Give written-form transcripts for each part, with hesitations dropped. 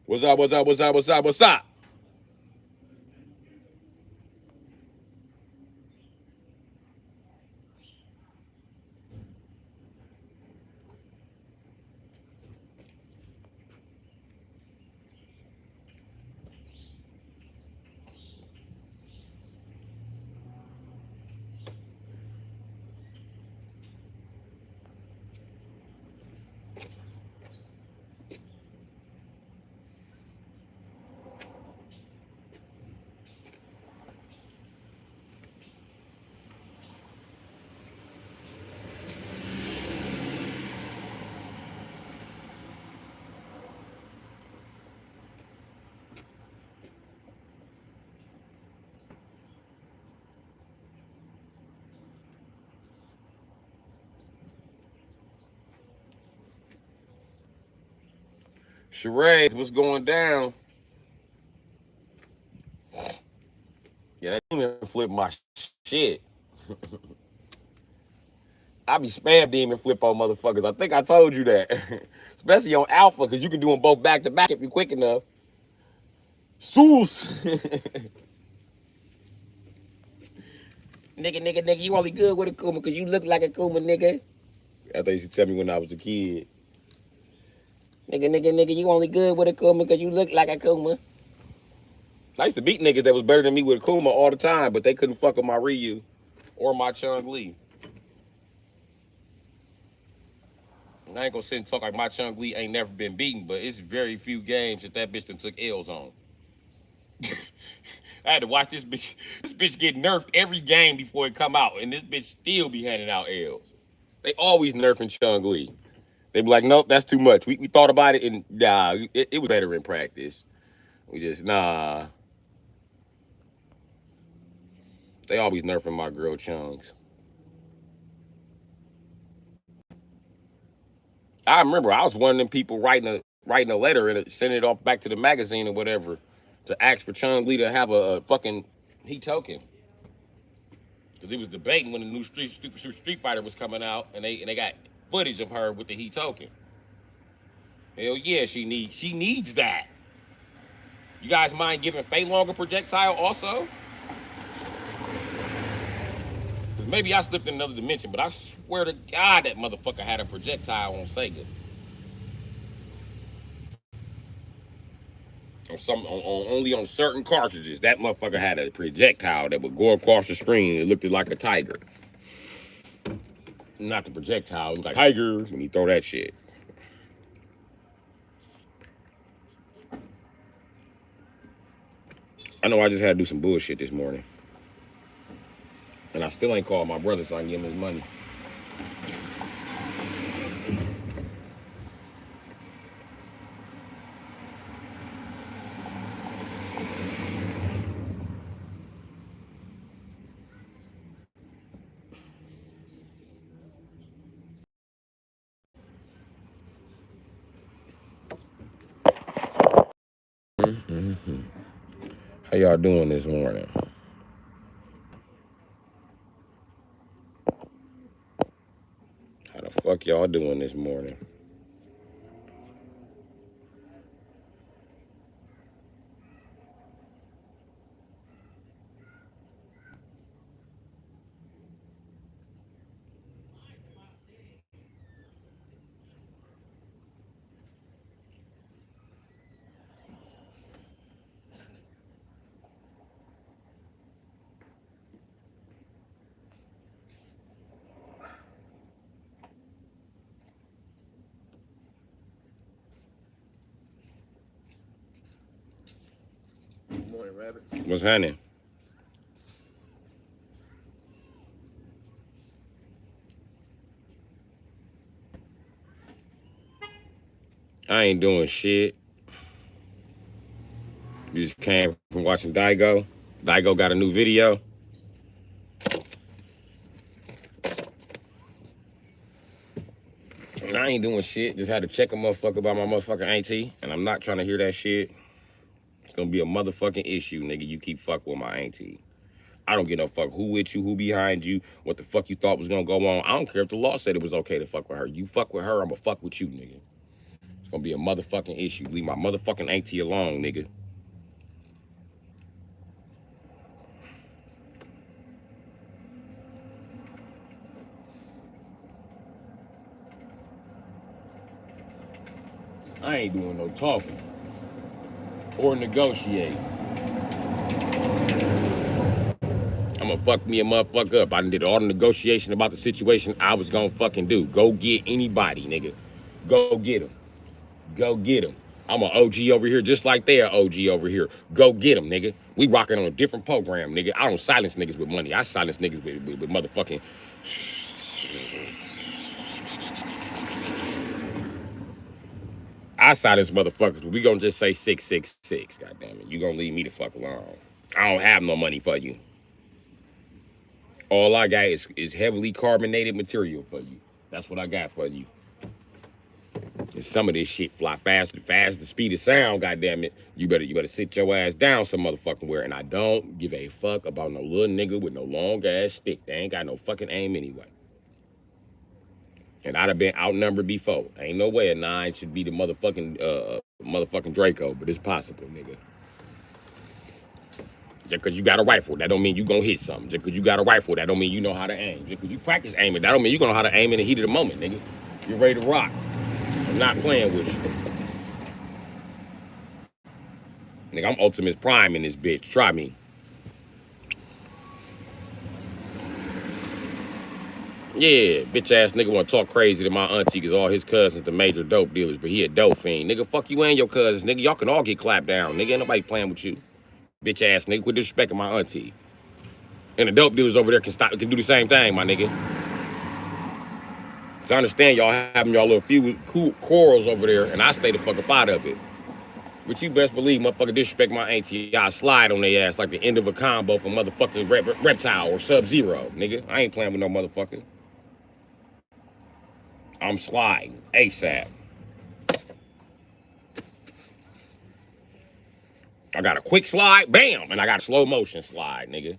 What's up? What's up? What's up? What's up? What's up? Charade, what's going down? Yeah, that demon flip my shit. I be spam demon flip on motherfuckers. I think I told you that. Especially on Alpha, because you can do them both back to back if you're quick enough. Soos. nigga, you only good with a Kuma because you look like a Kuma, nigga. I thought you used to tell me when I was a kid. Nigga, you only good with a Kuma because you look like a Kuma. I used to beat niggas that was better than me with a Kuma all the time, but they couldn't fuck with my Ryu or my Chung Lee. I ain't gonna sit and talk like my Chung Lee ain't never been beaten, but it's very few games that bitch done took L's on. I had to watch this bitch. This bitch get nerfed every game before it come out, and this bitch still be handing out L's. They always nerfing Chung Lee. They be like, nope, that's too much. We thought about it, and nah, it was better in practice. We just nah. They always nerfing my girl Chungs. I remember I was one of them people writing a letter and sending it off back to the magazine or whatever to ask for Chung Lee to have a fucking heat token. Because he was debating when the new Street Fighter was coming out, and they got footage of her with the heat token. Hell yeah, she needs that. You guys mind giving Fei Long a projectile also? Because maybe I slipped in another dimension, but I swear to God that motherfucker had a projectile on Sega. Only on certain cartridges, that motherfucker had a projectile that would go across the screen. It looked like a tiger. Not the projectile, it was like tiger when you throw that shit. I know I just had to do some bullshit this morning. And I still ain't called my brother so I can give him his money. Mm-hmm. How y'all doing this morning? How the fuck y'all doing this morning? Good morning, Rabbit. What's happening? I ain't doing shit. You just came from watching Daigo. Daigo got a new video. And I ain't doing shit. Just had to check a motherfucker about my motherfucking auntie. And I'm not trying to hear that shit. It's gonna be a motherfucking issue, nigga. You keep fucking with my auntie. I don't give no fuck who with you, who behind you, what the fuck you thought was gonna go on. I don't care if the law said it was okay to fuck with her. You fuck with her, I'ma fuck with you, nigga. It's gonna be a motherfucking issue. Leave my motherfucking auntie alone, nigga. I ain't doing no talking or negotiating. I'm gonna fuck me a motherfucker up. I done did all the negotiation about the situation I was gonna fucking do. Go get anybody, nigga. Go get him. Go get him. I'm an OG over here just like they're OG over here. Go get him, nigga. We rocking on a different program, nigga. I don't silence niggas with money. I silence niggas with motherfucking... I silence motherfuckers, but we gonna just say 666, goddamn it. You gonna leave me the fuck alone. I don't have no money for you. All I got is heavily carbonated material for you. That's what I got for you. And some of this shit fly fast the speed of sound, goddamn it. You better sit your ass down some motherfucking where. And I don't give a fuck about no little nigga with no long ass stick. They ain't got no fucking aim anyway. And I'd have been outnumbered before. Ain't no way a 9 should be the motherfucking Draco, but it's possible, nigga. Just because you got a rifle, that don't mean you gonna hit something. Just because you got a rifle, that don't mean you know how to aim. Just because you practice aiming, that don't mean you gonna know how to aim in the heat of the moment, nigga. You're ready to rock. I'm not playing with you. Nigga, I'm Ultimus Prime in this bitch. Try me. Yeah, bitch ass nigga wanna talk crazy to my auntie because all his cousins the major dope dealers, but he a dope fiend. Nigga, fuck you and your cousins, nigga. Y'all can all get clapped down, nigga. Ain't nobody playing with you. Bitch ass nigga, quit disrespecting my auntie. And the dope dealers over there can do the same thing, my nigga. So I understand y'all having y'all little few cool quarrels over there, and I stay the fuck up out of it. But you best believe motherfucker disrespect my auntie, y'all slide on their ass like the end of a combo from motherfucking Reptile or Sub-Zero, nigga. I ain't playing with no motherfucker. I'm sliding ASAP. I got a quick slide, bam, and I got a slow motion slide, nigga.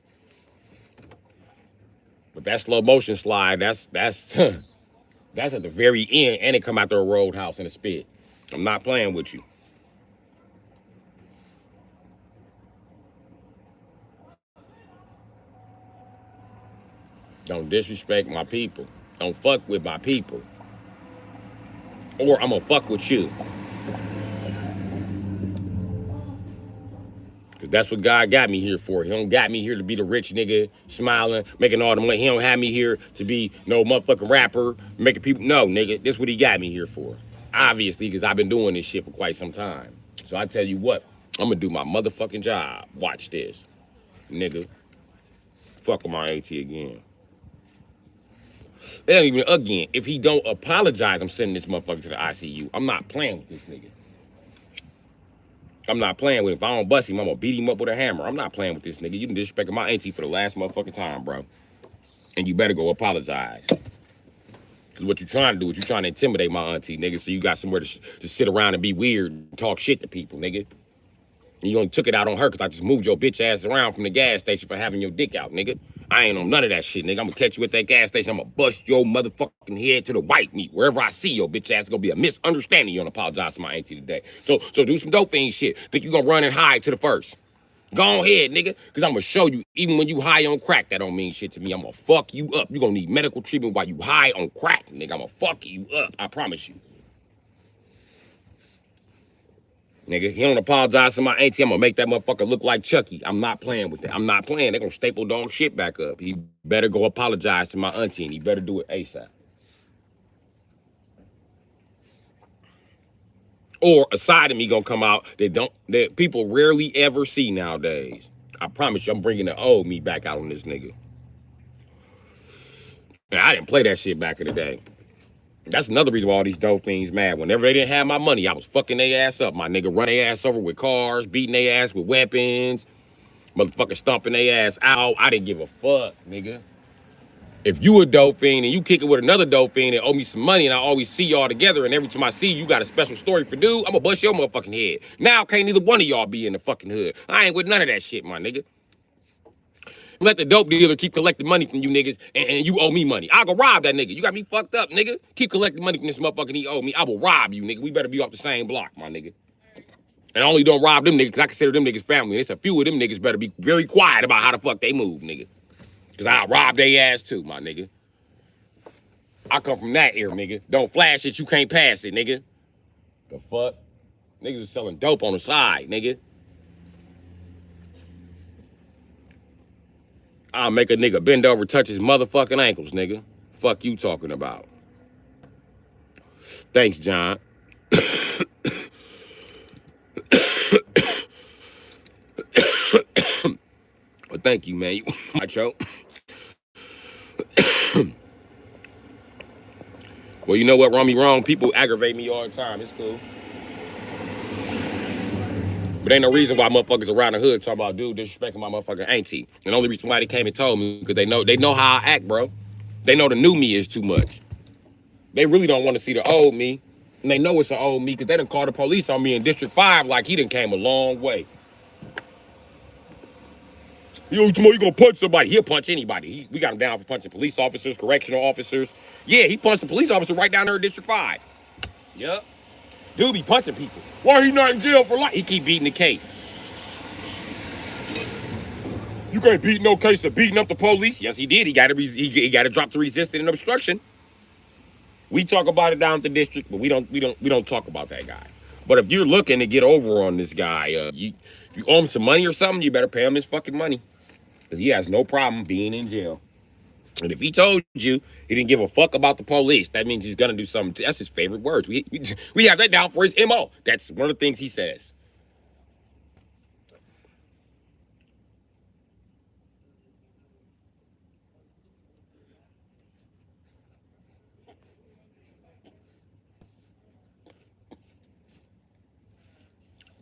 But that slow motion slide, that's that's at the very end, and it come out the roadhouse in a spit. I'm not playing with you. Don't disrespect my people. Don't fuck with my people. Or I'm gonna fuck with you. Cause that's what God got me here for. He don't got me here to be the rich nigga, smiling, making all the money. He don't have me here to be no motherfucking rapper, making people, no, nigga, this what he got me here for. Obviously, because I've been doing this shit for quite some time. So I tell you what, I'm gonna do my motherfucking job. Watch this, nigga. Fuck with my AT again. It ain't even again. If he don't apologize, I'm sending this motherfucker to the ICU. I'm not playing with this nigga. I'm not playing with him. If I don't bust him, I'm gonna beat him up with a hammer. I'm not playing with this nigga. You been disrespecting my auntie for the last motherfucking time, bro. And you better go apologize. Because what you're trying to do is you're trying to intimidate my auntie, nigga, so you got somewhere to sit around and be weird and talk shit to people, nigga. And you only took it out on her because I just moved your bitch ass around from the gas station for having your dick out, nigga. I ain't on none of that shit, nigga. I'm gonna catch you at that gas station. I'm gonna bust your motherfucking head to the white meat. Wherever I see your bitch ass, it's gonna be a misunderstanding. You don't apologize to my auntie today. So do some dope fiend shit. Think you gonna run and hide to the first. Go ahead, nigga, because I'm gonna show you, even when you high on crack, that don't mean shit to me. I'm gonna fuck you up. You gonna need medical treatment while you high on crack, nigga. I'm gonna fuck you up. I promise you. Nigga, he don't apologize to my auntie. I'm gonna make that motherfucker look like Chucky. I'm not playing with that. I'm not playing. They're gonna staple dog shit back up. He better go apologize to my auntie, and he better do it ASAP. Or a side of me gonna come out that people rarely ever see nowadays. I promise you, I'm bringing the old me back out on this nigga. And I didn't play that shit back in the day. That's another reason why all these dope fiends mad. Whenever they didn't have my money, I was fucking their ass up. My nigga run their ass over with cars, beating their ass with weapons, motherfucker stomping their ass out. I didn't give a fuck, nigga. If you a dope fiend and you kick it with another dope fiend that owe me some money and I always see y'all together and every time I see you got a special story for dude, I'm gonna bust your motherfucking head. Now can't neither one of y'all be in the fucking hood. I ain't with none of that shit, my nigga. Let the dope dealer keep collecting money from you niggas, and you owe me money. I'll go rob that nigga. You got me fucked up, nigga. Keep collecting money from this motherfucker and he owe me. I will rob you, nigga. We better be off the same block, my nigga. And I only don't rob them niggas because I consider them niggas family. And it's a few of them niggas better be very quiet about how the fuck they move, nigga. Because I'll rob their ass too, my nigga. I come from that era, nigga. Don't flash it, you can't pass it, nigga. The fuck? Niggas is selling dope on the side, nigga. I'll make a nigga bend over, touch his motherfucking ankles, nigga. Fuck you talking about. Thanks, John. Well, thank you, man. I choke. Well, you know what? Run me wrong. People aggravate me all the time. It's cool. But ain't no reason why motherfuckers around the hood talk about dude disrespecting my motherfucking auntie. And the only reason why they came and told me because they know how I act, bro. They know the new me is too much. They really don't want to see the old me. And they know it's the old me because they done called the police on me in District 5 like he done came a long way. You gonna punch somebody. He'll punch anybody. We got him down for punching police officers, correctional officers. Yeah, he punched the police officer right down there in District 5. Yup. Dude be punching people. Why he not in jail for life? He keep beating the case. You can't beat no case of beating up the police. Yes, he did. He got to drop to resisting and obstruction. We talk about it down at the district, but we don't talk about that guy. But if you're looking to get over on this guy, you owe him some money or something, you better pay him his fucking money. Because he has no problem being in jail. And if he told you he didn't give a fuck about the police, that means he's going to do something. That's his favorite words. We have that down for his MO. That's one of the things he says.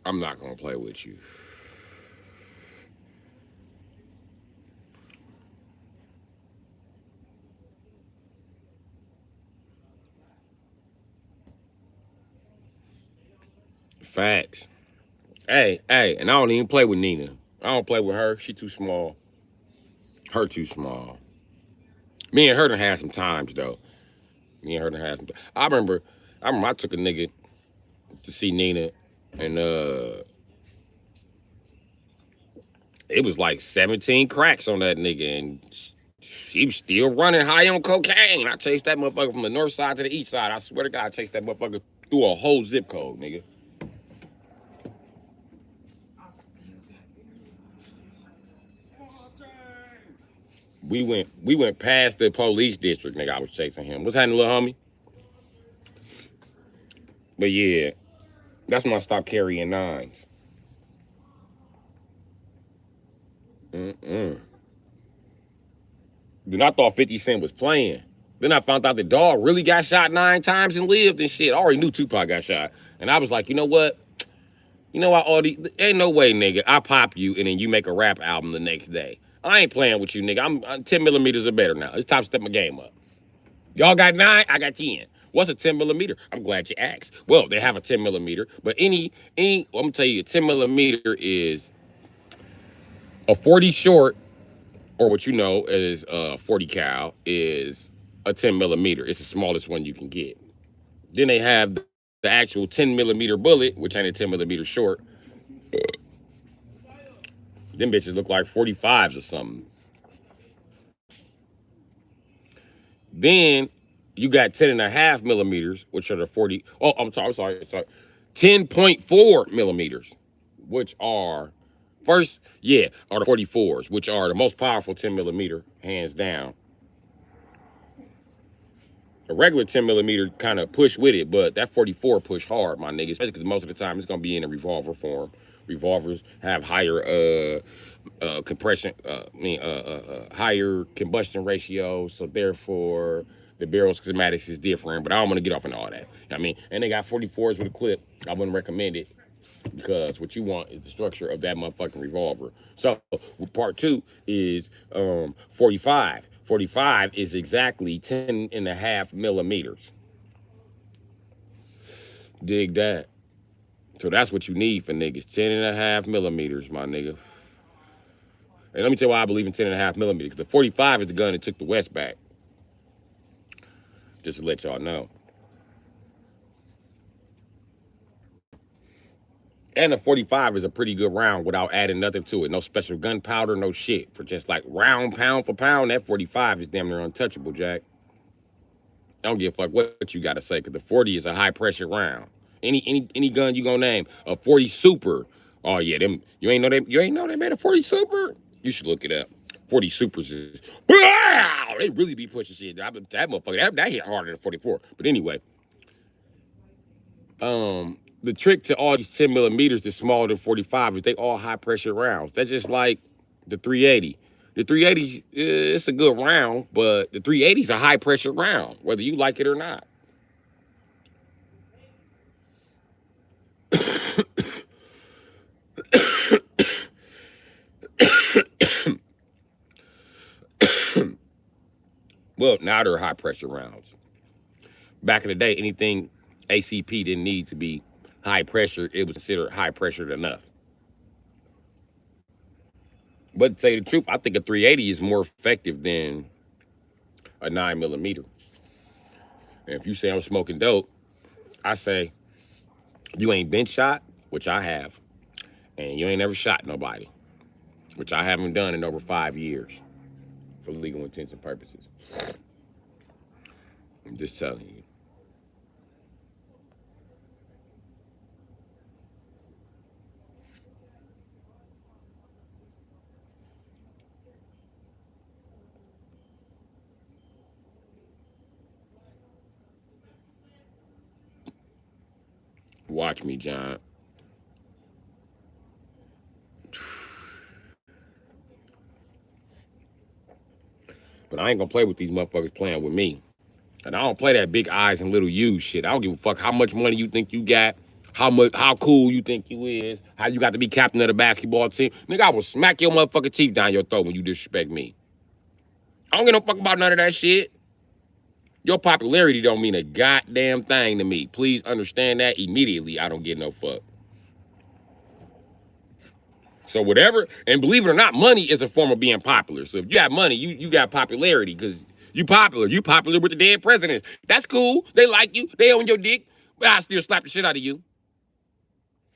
I'm not going to play with you. Facts. Hey, and I don't even play with Nina. I don't play with her. She too small. Her too small. Me and her done had some times, though. Me and her done had some. I remember I took a nigga to see Nina, and it was like 17 cracks on that nigga, and she was still running high on cocaine. I chased that motherfucker from the north side to the east side. I swear to God, I chased that motherfucker through a whole zip code, nigga. We went past the police district, nigga. I was chasing him. What's happening, little homie? But yeah, that's when I stopped carrying nines. Mm-mm. Then I thought 50 Cent was playing. Then I found out the dog really got shot 9 times and lived and shit. I already knew Tupac got shot. And I was like, you know what? You know what, ain't no way, nigga. I pop you and then you make a rap album the next day. I ain't playing with you, nigga. I'm 10 millimeters or better now. It's time to step my game up. Y'all got 9, I got 10. What's a 10 millimeter? I'm glad you asked. Well, they have a 10 millimeter, but I'm gonna tell you, a 10 millimeter is a 40 short, or what you know is 40 cal, is a 10 millimeter. It's the smallest one you can get. Then they have the actual 10 millimeter bullet, which ain't a 10 millimeter short. Them bitches look like 45s or something. Then you got 10.5 millimeters, which are the 40. Oh, I'm sorry. 10.4 millimeters, which are are the 44s, which are the most powerful 10 millimeter, hands down. A regular 10 millimeter kind of push with it, but that 44 push hard, my nigga. Especially because most of the time it's gonna be in a revolver form. Revolvers have higher compression, higher combustion ratio, so therefore the barrel schematics is different. But I don't want to get off on all that. I mean, and they got 44s with a clip. I wouldn't recommend it because what you want is the structure of that motherfucking revolver. So part 2 is 45. 45 is exactly 10.5 millimeters. Dig that. So that's what you need for niggas. 10.5 millimeters, my nigga. And let me tell you why I believe in 10.5 millimeters. The 45 is the gun that took the West back. Just to let y'all know. And the 45 is a pretty good round without adding nothing to it. No special gunpowder, no shit. For just like round, pound for pound, that 45 is damn near untouchable, Jack. I don't give a fuck what you gotta say, because the 40 is a high pressure round. Any gun you gonna name, a 40 Super. Oh yeah, them you ain't know they made a 40 Super? You should look it up. 40 Supers is they really be pushing shit. That motherfucker that hit harder than 44. But anyway, the trick to all these 10 millimeters that's smaller than 45 is they all high pressure rounds. That's just like the 380. The 380, it's a good round, but the 380 is a high pressure round, whether you like it or not. Well, now they're high pressure rounds. Back in the day, anything ACP didn't need to be high pressure, it was considered high pressured enough. But to tell you the truth, I think a 380 is more effective than a 9 millimeter. And if you say I'm smoking dope, I say you ain't been shot, which I have, and you ain't never shot nobody, which I haven't done in over 5 years for legal intents and purposes. I'm just telling you. Watch me, John. But I ain't gonna play with these motherfuckers playing with me. And I don't play that big eyes and little U's shit. I don't give a fuck how much money you think you got, how cool you think you is, how you got to be captain of the basketball team. Nigga, I will smack your motherfucking teeth down your throat when you disrespect me. I don't give no fuck about none of that shit. Your popularity don't mean a goddamn thing to me. Please understand that immediately. I don't give no fuck. So whatever, and believe it or not, money is a form of being popular. So if you have money, you got popularity because you popular. You popular with the dead presidents. That's cool. They like you. They own your dick. But I still slap the shit out of you.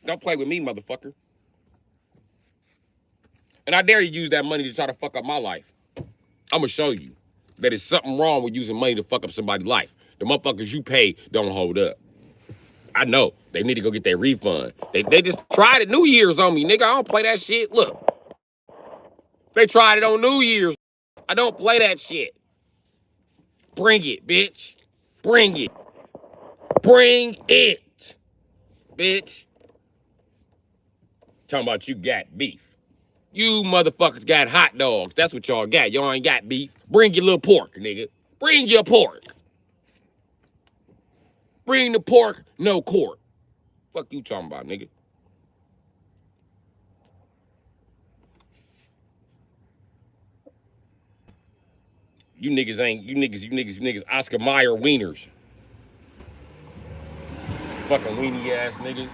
Don't play with me, motherfucker. And I dare you use that money to try to fuck up my life. I'm gonna show you that there's something wrong with using money to fuck up somebody's life. The motherfuckers you pay don't hold up. I know. They need to go get their refund. They just tried it New Year's on me, nigga. I don't play that shit. Look. They tried it on New Year's. I don't play that shit. Bring it, bitch. Bring it. Bring it, bitch. Talking about you got beef. You motherfuckers got hot dogs. That's what y'all got. Y'all ain't got beef. Bring your little pork, nigga. Bring your pork. Bring the pork, no court. Fuck you talking about, nigga. You niggas Oscar Mayer wieners. Fucking weenie ass niggas.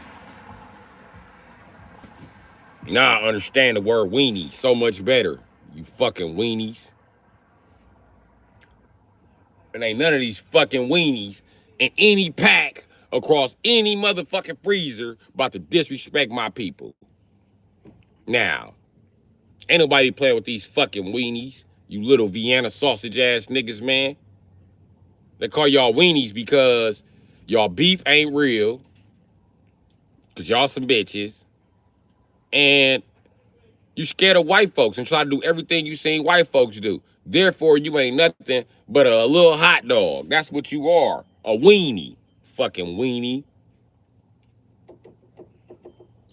Now I understand the word weenie so much better. You fucking weenies. And ain't none of these fucking weenies in any pack across any motherfucking freezer about to disrespect my people. Now, ain't nobody playing with these fucking weenies. You little Vienna sausage ass niggas, man. They call y'all weenies because y'all beef ain't real. Because y'all some bitches. And you scared of white folks and try to do everything you seen white folks do. Therefore, you ain't nothing but a little hot dog. That's what you are. A weenie. Fucking weenie.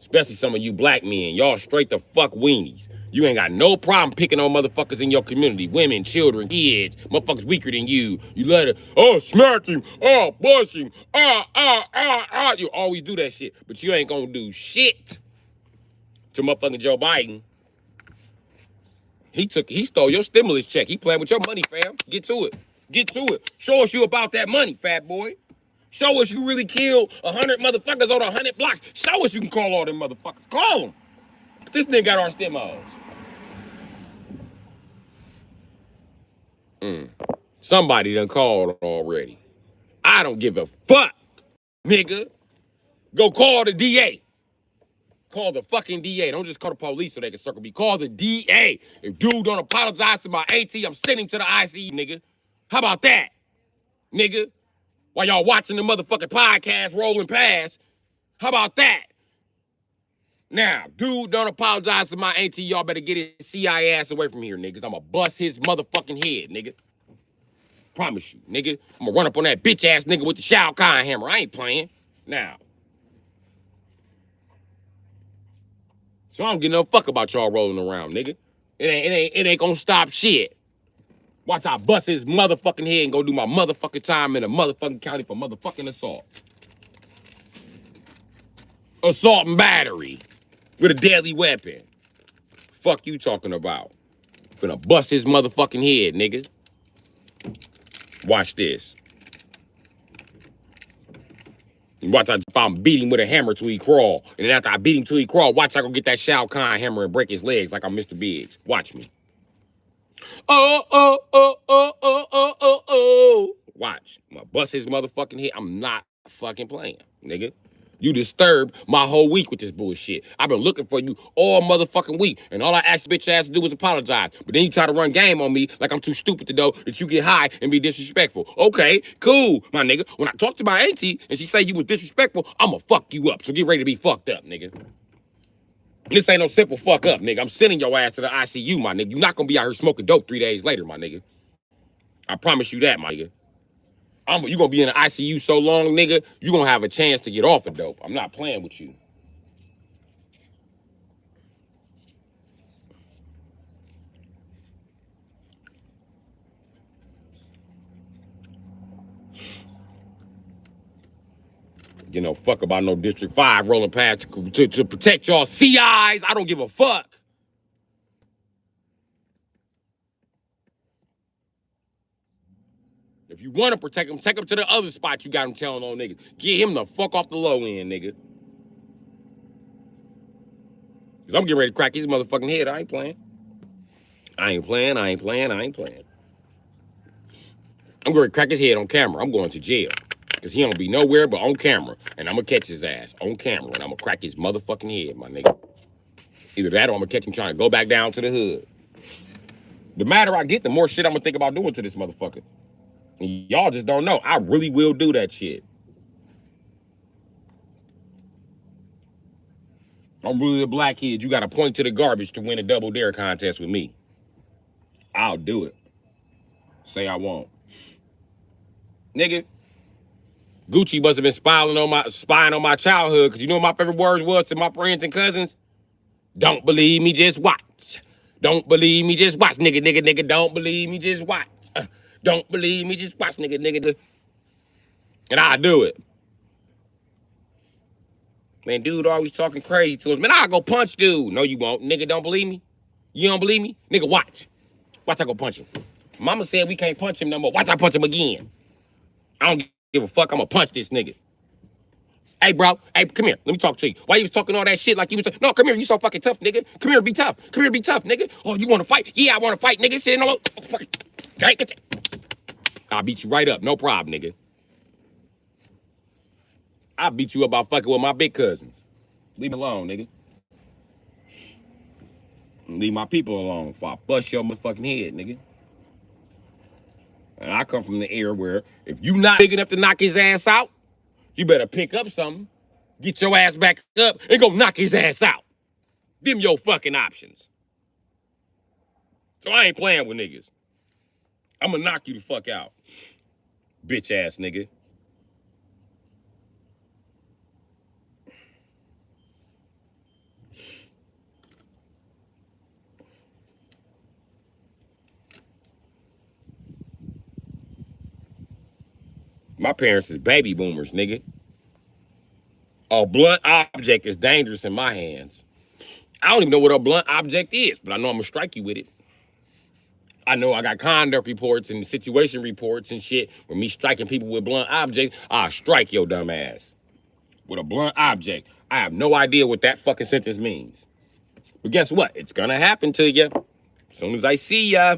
Especially some of you black men. Y'all straight the fuck weenies. You ain't got no problem picking on motherfuckers in your community. Women, children, kids. Motherfuckers weaker than you. You let it, oh, smack him. Oh, bust him. You always do that shit. But you ain't gonna do shit to motherfucking Joe Biden. He stole your stimulus check. He playing with your money, fam. Get to it. Get to it. Show us you about that money, fat boy. Show us you really killed 100 motherfuckers on 100 blocks. Show us you can call all them motherfuckers. Call them. This nigga got our stimulus. Somebody done called already. I don't give a fuck, nigga. Go call the DA. Call the fucking DA. Don't just call the police so they can circle me. Call the DA. If dude don't apologize to my auntie, I'm sending him to the ICU, nigga. How about that, nigga? While y'all watching the motherfucking podcast rolling past, how about that? Now, dude don't apologize to my auntie, y'all better get his CI ass away from here, niggas. I'ma bust his motherfucking head, nigga. Promise you, nigga. I'ma run up on that bitch ass nigga with the Shao Kahn hammer. I ain't playing. Now. So I don't give no fuck about y'all rolling around, nigga. It ain't gonna stop shit. Watch I bust his motherfucking head and go do my motherfucking time in a motherfucking county for motherfucking assault. Assault and battery with a deadly weapon. Fuck you talking about? Finna bust his motherfucking head, nigga. Watch this. Watch if I'm beat him with a hammer till he crawl. And then after I beat him till he crawl, watch I go get that Shao Kahn hammer and break his legs like I'm Mr. Biggs. Watch me. Oh. Watch. I'm gonna bust his motherfucking head. I'm not fucking playing, nigga. You disturbed my whole week with this bullshit. I've been looking for you all motherfucking week, and all I asked the bitch ass to do was apologize. But then you try to run game on me like I'm too stupid to know that you get high and be disrespectful. Okay, cool, my nigga. When I talk to my auntie and she say you was disrespectful, I'ma fuck you up. So get ready to be fucked up, nigga. This ain't no simple fuck up, nigga. I'm sending your ass to the ICU, my nigga. You're not gonna be out here smoking dope 3 days later, my nigga. I promise you that, my nigga. You gonna be in the ICU so long, nigga, you gonna have a chance to get off of dope. I'm not playing with you. You know, fuck about no District 5 rolling past to protect y'all CIs. I don't give a fuck. If you want to protect him, take him to the other spot you got him telling on niggas. Get him the fuck off the low end, nigga. Because I'm getting ready to crack his motherfucking head. I ain't playing. I ain't playing. I'm going to crack his head on camera. I'm going to jail. Because he don't be nowhere but on camera. And I'm going to catch his ass on camera. And I'm going to crack his motherfucking head, my nigga. Either that or I'm going to catch him trying to go back down to the hood. The madder I get, the more shit I'm going to think about doing to this motherfucker. And y'all just don't know. I really will do that shit. I'm really a black kid. You got to point to the garbage to win a double dare contest with me. I'll do it. Say I won't. Nigga, Gucci must have been spying on my childhood, because you know what my favorite words was to my friends and cousins? Don't believe me, just watch. Don't believe me, just watch, nigga. Don't believe me, just watch. Don't believe me, just watch, nigga. And I do it. Man, dude always talking crazy to us. Man, I'll go punch dude. No, you won't. Nigga, don't believe me? You don't believe me? Nigga, watch. Watch I go punch him. Mama said we can't punch him no more. Watch I punch him again. I don't give a fuck. I'm gonna punch this nigga. Hey, bro. Hey, come here. Let me talk to you. Why you was talking all that shit like you was... No, come here. You so fucking tough, nigga. Come here, be tough. Come here, be tough, nigga. Oh, you want to fight? Yeah, I want to fight, nigga. Sit no... Fucking... I'll beat you right up. No problem, nigga. I'll beat you up by fucking with my big cousins. Leave me alone, nigga. Leave my people alone before I bust your motherfucking head, nigga. And I come from the era where if you not big enough to knock his ass out, you better pick up something, get your ass back up, and go knock his ass out. Them your fucking options. So I ain't playing with niggas. I'm gonna knock you the fuck out. Bitch ass nigga. My parents is baby boomers, nigga. A blunt object is dangerous in my hands. I don't even know what a blunt object is, but I know I'm gonna strike you with it. I know I got conduct reports and situation reports and shit. With me striking people with blunt objects, I'll strike your dumb ass. With a blunt object. I have no idea what that fucking sentence means. But guess what? It's gonna happen to you. As soon as I see ya.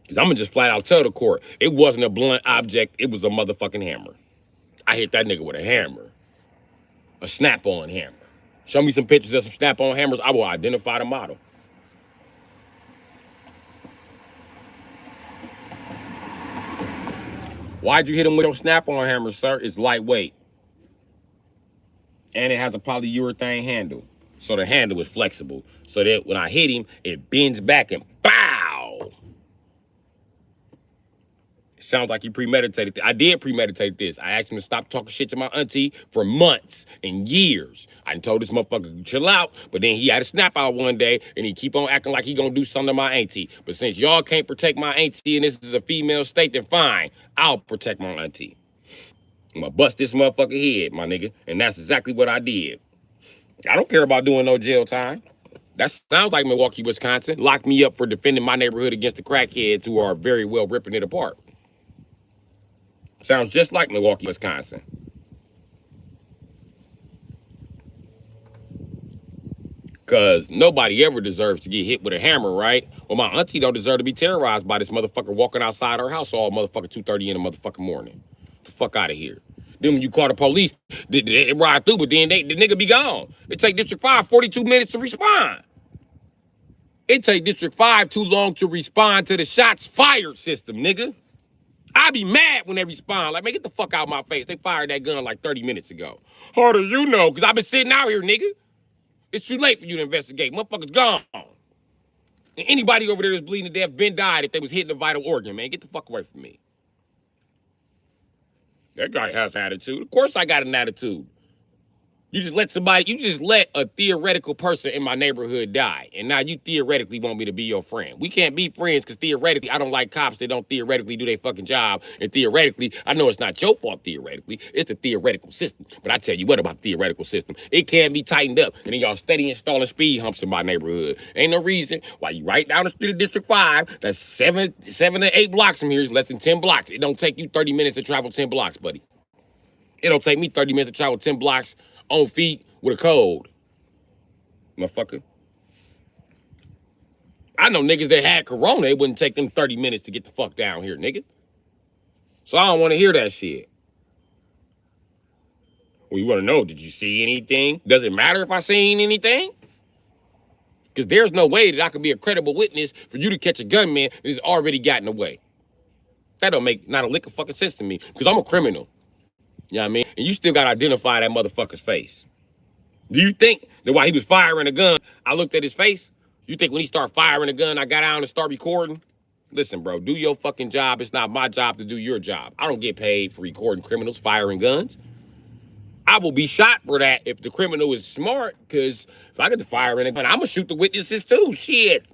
Because I'm going to just flat out tell the court, it wasn't a blunt object, it was a motherfucking hammer. I hit that nigga with a hammer. A snap-on hammer. Show me some pictures of some snap-on hammers, I will identify the model. Why'd you hit him with your snap-on hammer, sir? It's lightweight. And it has a polyurethane handle. So the handle is flexible. So that when I hit him, it bends back and bow. It sounds like you premeditated. I did premeditate this. I asked him to stop talking shit to my auntie for months and years. I told this motherfucker to chill out, but then he had a snap out one day and he keep on acting like he gonna do something to my auntie. But since y'all can't protect my auntie and this is a female state, then fine, I'll protect my auntie. I'm gonna bust this motherfucker head, my nigga. And that's exactly what I did. I don't care about doing no jail time. That sounds like Milwaukee, Wisconsin. Lock me up for defending my neighborhood against the crackheads who are very well ripping it apart. Sounds just like Milwaukee, Wisconsin. Because nobody ever deserves to get hit with a hammer, right? Well, my auntie don't deserve to be terrorized by this motherfucker walking outside her house all motherfucking 2:30 in the motherfucking morning. Get the fuck out of here. Then when you call the police, they ride through, but then the nigga be gone. It take District 5 42 minutes to respond. It take District 5 too long to respond to the shots fired system, nigga. I be mad when they respond. Like, man, get the fuck out of my face. They fired that gun like 30 minutes ago. How do you know? Because I've been sitting out here, nigga. It's too late for you to investigate. Motherfucker's gone. And anybody over there that's bleeding to death been died if they was hitting a vital organ, man. Get the fuck away from me. That guy has attitude. Of course I got an attitude. You just let a theoretical person in my neighborhood die. And now you theoretically want me to be your friend. We can't be friends because theoretically, I don't like cops that don't theoretically do their fucking job. And theoretically, I know it's not your fault theoretically. It's the theoretical system. But I tell you what about the theoretical system. It can be tightened up. And then y'all steady installing speed humps in my neighborhood. Ain't no reason why you right down the street of District 5, that's 7 to 8 blocks from here is less than 10 blocks. It don't take you 30 minutes to travel 10 blocks, buddy. It don't take me 30 minutes to travel 10 blocks on feet with a cold. Motherfucker. I know niggas that had corona, it wouldn't take them 30 minutes to get the fuck down here, nigga. So I don't want to hear that shit. Well, you want to know, did you see anything? Does it matter if I seen anything? Because there's no way that I could be a credible witness for you to catch a gunman that has already gotten away. That don't make not a lick of fucking sense to me, because I'm a criminal. You know what I mean? And you still gotta identify that motherfucker's face. Do you think that while he was firing a gun, I looked at his face? You think when he started firing a gun, I got out and start recording? Listen, bro, do your fucking job. It's not my job to do your job. I don't get paid for recording criminals firing guns. I will be shot for that if the criminal is smart, because if I get to firing a gun, I'm gonna shoot the witnesses too. Shit.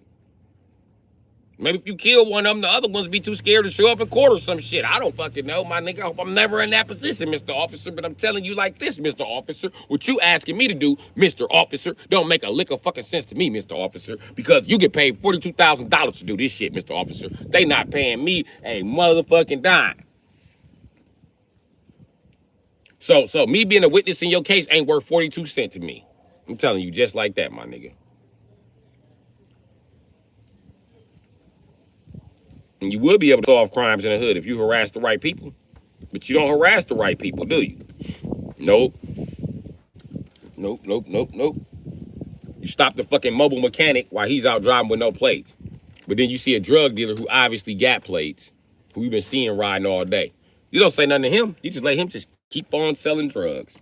Maybe if you kill one of them, the other ones be too scared to show up in court or some shit. I don't fucking know, my nigga. I hope I'm never in that position, Mr. Officer. But I'm telling you like this, Mr. Officer. What you asking me to do, Mr. Officer, don't make a lick of fucking sense to me, Mr. Officer. Because you get paid $42,000 to do this shit, Mr. Officer. They not paying me a motherfucking dime. So me being a witness in your case ain't worth 42 cents to me. I'm telling you just like that, my nigga. And you will be able to solve crimes in the hood if you harass the right people. But you don't harass the right people, do you? Nope. Nope. You stop the fucking mobile mechanic while he's out driving with no plates. But then you see a drug dealer who obviously got plates, who we've been seeing riding all day. You don't say nothing to him. You just let him just keep on selling drugs.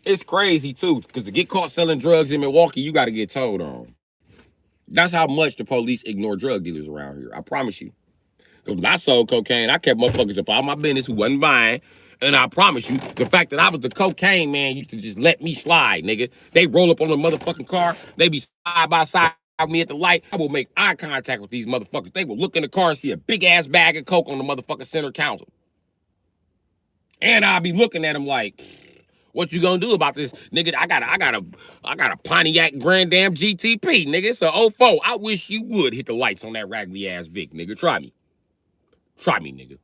It's crazy, too, because to get caught selling drugs in Milwaukee, you got to get told on. That's how much the police ignore drug dealers around here. I promise you. Because when I sold cocaine, I kept motherfuckers up all my business who wasn't buying. And I promise you, the fact that I was the cocaine man used to just let me slide, nigga. They roll up on the motherfucking car. They be side by side with me at the light. I will make eye contact with these motherfuckers. They will look in the car and see a big-ass bag of coke on the motherfucking center counter. And I'll be looking at them like, what you gonna do about this, nigga? I got a Pontiac Grand Dam GTP, nigga. It's a 04. I wish you would hit the lights on that raggedy ass Vic, nigga. Try me, nigga.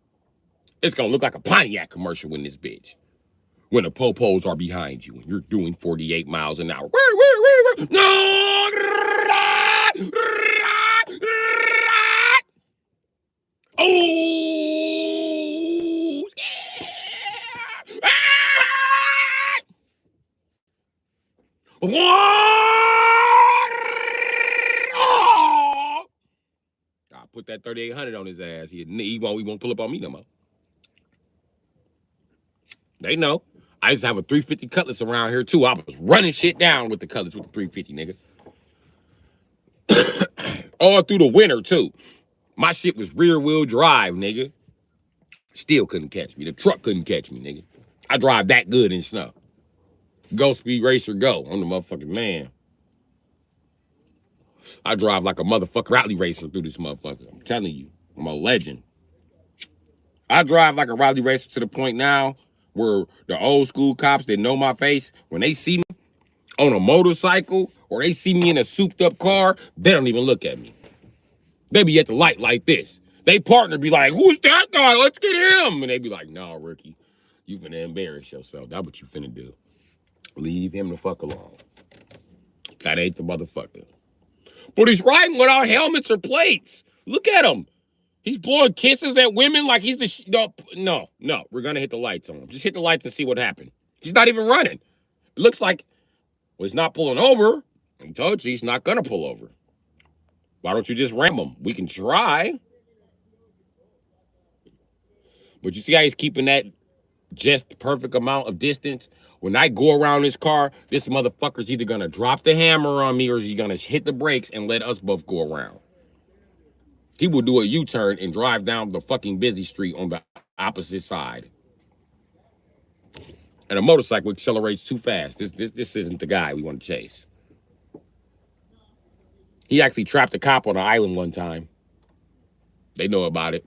It's gonna look like a Pontiac commercial in this bitch. When the popos are behind you and you're doing 48 miles an hour. No! Oh! I put that 3800 on his ass. He won't pull up on me no more. They know. I used to have a 350 Cutlass around here too. I was running shit down with the Cutlass with the 350, nigga. All through the winter too. My shit was rear wheel drive, nigga. Still couldn't catch me. The truck couldn't catch me, nigga. I drive that good in snow. Go Speed Racer go. I'm the motherfucking man. I drive like a motherfucking rally racer through this motherfucker. I'm telling you. I'm a legend. I drive like a rally racer to the point now where the old school cops that know my face, when they see me on a motorcycle or they see me in a souped up car, they don't even look at me. They be at the light like this. They partner be like, who's that guy? Let's get him. And they be like, nah, Ricky, you finna embarrass yourself. That's what you finna do. Leave him the fuck alone. That ain't the motherfucker. But he's riding without helmets or plates. Look at him. He's blowing kisses at women like he's the no. We're gonna hit the lights on him. Just hit the lights and see what happened. He's not even running. It looks like, well, he's not pulling over. I told you he's not gonna pull over. Why don't you just ram him? We can try. But you see how he's keeping that just perfect amount of distance? When I go around this car, this motherfucker's either gonna drop the hammer on me or he's gonna hit the brakes and let us both go around. He will do a U-turn and drive down the fucking busy street on the opposite side. And a motorcycle accelerates too fast. This isn't the guy we want to chase. He actually trapped a cop on an island one time. They know about it.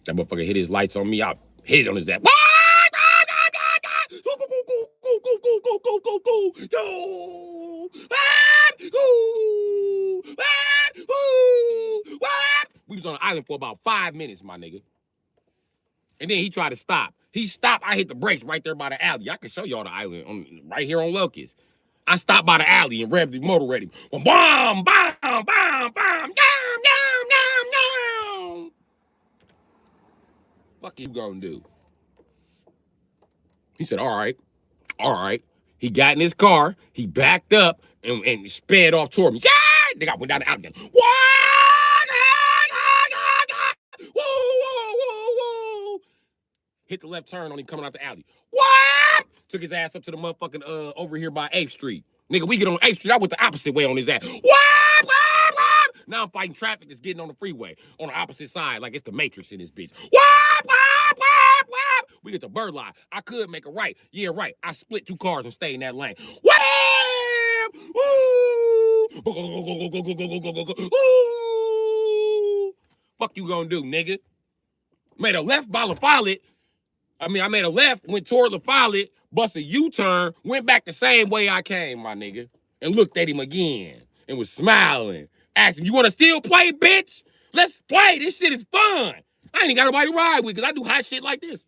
That motherfucker hit his lights on me. I hit it on his ass. We was on an island for about 5 minutes, my nigga. And then he tried to stop. He stopped. I hit the brakes right there by the alley. I can show y'all the island right here on Locust. I stopped by the alley and revved the motor ready. Bam, bam, bam, bam, bam, yam, yam. Fuck you gonna do? He said, all right. He got in his car, he backed up and sped off toward me. Yeah! Nigga, I went down the alley. Whoa. Hit the left turn on him coming out the alley. What? Took his ass up to the motherfucking over here by 8th Street. Nigga, we get on 8th Street. I went the opposite way on his ass. What? Now I'm fighting traffic that's getting on the freeway on the opposite side, like it's the Matrix in this bitch. What? We get to Bird Line. I could make a right. Yeah, right. I split 2 cars and stay in that lane. Fuck you gonna do, nigga? Made a left by La Follette. I made a left, went toward La Follette, bust a U-turn, went back the same way I came, my nigga, and looked at him again and was smiling. Asked him, you want to still play, bitch? Let's play. This shit is fun. I ain't got nobody to ride with because I do hot shit like this.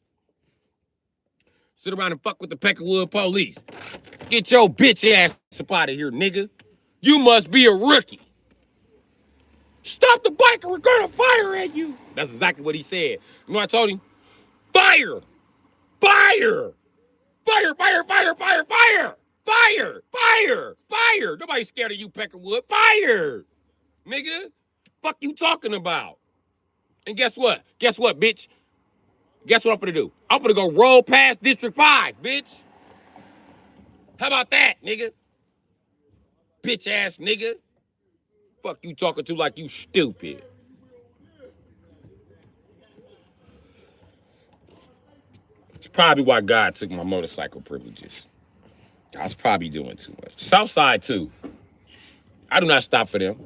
Sit around and fuck with the Peckerwood police. Get your bitch ass up out of here, nigga. You must be a rookie. Stop the bike or we're gonna fire at you. That's exactly what he said. You know what I told him? Fire! Fire! Nobody's scared of you, Peckerwood. Fire! Nigga, fuck you talking about? And guess what, bitch? Guess what I'm finna do? I'm finna go roll past District 5, bitch. How about that, nigga? Bitch ass nigga. Fuck you talking to like you stupid. It's probably why God took my motorcycle privileges. I was probably doing too much. Southside too. I do not stop for them.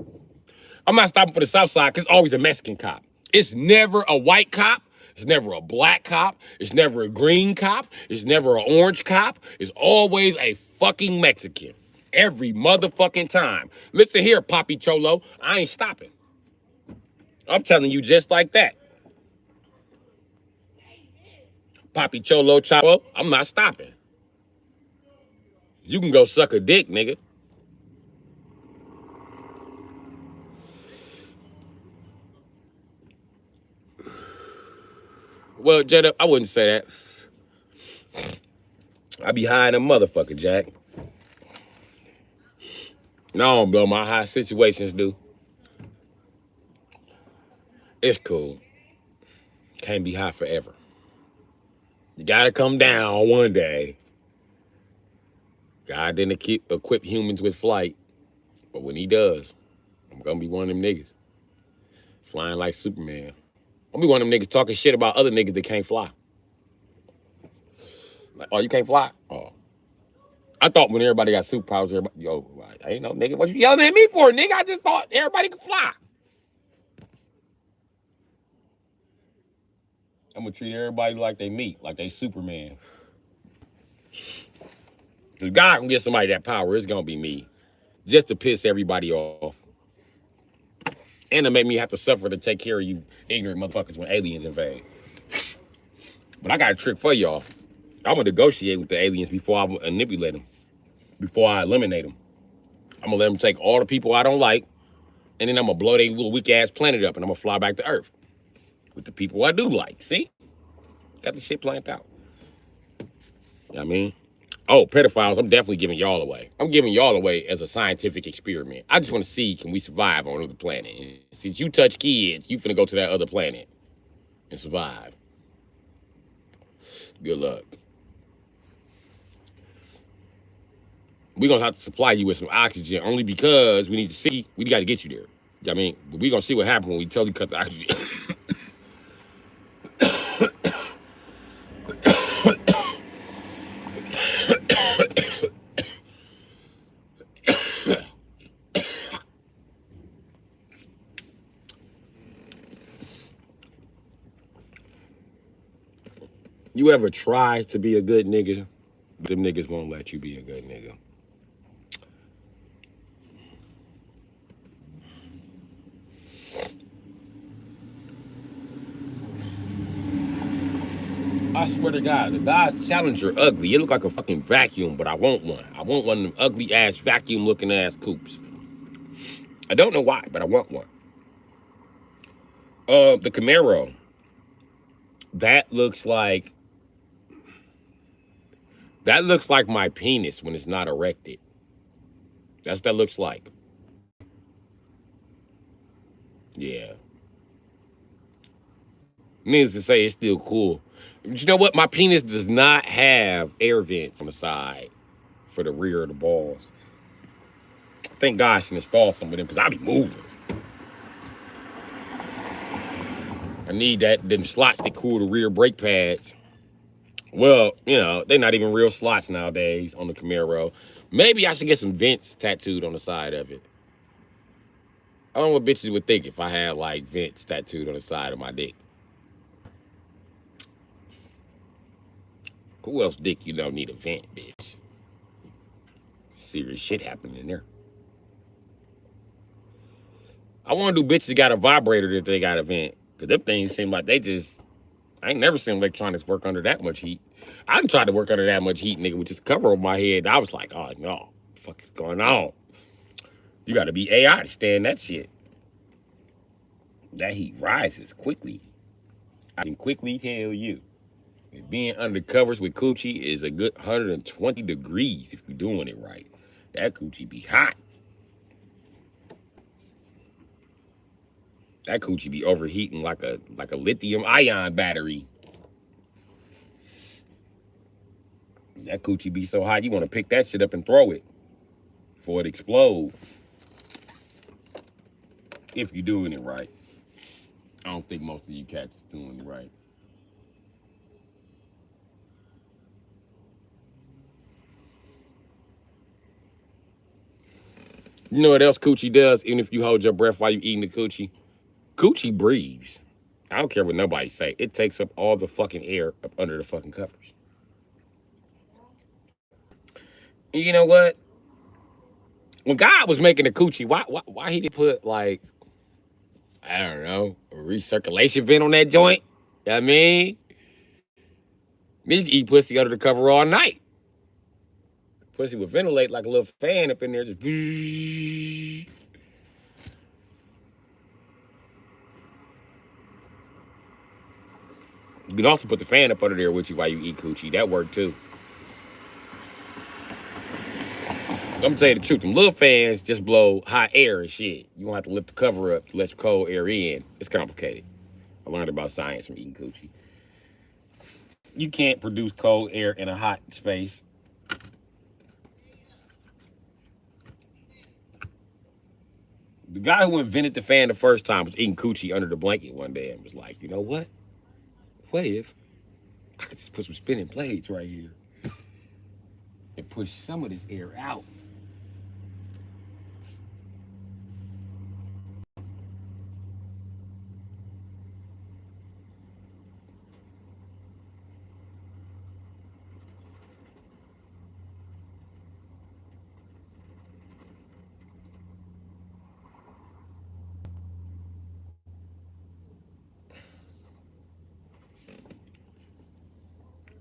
I'm not stopping for the Southside because it's always a Mexican cop. It's never a white cop. It's never a black cop. It's never a green cop. It's never an orange cop. It's always a fucking Mexican. Every motherfucking time. Listen here, Papi Cholo. I ain't stopping. I'm telling you just like that. Papi Cholo Chapo, I'm not stopping. You can go suck a dick, nigga. Well, Jada, I wouldn't say that. I be high in a motherfucker, Jack. No, bro, my high situations do. It's cool. Can't be high forever. You gotta come down one day. God didn't equip humans with flight, but when he does, I'm gonna be one of them niggas. Flying like Superman. I'm gonna be one of them niggas talking shit about other niggas that can't fly. Like, oh, you can't fly? Oh. I thought when everybody got superpowers, everybody, yo, I ain't no nigga. What you yelling at me for, nigga? I just thought everybody could fly. I'm gonna treat everybody like they me, like they Superman. If God can get somebody that power, it's gonna be me. Just to piss everybody off. And to make me have to suffer to take care of you ignorant motherfuckers when aliens invade. But I got a trick for y'all. I'm gonna negotiate with the aliens before I manipulate them. Before I eliminate them. I'm gonna let them take all the people I don't like, and then I'm gonna blow their little weak ass planet up, and I'm gonna fly back to Earth with the people I do like. See? Got the shit planned out. You know what I mean? Oh, pedophiles, I'm definitely giving y'all away. I'm giving y'all away as a scientific experiment. I just want to see, can we survive on another planet? And since you touch kids, you finna go to that other planet and survive. Good luck. We're gonna have to supply you with some oxygen only because we need to see, we gotta get you there. You know what I mean? But we're gonna see what happens when we tell you cut the oxygen. You ever try to be a good nigga? Them niggas won't let you be a good nigga. I swear to God, the Dodge Challenger ugly. It look like a fucking vacuum, but I want one. I want one of them ugly ass vacuum looking ass coupes. I don't know why, but I want one. The Camaro. That looks like my penis when it's not erected. That's what that looks like. Yeah. Needless to say, it's still cool. But you know what? My penis does not have air vents on the side for the rear of the balls. Thank God I should install some of them because I be moving. I need them slots that cool the rear brake pads. Well, you know, they're not even real slots nowadays on the Camaro. Maybe I should get some vents tattooed on the side of it. I don't know what bitches would think if I had like vents tattooed on the side of my dick. Who else dick you don't need a vent, bitch? Serious shit happening in there. I want to do bitches that got a vibrator that they got a vent. Because them things seem like I ain't never seen electronics work under that much heat. I tried to work under that much heat, nigga, with just a cover over my head. I was like, oh, no. What the fuck is going on? You got to be AI to stand that shit. That heat rises quickly. I can quickly tell you. Being under covers with coochie is a good 120 degrees if you're doing it right. That coochie be hot. That coochie be overheating like a lithium ion battery. That coochie be so hot you want to pick that shit up and throw it before it explodes. If you're doing it right. I don't think most of you cats is doing it right. You know what else coochie does? Even if you hold your breath while you eating the coochie? Coochie breathes. I don't care what nobody say. It takes up all the fucking air up under the fucking covers. And you know what? When God was making the coochie, why he didn't put like, I don't know, a recirculation vent on that joint? You know what I mean? You can eat pussy under the cover all night. Pussy would ventilate like a little fan up in there, just. You can also put the fan up under there with you while you eat coochie. That worked too. I'm gonna tell you the truth. Them little fans just blow hot air and shit. You gonna have to lift the cover up to let cold air in. It's complicated. I learned about science from eating coochie. You can't produce cold air in a hot space. The guy who invented the fan the first time was eating coochie under the blanket one day and was like, you know what? What if I could just put some spinning blades right here and push some of this air out?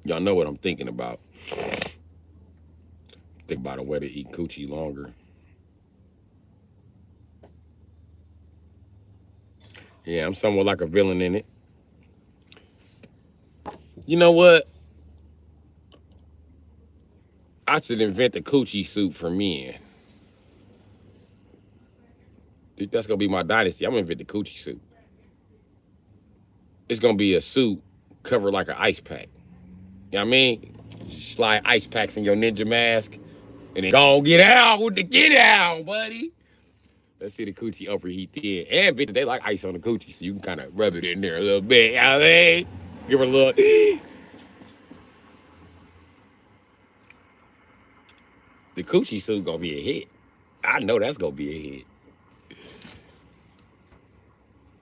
Y'all know what I'm thinking about. Think about a way to eat coochie longer. Yeah, I'm somewhat like a villain in it. You know what? I should invent the coochie suit for men. Think that's gonna be my dynasty. I'm gonna invent the coochie suit. It's gonna be a suit covered like an ice pack. You know what I mean? Slide ice packs in your ninja mask and then go get out with the get out, buddy. Let's see the coochie overheat then. And bitches, they like ice on the coochie, so you can kind of rub it in there a little bit. You know what I mean? Give her a little. The coochie suit gonna be a hit. I know that's gonna be a hit.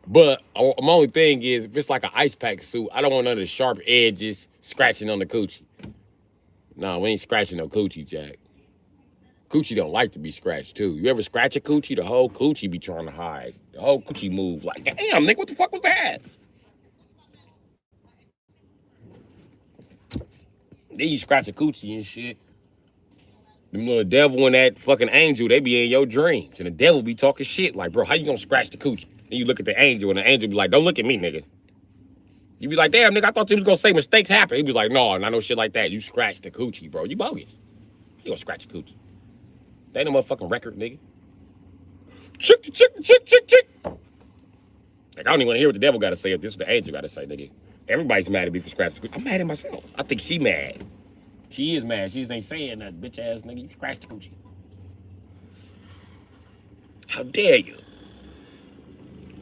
But my only thing is, if it's like an ice pack suit, I don't want none of the sharp edges scratching on the coochie. No, we ain't scratching no coochie, Jack. Coochie don't like to be scratched too. You ever scratch a coochie? The whole coochie be trying to hide. The whole coochie move like, damn, nigga, what the fuck was that? Then you scratch a coochie and shit. Them little devil and that fucking angel, they be in your dreams. And the devil be talking shit like, bro, how you gonna scratch the coochie? And you look at the angel and the angel be like, don't look at me, nigga. You be like, damn, nigga, I thought you was gonna say mistakes happen. He be like, no, not no shit like that. You scratch the coochie, bro. You bogus. You gonna scratch the coochie. That ain't no motherfucking record, nigga. Chick, chick, chick, chick, chick. Like, I don't even want to hear what the devil got to say if this is the angel got to say, nigga. Everybody's mad at me for scratching the coochie. I'm mad at myself. I think she mad. She is mad. She just ain't saying that, bitch ass nigga. You scratched the coochie. How dare you?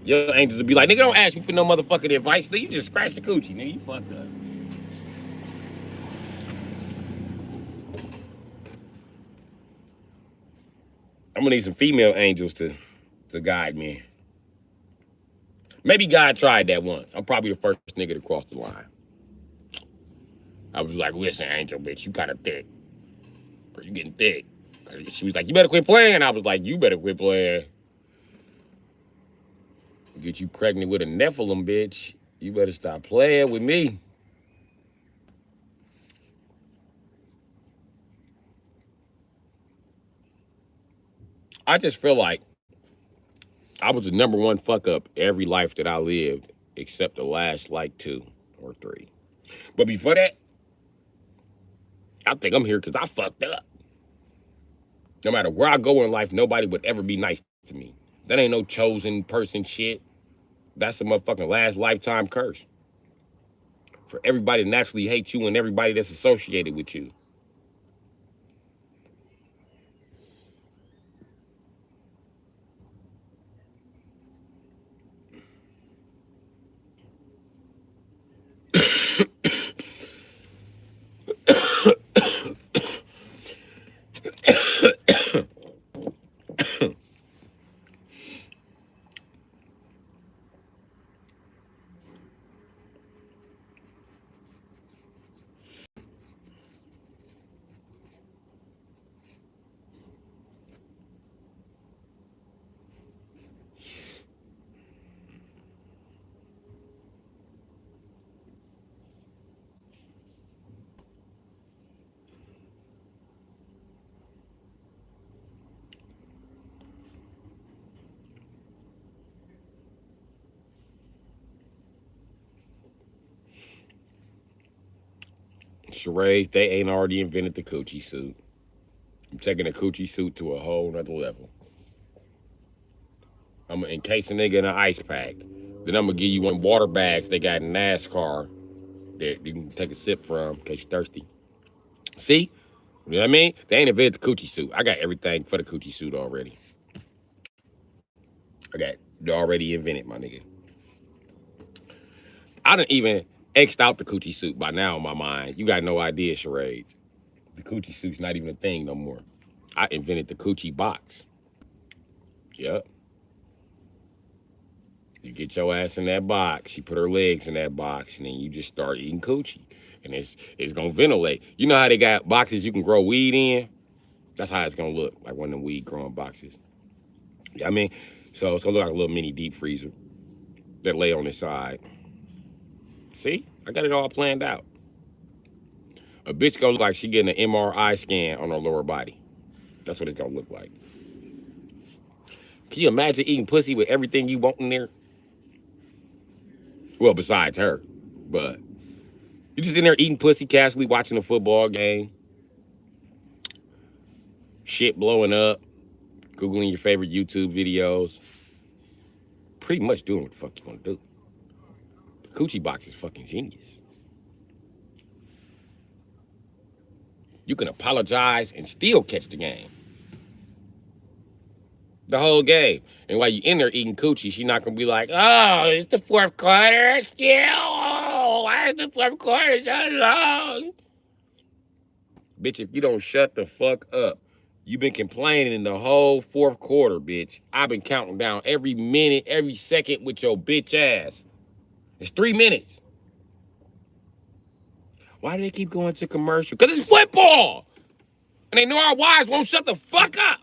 Your angels will be like, nigga, don't ask me for no motherfucking advice. Nigga, you just scratched the coochie, nigga. You fucked up. I'm gonna need some female angels to guide me. Maybe God tried that once. I'm probably the first nigga to cross the line. I was like, listen, angel, bitch, you kind of thick. You getting thick. She was like, you better quit playing. I was like, you better quit playing. Get you pregnant with a Nephilim, bitch. You better stop playing with me. I just feel like I was the number one fuck up every life that I lived, except the last like 2 or 3. But before that, I think I'm here because I fucked up. No matter where I go in life, nobody would ever be nice to me. That ain't no chosen person shit. That's a motherfucking last lifetime curse. For everybody to naturally hate you and everybody that's associated with you. Charades, they ain't already invented the coochie suit. I'm taking a coochie suit to a whole nother level. I'm gonna encase a nigga in an ice pack. Then I'm gonna give you one water bags they got in NASCAR that you can take a sip from in case you're thirsty. See? You know what I mean? They ain't invented the coochie suit. I got everything for the coochie suit already. I got it already invented, my nigga. I done even X'd out the coochie suit by now in my mind. You got no idea, charades. The coochie suit's not even a thing no more. I invented the coochie box. Yep. You get your ass in that box. You put her legs in that box, and then you just start eating coochie, and it's gonna ventilate. You know how they got boxes you can grow weed in? That's how it's gonna look, like one of them weed growing boxes. Yeah, I mean, so it's gonna look like a little mini deep freezer that lay on the side. See, I got it all planned out. A bitch gonna look like she getting an MRI scan on her lower body. That's what it's gonna look like. Can you imagine eating pussy with everything you want in there? Well, besides her, but you just in there eating pussy casually, watching a football game, shit blowing up, Googling your favorite YouTube videos, pretty much doing what the fuck you want to do. The coochie box is fucking genius. You can apologize and still catch the game. The whole game. And while you in there eating coochie, she not gonna be like, oh, it's the fourth quarter still. Oh, why is the fourth quarter so long? Bitch, if you don't shut the fuck up, you've been complaining the whole fourth quarter, bitch. I've been counting down every minute, every second with your bitch ass. It's 3 minutes. Why do they keep going to commercial? Because it's football. And they know our wives won't shut the fuck up.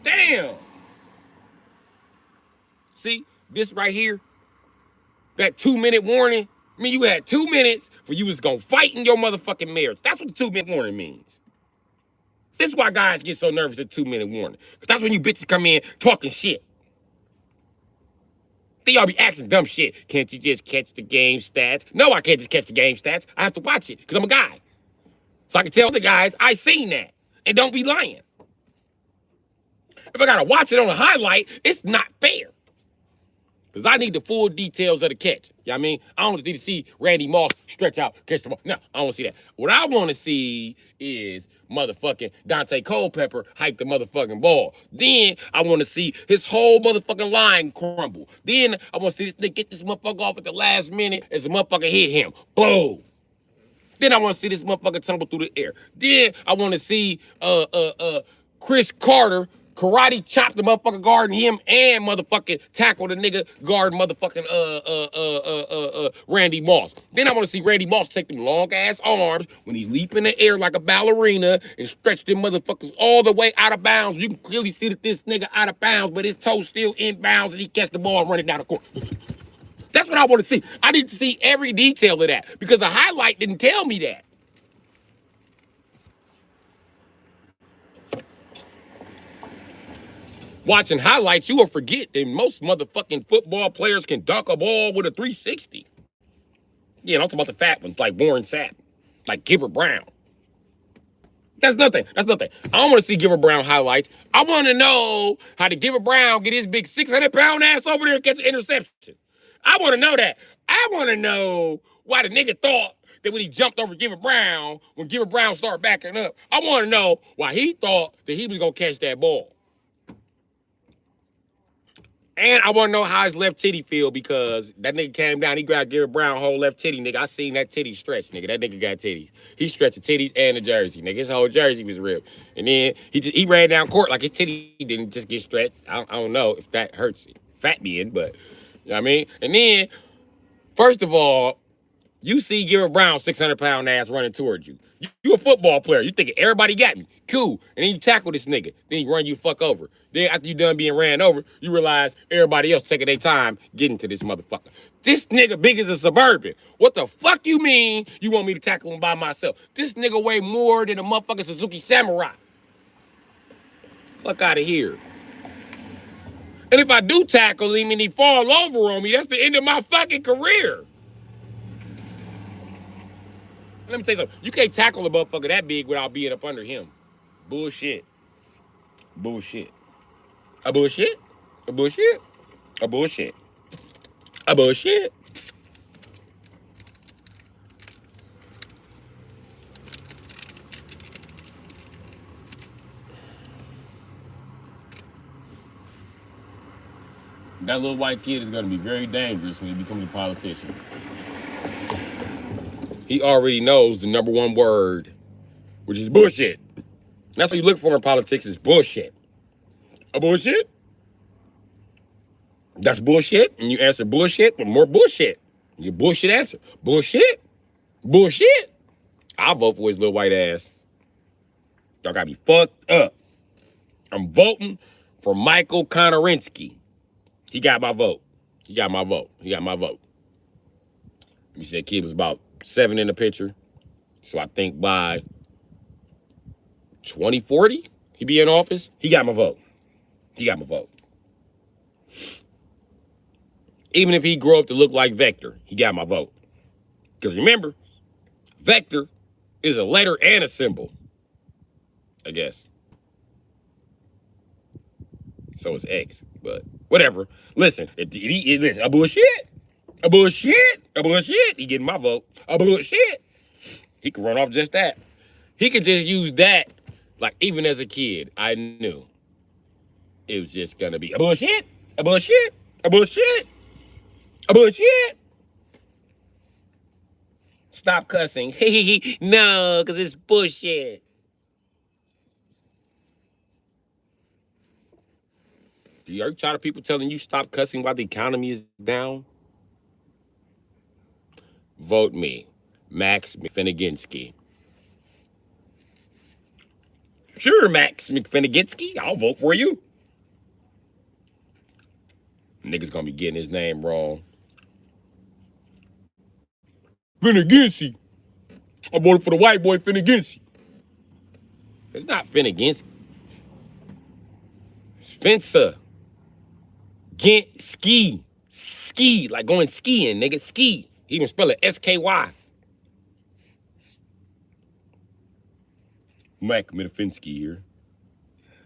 Damn. See, this right here, that 2-minute warning, I mean, you had 2 minutes for you was going to fight in your motherfucking marriage. That's what the 2-minute warning means. This is why guys get so nervous at 2-minute warning. Because that's when you bitches come in talking shit. They all be asking dumb shit. Can't you just catch the game stats? No, I can't just catch the game stats. I have to watch it because I'm a guy. So I can tell the guys I seen that. And don't be lying. If I got to watch it on a highlight, it's not fair. Because I need the full details of the catch. You know what I mean? I don't need to see Randy Moss stretch out, catch the ball. No, I don't want to see that. What I want to see is motherfucking Dante Culpepper hike the motherfucking ball. Then I want to see his whole motherfucking line crumble. Then I want to see this nigga get this motherfucker off at the last minute as the motherfucker hit him. Boom. Then I want to see this motherfucker tumble through the air. Then I want to see Chris Carter karate chop the motherfucker guarding him and motherfucking tackle the nigga guarding motherfucking Randy Moss. Then I want to see Randy Moss take them long ass arms when he leap in the air like a ballerina and stretch them motherfuckers all the way out of bounds. You can clearly see that this nigga out of bounds, but his toes still in bounds and he catch the ball and run it down the court. That's what I want to see. I need to see every detail of that because the highlight didn't tell me that. Watching highlights, you will forget that most motherfucking football players can dunk a ball with a 360. Yeah, I'm talking about the fat ones like Warren Sapp, like Gilbert Brown. That's nothing. That's nothing. I don't want to see Gilbert Brown highlights. I want to know how to Gilbert Brown get his big 600-pound ass over there and catch an interception. I want to know that. I want to know why the nigga thought that when he jumped over Gilbert Brown, when Gilbert Brown started backing up, I want to know why he thought that he was going to catch that ball. And I want to know how his left titty feel because that nigga came down, he grabbed Gilbert Brown whole left titty, nigga. I seen that titty stretch, nigga. That nigga got titties. He stretched the titties and the jersey, nigga. His whole jersey was ripped. And then he ran down court like his titty didn't just get stretched. I don't know if that hurts fat being, but you know what I mean? And then, first of all, you see Gilbert Brown 600-pound ass running towards you. You a football player. You thinking everybody got me. Cool. And then you tackle this nigga. Then he run you fuck over. Then after you done being ran over, you realize everybody else taking their time getting to this motherfucker. This nigga big as a Suburban. What the fuck you mean you want me to tackle him by myself? This nigga weigh more than a motherfucking Suzuki Samurai. Fuck out of here. And if I do tackle him and he fall over on me, that's the end of my fucking career. Let me tell you something. You can't tackle a motherfucker that big without being up under him. Bullshit. Bullshit. A bullshit. A bullshit. A bullshit. A bullshit. That little white kid is going to be very dangerous when he becomes a politician. He already knows the number one word, which is bullshit. That's what you look for in politics is bullshit. A bullshit? That's bullshit. And you answer bullshit with more bullshit. Your bullshit answer. Bullshit? Bullshit? I'll vote for his little white ass. Y'all got me fucked up. I'm voting for Michael Konarinsky. He got my vote. He got my vote. He got my vote. Let me say that kid was about 7 in the picture. So I think by 2040, he be in office. He got my vote. He got my vote. Even if he grew up to look like Vector, he got my vote. Because remember, Vector is a letter and a symbol, I guess. So is X, but whatever. Listen, listen, a bullshit, a bullshit, a bullshit. He getting my vote. A bullshit. He could run off just that. He could just use that. Like, even as a kid, I knew it was just going to be a bullshit, a bullshit, a bullshit, a bullshit. Stop cussing. No, because it's bullshit. Are you tired of people telling you stop cussing while the economy is down? Vote me, Max McFiniginsky. Sure, Max McFiniginsky, I'll vote for you. Niggas gonna be getting his name wrong. Finneginsky. I voted for the white boy Finneginsky. It's not Finneginsky. It's Fencer. Ski. Ski. Like going skiing, nigga. Ski. He even spell it S-K-Y. Mac Metafinsky here.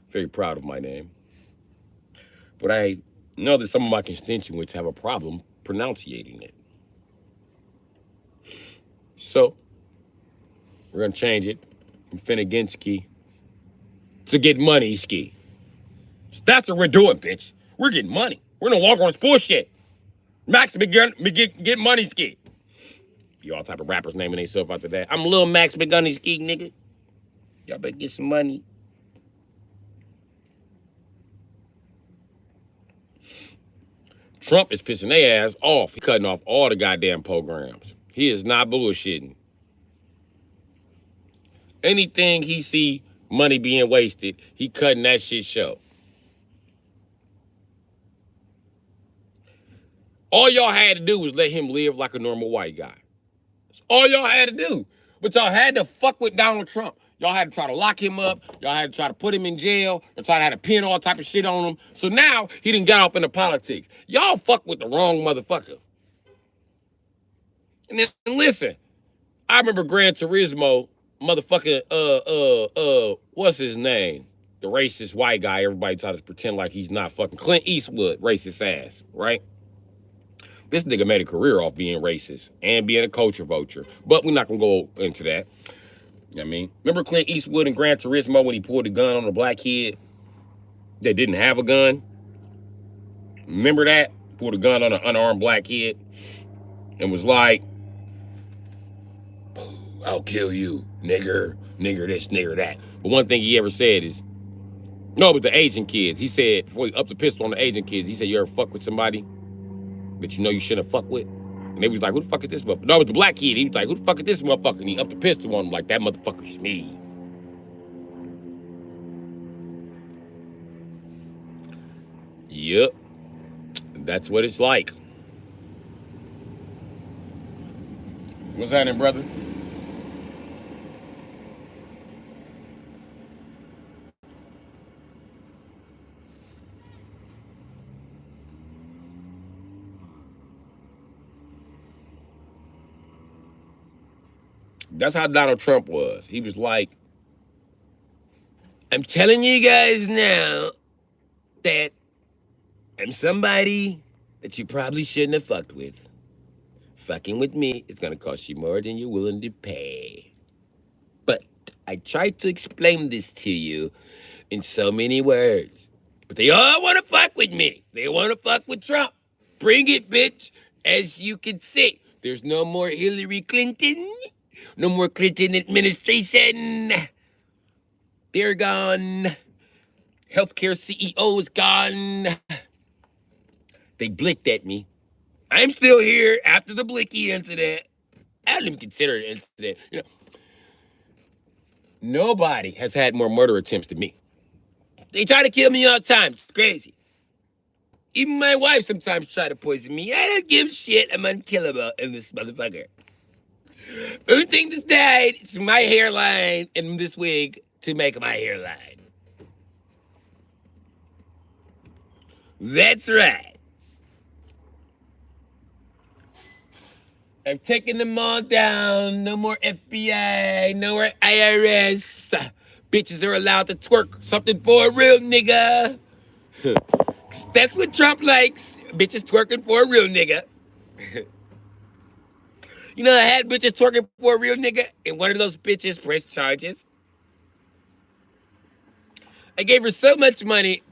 Very proud of my name. But I know that some of my constituents have a problem pronunciating it. So, we're going to change it from Finneginsky to get money ski. That's what we're doing, bitch. We're getting money. We're no longer on this bullshit. Max get money ski. You all type of rappers naming themselves after that. I'm Lil Max McGunny ski, nigga. Y'all better get some money. Trump is pissing their ass off. He's cutting off all the goddamn programs. He is not bullshitting. Anything he see money being wasted, he cutting that shit short. All y'all had to do was let him live like a normal white guy. That's all y'all had to do. But y'all had to fuck with Donald Trump. Y'all had to try to lock him up. Y'all had to try to put him in jail. Y'all tried to pin all type of shit on him. So now he done got off into politics. Y'all fuck with the wrong motherfucker. And then listen, I remember Gran Turismo, motherfucking, what's his name? The racist white guy. Everybody try to pretend like he's not fucking Clint Eastwood, racist ass, right? This nigga made a career off being racist and being a culture vulture. But we're not going to go into that. You know what I mean? Remember Clint Eastwood and Gran Turismo when he pulled a gun on a black kid that didn't have a gun? Remember that? Pulled a gun on an unarmed black kid and was like, I'll kill you, nigger, nigger this, nigger that. But one thing he ever said is, no, but the Asian kids. He said, before he upped the pistol on the Asian kids, he said, you ever fuck with somebody that you know you shouldn't fuck with? And they was like, who the fuck is this motherfucker? No, it was the black kid. He was like, who the fuck is this motherfucker? And he upped the pistol on him like, that motherfucker's me. Yep. That's what it's like. What's happening, brother? That's how Donald Trump was. He was like, I'm telling you guys now that I'm somebody that you probably shouldn't have fucked with. Fucking with me is gonna cost you more than you're willing to pay. But I tried to explain this to you in so many words. But they all wanna fuck with me. They wanna fuck with Trump. Bring it, bitch. As you can see, there's no more Hillary Clinton. No more Clinton administration. They're gone. Healthcare CEO is gone. They blinked at me. I'm still here after the Blicky incident. I don't even consider it an incident. Nobody has had more murder attempts than me. They try to kill me all the time. It's crazy. Even my wife sometimes try to poison me. I don't give a shit. I'm unkillable in this motherfucker. Only thing that's died is my hairline and this wig to make my hairline. That's right. I've taken them all down. No more FBI. No more IRS. Bitches are allowed to twerk something for a real nigga. That's what Trump likes. Bitches twerking for a real nigga. You know, I had bitches twerking for a real nigga, and one of those bitches pressed charges. I gave her so much money.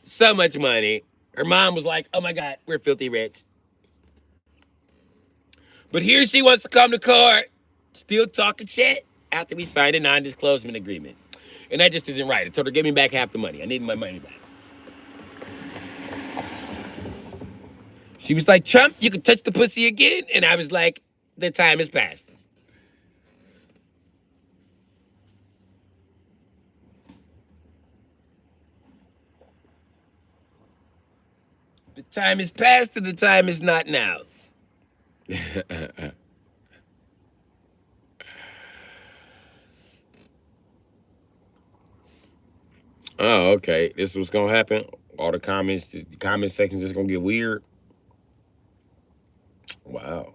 So much money. Her mom was like, oh my God, we're filthy rich. But here she wants to come to court, still talking shit after we signed a non-disclosure agreement. And that just isn't right. I told her, give me back half the money. I need my money back. She was like, Trump, you can touch the pussy again? And I was like, the time has passed. The time is past and the time is not now. Oh, okay. This is what's gonna happen. All the comment sections is gonna get weird. Wow.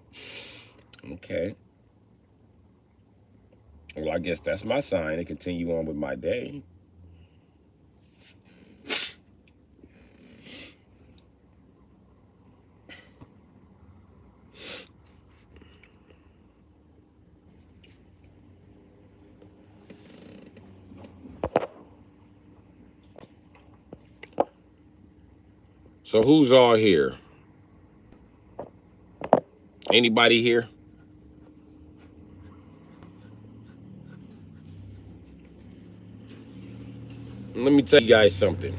Okay. Well, I guess that's my sign to continue on with my day. So who's all here? Anybody here? Let me tell you guys something.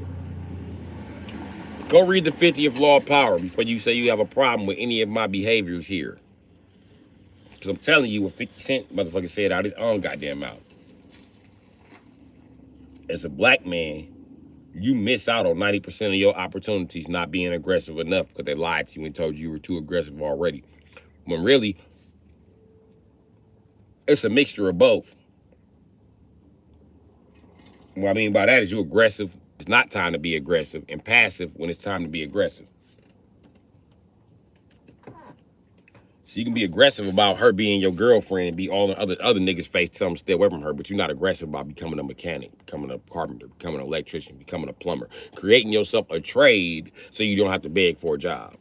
Go read the 50th Law of Power before you say you have a problem with any of my behaviors here. Because I'm telling you what 50 Cent motherfucker said out his own goddamn mouth. As a black man, you miss out on 90% of your opportunities not being aggressive enough because they lied to you and told you were too aggressive already. When really, it's a mixture of both. What I mean by that is you're aggressive. It's not time to be aggressive, and passive when it's time to be aggressive. So you can be aggressive about her being your girlfriend and be all the other niggas' face, tell them stay away from her, but you're not aggressive about becoming a mechanic, becoming a carpenter, becoming an electrician, becoming a plumber, creating yourself a trade so you don't have to beg for a job.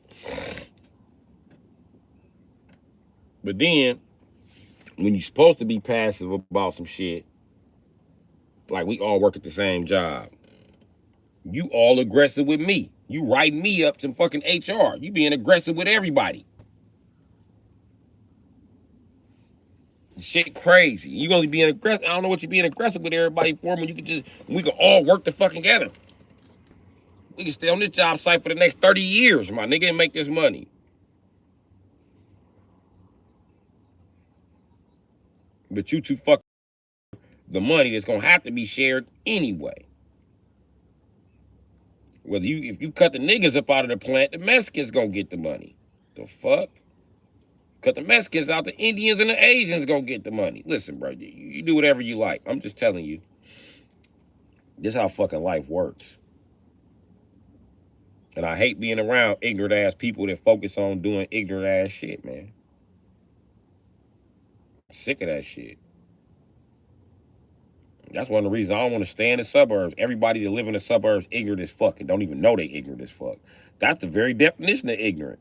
But then, when you're supposed to be passive about some shit, like we all work at the same job, you all aggressive with me. You writing me up some fucking HR. You being aggressive with everybody. Shit crazy. You only being aggressive. I don't know what you're being aggressive with everybody for when we can all work the fucking together. We can stay on this job site for the next 30 years, my nigga, and make this money. But you too fuck the money that's gonna have to be shared anyway. If you cut the niggas up out of the plant, the Mexicans gonna get the money. The fuck? Cut the Mexicans out, the Indians and the Asians gonna get the money. Listen, bro, you do whatever you like. I'm just telling you. This is how fucking life works. And I hate being around ignorant ass people that focus on doing ignorant ass shit, man. I'm sick of that shit. That's one of the reasons I don't want to stay in the suburbs. Everybody that live in the suburbs ignorant as fuck and don't even know they ignorant as fuck. That's the very definition of ignorant.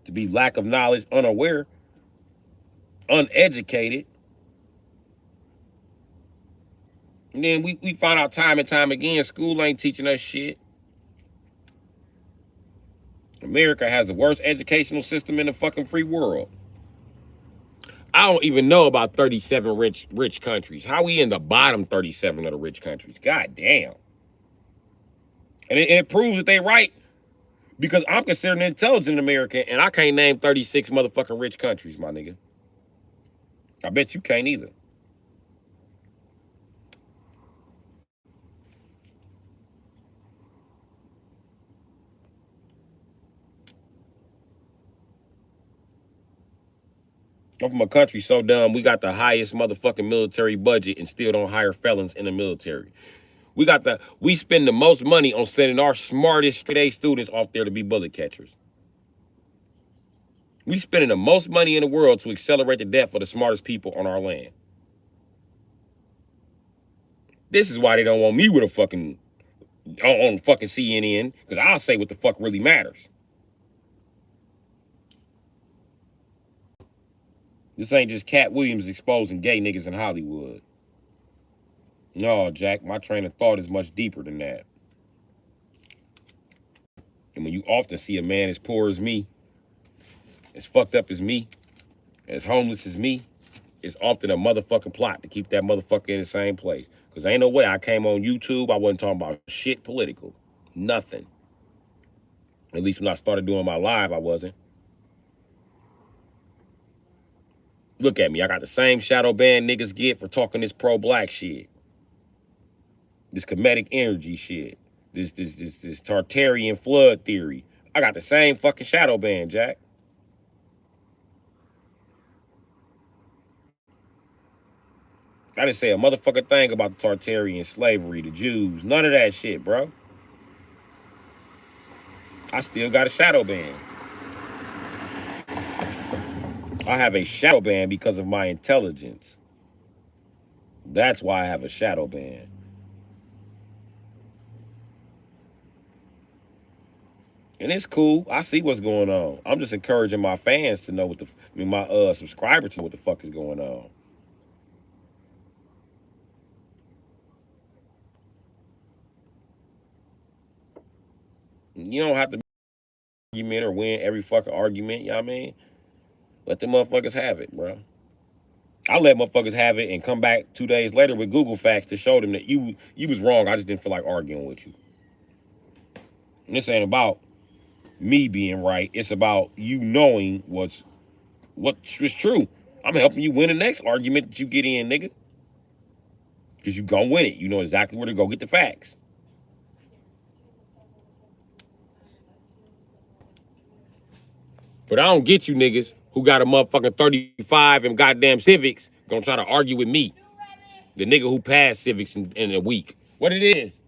To be lack of knowledge, unaware, uneducated. And then we find out time and time again, school ain't teaching us shit. America has the worst educational system in the fucking free world. I don't even know about 37 rich countries. How we in the bottom 37 of the rich countries? God damn. And it proves that they right because I'm considered an intelligent American and I can't name 36 motherfucking rich countries, my nigga. I bet you can't either. I'm from a country so dumb, we got the highest motherfucking military budget and still don't hire felons in the military. We spend the most money on sending our smartest straight A students off there to be bullet catchers. We spending the most money in the world to accelerate the death of the smartest people on our land. This is why they don't want me with a fucking on fucking CNN, because I'll say what the fuck really matters. This ain't just Cat Williams exposing gay niggas in Hollywood. No, Jack, my train of thought is much deeper than that. And when you often see a man as poor as me, as fucked up as me, as homeless as me, it's often a motherfucking plot to keep that motherfucker in the same place. Because ain't no way I came on YouTube, I wasn't talking about shit political. Nothing. At least when I started doing my live, I wasn't. Look at me, I got the same shadow band niggas get for talking this pro-black shit. This comedic energy shit. This Tartarian flood theory. I got the same fucking shadow band, Jack. I didn't say a motherfucking thing about the Tartarian slavery, the Jews, none of that shit, bro. I still got a shadow band. I have a shadow band because of my intelligence. That's why I have a shadow band. And it's cool. I see what's going on. I'm just encouraging my fans to know my subscribers to know what the fuck is going on. You don't have to be an argument or win every fucking argument, you know what I mean? Let the motherfuckers have it, bro. I let motherfuckers have it and come back 2 days later with Google facts to show them that you was wrong. I just didn't feel like arguing with you. And this ain't about me being right. It's about you knowing what's true. I'm helping you win the next argument that you get in, nigga. Because you gonna win it. You know exactly where to go get the facts. But I don't get you niggas who got a motherfucking 35 and goddamn civics gonna try to argue with me. The nigga who passed civics in a week. What it is?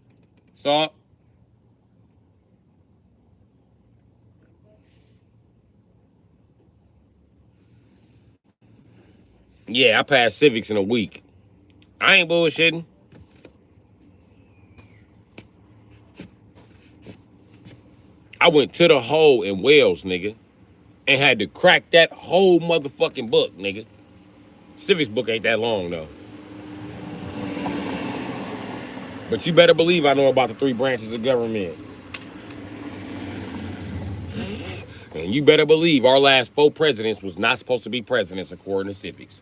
So yeah, I passed civics in a week. I ain't bullshitting. I went to the hole in Wales, nigga, and had to crack that whole motherfucking book, nigga. Civics book ain't that long, though. But you better believe I know about the 3 branches of government. And you better believe our last 4 presidents was not supposed to be presidents according to civics.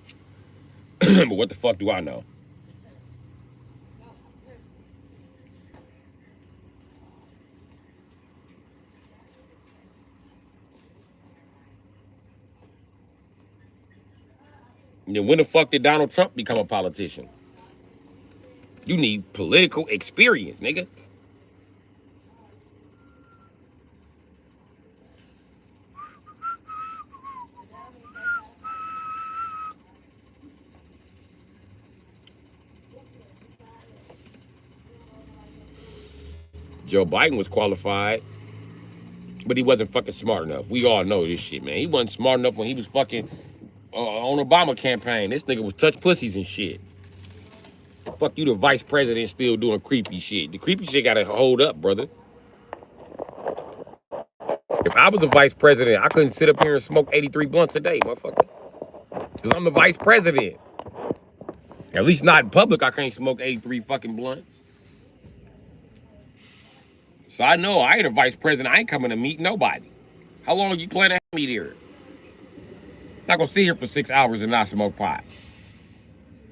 But what the fuck do I know? And then when the fuck did Donald Trump become a politician? You need political experience, nigga. Joe Biden was qualified, but he wasn't fucking smart enough. We all know this shit, man. He wasn't smart enough when he was fucking on Obama campaign. This nigga was touch pussies and shit. fuck you, the vice president, still doing creepy shit? The creepy shit gotta hold up, brother. If I was the vice president, I couldn't sit up here and smoke 83 blunts a day, motherfucker. Because I'm the vice president. At least not in public, I can't smoke 83 fucking blunts. So I know I ain't a vice president. I ain't coming to meet nobody. How long you plan to have me there? I'm not gonna sit here for 6 hours and not smoke pot.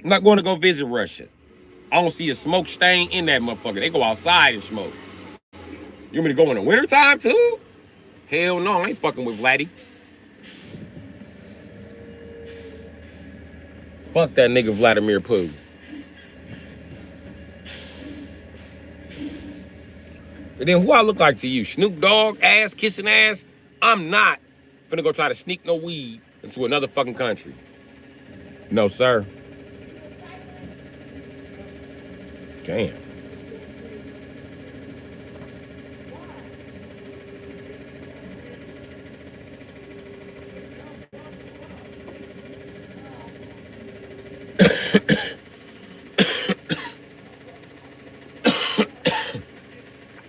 I'm not going to go visit Russia. I don't see a smoke stain in that motherfucker. They go outside and smoke. You want me to go in the wintertime too? Hell no, I ain't fucking with Vladdy. Fuck that nigga Vladimir Putin. And then who I look like to you? Snoop Dogg, ass kissing ass? I'm not finna go try to sneak no weed into another fucking country. No, sir. Damn.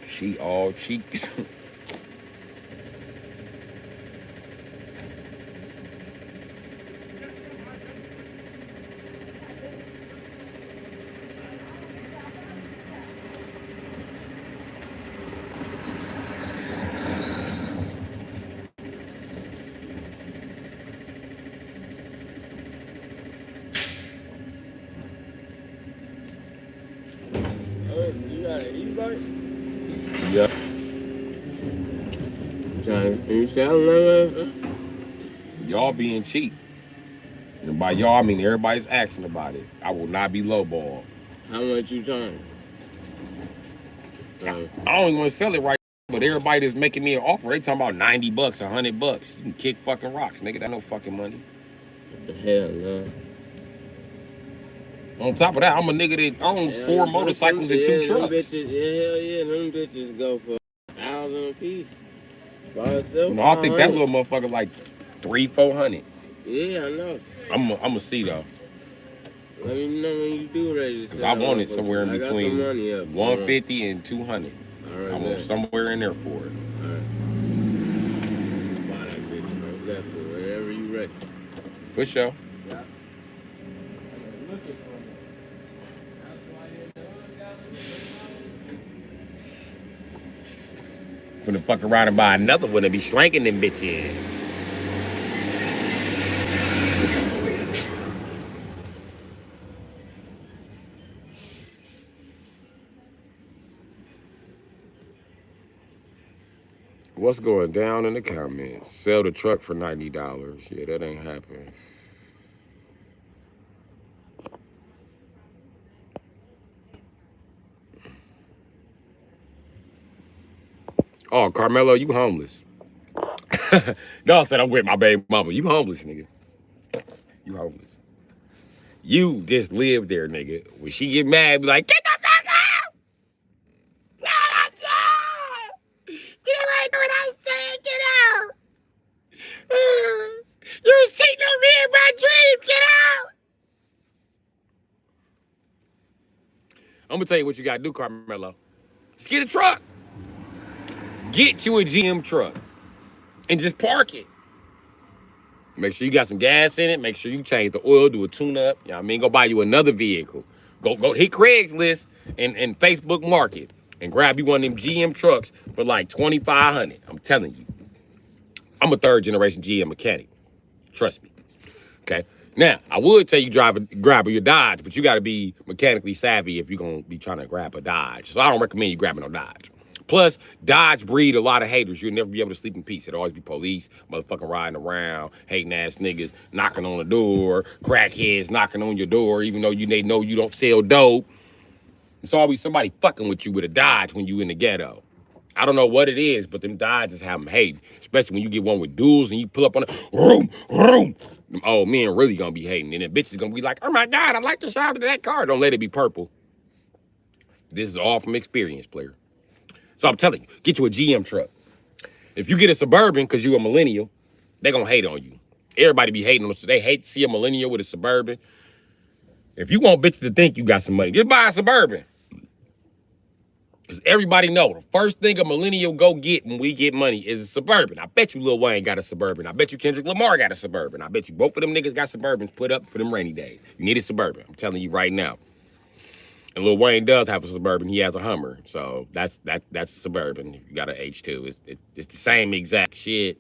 She all cheeks. You got an e-bike? Yeah. You sound like Y'all being cheap. And by y'all, I mean everybody's asking about it. I will not be lowball. How much you charge? I don't even want to sell it right now, but everybody that's making me an offer, they talking about $90, $100. You can kick fucking rocks, nigga. That no fucking money. What the hell, no? On top of that, I'm a nigga that owns 4 motorcycles and 2 trucks. Hell yeah, them bitches go for $1,000 a piece. By itself, No, I think that little motherfucker like $300-$400. Yeah, I know. I'm a see though. Let me know when you do ready to Cause sell. I want it somewhere in between money up, 150 and 200. All right, I want somewhere in there for it. All right. Buy that bitch, bro. That's it. Whenever you ready. For sure. Yeah. Finna fuck around and buy another one and be slanking them bitches. What's going down in the comments? Sell the truck for $90. Yeah, that ain't happening. Oh, Carmelo, you homeless. Dog said I'm with my baby mama. You homeless, nigga. You homeless. You just live there, nigga. When she get mad, be like, get the fuck out! Get away from what I said, get out! You're cheating on me in my dreams, get out! I'm gonna tell you what you gotta do, Carmelo. Just get a truck. Get you a GM truck and just park it. Make sure you got some gas in it. Make sure you change the oil, do a tune-up. You know what I mean? Go buy you another vehicle. Go hit Craigslist and Facebook Market and grab you one of them GM trucks for like $2,500. I'm telling you. I'm a 3rd-generation GM mechanic. Trust me. Okay? Now, I would tell you grab your Dodge, but you got to be mechanically savvy if you're going to be trying to grab a Dodge. So I don't recommend you grabbing no Dodge. Plus, Dodge breed a lot of haters. You'll never be able to sleep in peace. It'll always be police, motherfucking riding around, hating ass niggas, knocking on the door, crackheads knocking on your door, even though they know you don't sell dope. It's always somebody fucking with you with a Dodge when you in the ghetto. I don't know what it is, but them Dodges have them hating. Especially when you get one with duals and you pull up on it, vroom. Them old men really gonna be hating. And the bitches gonna be like, oh my God, I like the sound of that car. Don't let it be purple. This is all from experience, player. So I'm telling you, get you a GM truck. If you get a Suburban because you a millennial, they gonna hate on you. Everybody be hating on us. They hate to see a millennial with a Suburban. If you want bitches to think you got some money, just buy a Suburban. Because everybody know the first thing a millennial go get when we get money is a Suburban. I bet you Lil Wayne got a Suburban. I bet you Kendrick Lamar got a Suburban. I bet you both of them niggas got Suburbans put up for them rainy days. You need a Suburban. I'm telling you right now. And Lil Wayne does have a Suburban. He has a Hummer. So that's a Suburban. If you got an H2, it's the same exact shit.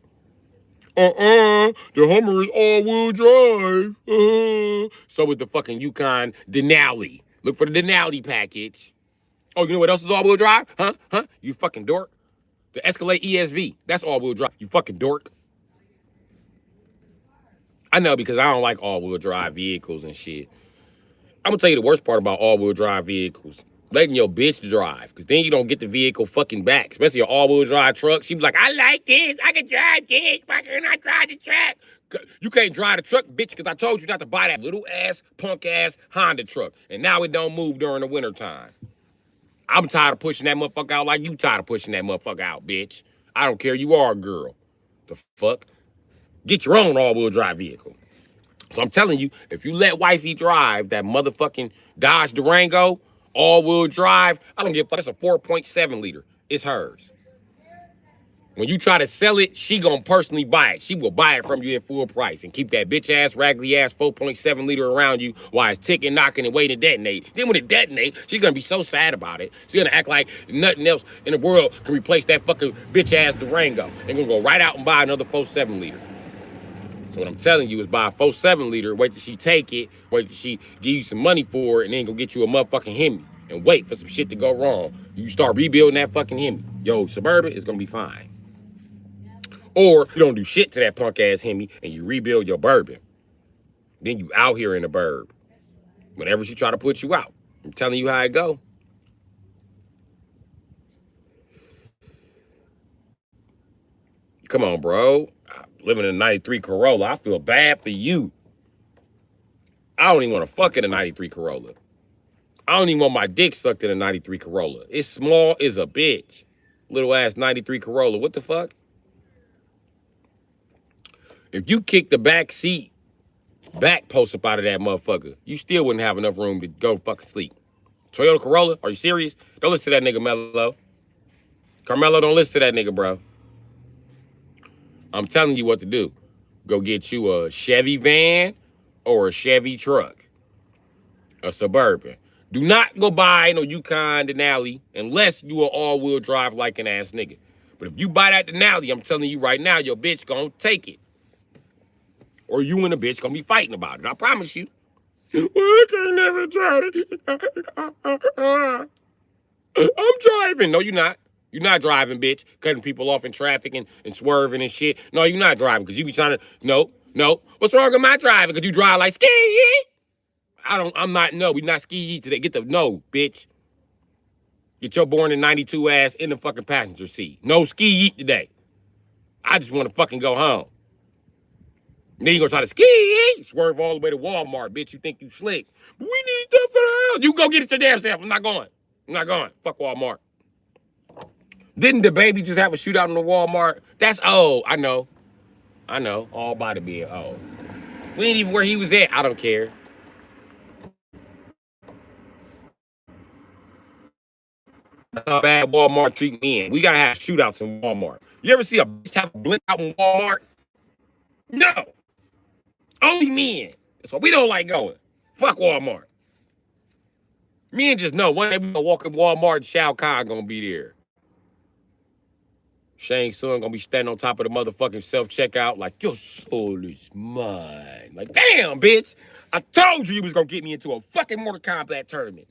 The Hummer is all-wheel drive. So is the fucking Yukon Denali. Look for the Denali package. Oh, you know what else is all-wheel drive? Huh? You fucking dork. The Escalade ESV. That's all-wheel drive. You fucking dork. I know because I don't like all-wheel drive vehicles and shit. I'm gonna tell you the worst part about all-wheel drive vehicles. Letting your bitch drive. Because then you don't get the vehicle fucking back. Especially your all-wheel drive truck. She be like, I like this. I can drive this. Why can't I drive the truck? You can't drive the truck, bitch, because I told you not to buy that little-ass, punk-ass Honda truck. And now it don't move during the wintertime. I'm tired of pushing that motherfucker out like you tired of pushing that motherfucker out, bitch. I don't care. You are a girl. The fuck? Get your own all-wheel drive vehicle. So I'm telling you, if you let wifey drive that motherfucking Dodge Durango, all-wheel drive, I don't give a fuck. It's a 4.7 liter. It's hers. When you try to sell it, she gonna personally buy it. She will buy it from you at full price and keep that bitch-ass, raggedy-ass 4.7 liter around you while it's ticking, knocking, and waiting to detonate. Then when it detonates, she's gonna be so sad about it. She's gonna act like nothing else in the world can replace that fucking bitch-ass Durango. And gonna go right out and buy another 4.7 liter. So what I'm telling you is buy a 4.7 liter, wait till she take it, wait till she give you some money for it, and then go get you a motherfucking Hemi. And wait for some shit to go wrong. You start rebuilding that fucking Hemi. Yo, Suburban is gonna be fine. Or you don't do shit to that punk ass Hemi and you rebuild your Bourbon. Then you out here in the burb. Whenever she try to put you out. I'm telling you how it go. Come on, bro. Living in a 93 Corolla, I feel bad for you. I don't even want to fuck in a 93 Corolla. I don't even want my dick sucked in a 93 Corolla. It's small as a bitch. Little ass 93 Corolla. What the fuck? If you kick the back seat, back post up out of that motherfucker, you still wouldn't have enough room to go fucking sleep. Toyota Corolla? Are you serious? Don't listen to that nigga, Mello. Carmelo, don't listen to that nigga, bro. I'm telling you what to do. Go get you a Chevy van or a Chevy truck. A Suburban. Do not go buy no Yukon Denali unless you are all-wheel drive like an ass nigga. But if you buy that Denali, I'm telling you right now, your bitch gonna take it. Or you and the bitch gonna be fighting about it. I promise you. Well, I can't never drive it. I'm driving. No, you're not. You're not driving, bitch. Cutting people off in traffic and swerving and shit. No, you're not driving because you be trying to. No. What's wrong with my driving? Because you drive like ski. I'm not. No, we not ski today. Get the no, bitch. Get your born in 92 ass in the fucking passenger seat. No ski today. I just want to fucking go home. And then you gonna try to ski, swerve all the way to Walmart, bitch. You think you slick. But we need stuff for the house. You go get it your damn self. I'm not going. Fuck Walmart. Didn't the baby just have a shootout in the Walmart? That's old. I know. All about it being old. We ain't even where he was at. I don't care. That's how bad Walmart treat me in. We gotta have shootouts in Walmart. You ever see a bitch have a blink out in Walmart? No. Only men. That's why we don't like going. Fuck Walmart. Men just know one day we gonna walk in Walmart and Shao Kahn gonna be there. Shang Tsung gonna be standing on top of the motherfucking self-checkout like, your soul is mine. Like, damn, bitch. I told you was gonna get me into a fucking Mortal Kombat tournament.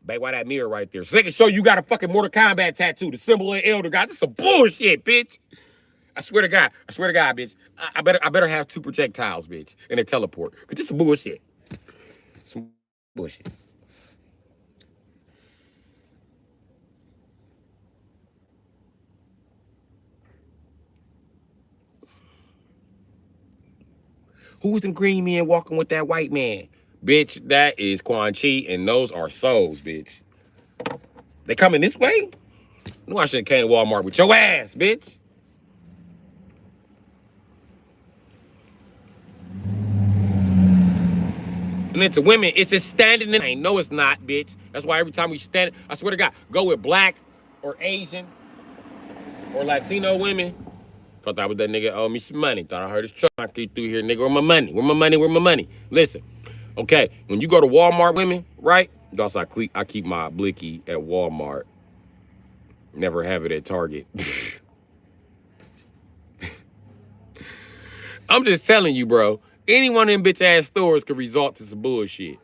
Babe, why that mirror right there? So they can show you got a fucking Mortal Kombat tattoo, the symbol of the Elder God. This is some bullshit, bitch. I swear to God, bitch. I better have 2 projectiles, bitch, and a teleport. Cause this is bullshit. Some bullshit. Who's them green men walking with that white man? Bitch, that is Quan Chi, and those are souls, bitch. They coming this way? No, I should have came to Walmart with your ass, bitch. And then to women, it's just standing in lane. No, it's not, bitch. That's why every time we stand, I swear to God, go with black or Asian or Latino women. Thought that was that nigga owe me some money. Thought I heard his truck knock through here. Nigga, where my money? Where my money? Where my money? Listen, okay, when you go to Walmart, women, right? Also, I keep my blicky at Walmart. Never have it at Target. I'm just telling you, bro. Any one of them bitch ass stores could result to some bullshit.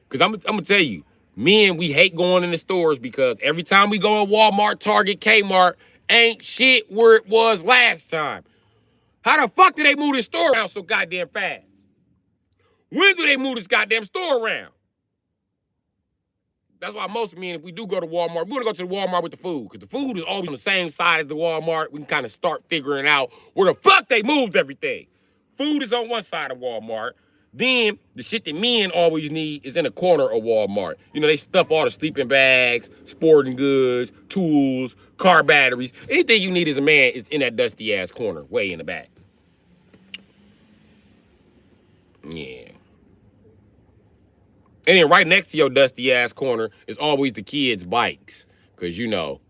Cause I'm gonna tell you, men, we hate going in the stores because every time we go in Walmart, Target, Kmart, ain't shit where it was last time. How the fuck do they move this store around so goddamn fast? When do they move this goddamn store around? That's why most men, if we do go to Walmart, we want to go to the Walmart with the food. Because the food is always on the same side as the Walmart. We can kind of start figuring out where the fuck they moved everything. Food is on one side of Walmart. Then the shit that men always need is in the corner of Walmart. You know, they stuff all the sleeping bags, sporting goods, tools, car batteries. Anything you need as a man is in that dusty ass corner, way in the back. Yeah. And then right next to your dusty ass corner is always the kids' bikes. Cause you know,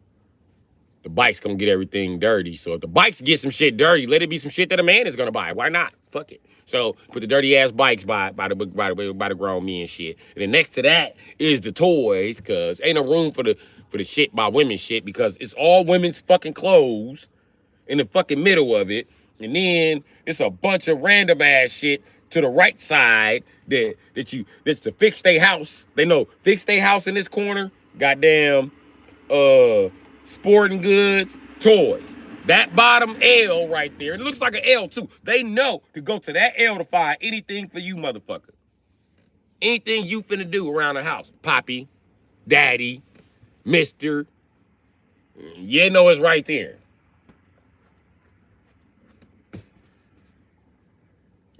the bikes gonna get everything dirty. So if the bikes get some shit dirty, let it be some shit that a man is gonna buy. Why not? Fuck it. So put the dirty ass bikes by the grown men shit. And then next to that is the toys, cause ain't no room for the shit by women's shit because it's all women's fucking clothes in the fucking middle of it. And then it's a bunch of random ass shit to the right side that's to fix their house. They know fix their house in this corner. Goddamn sporting goods, toys. That bottom L right there. It looks like an L too. They know to go to that L to find anything for you, motherfucker. Anything you finna do around the house. Poppy, daddy, mister. You know it's right there.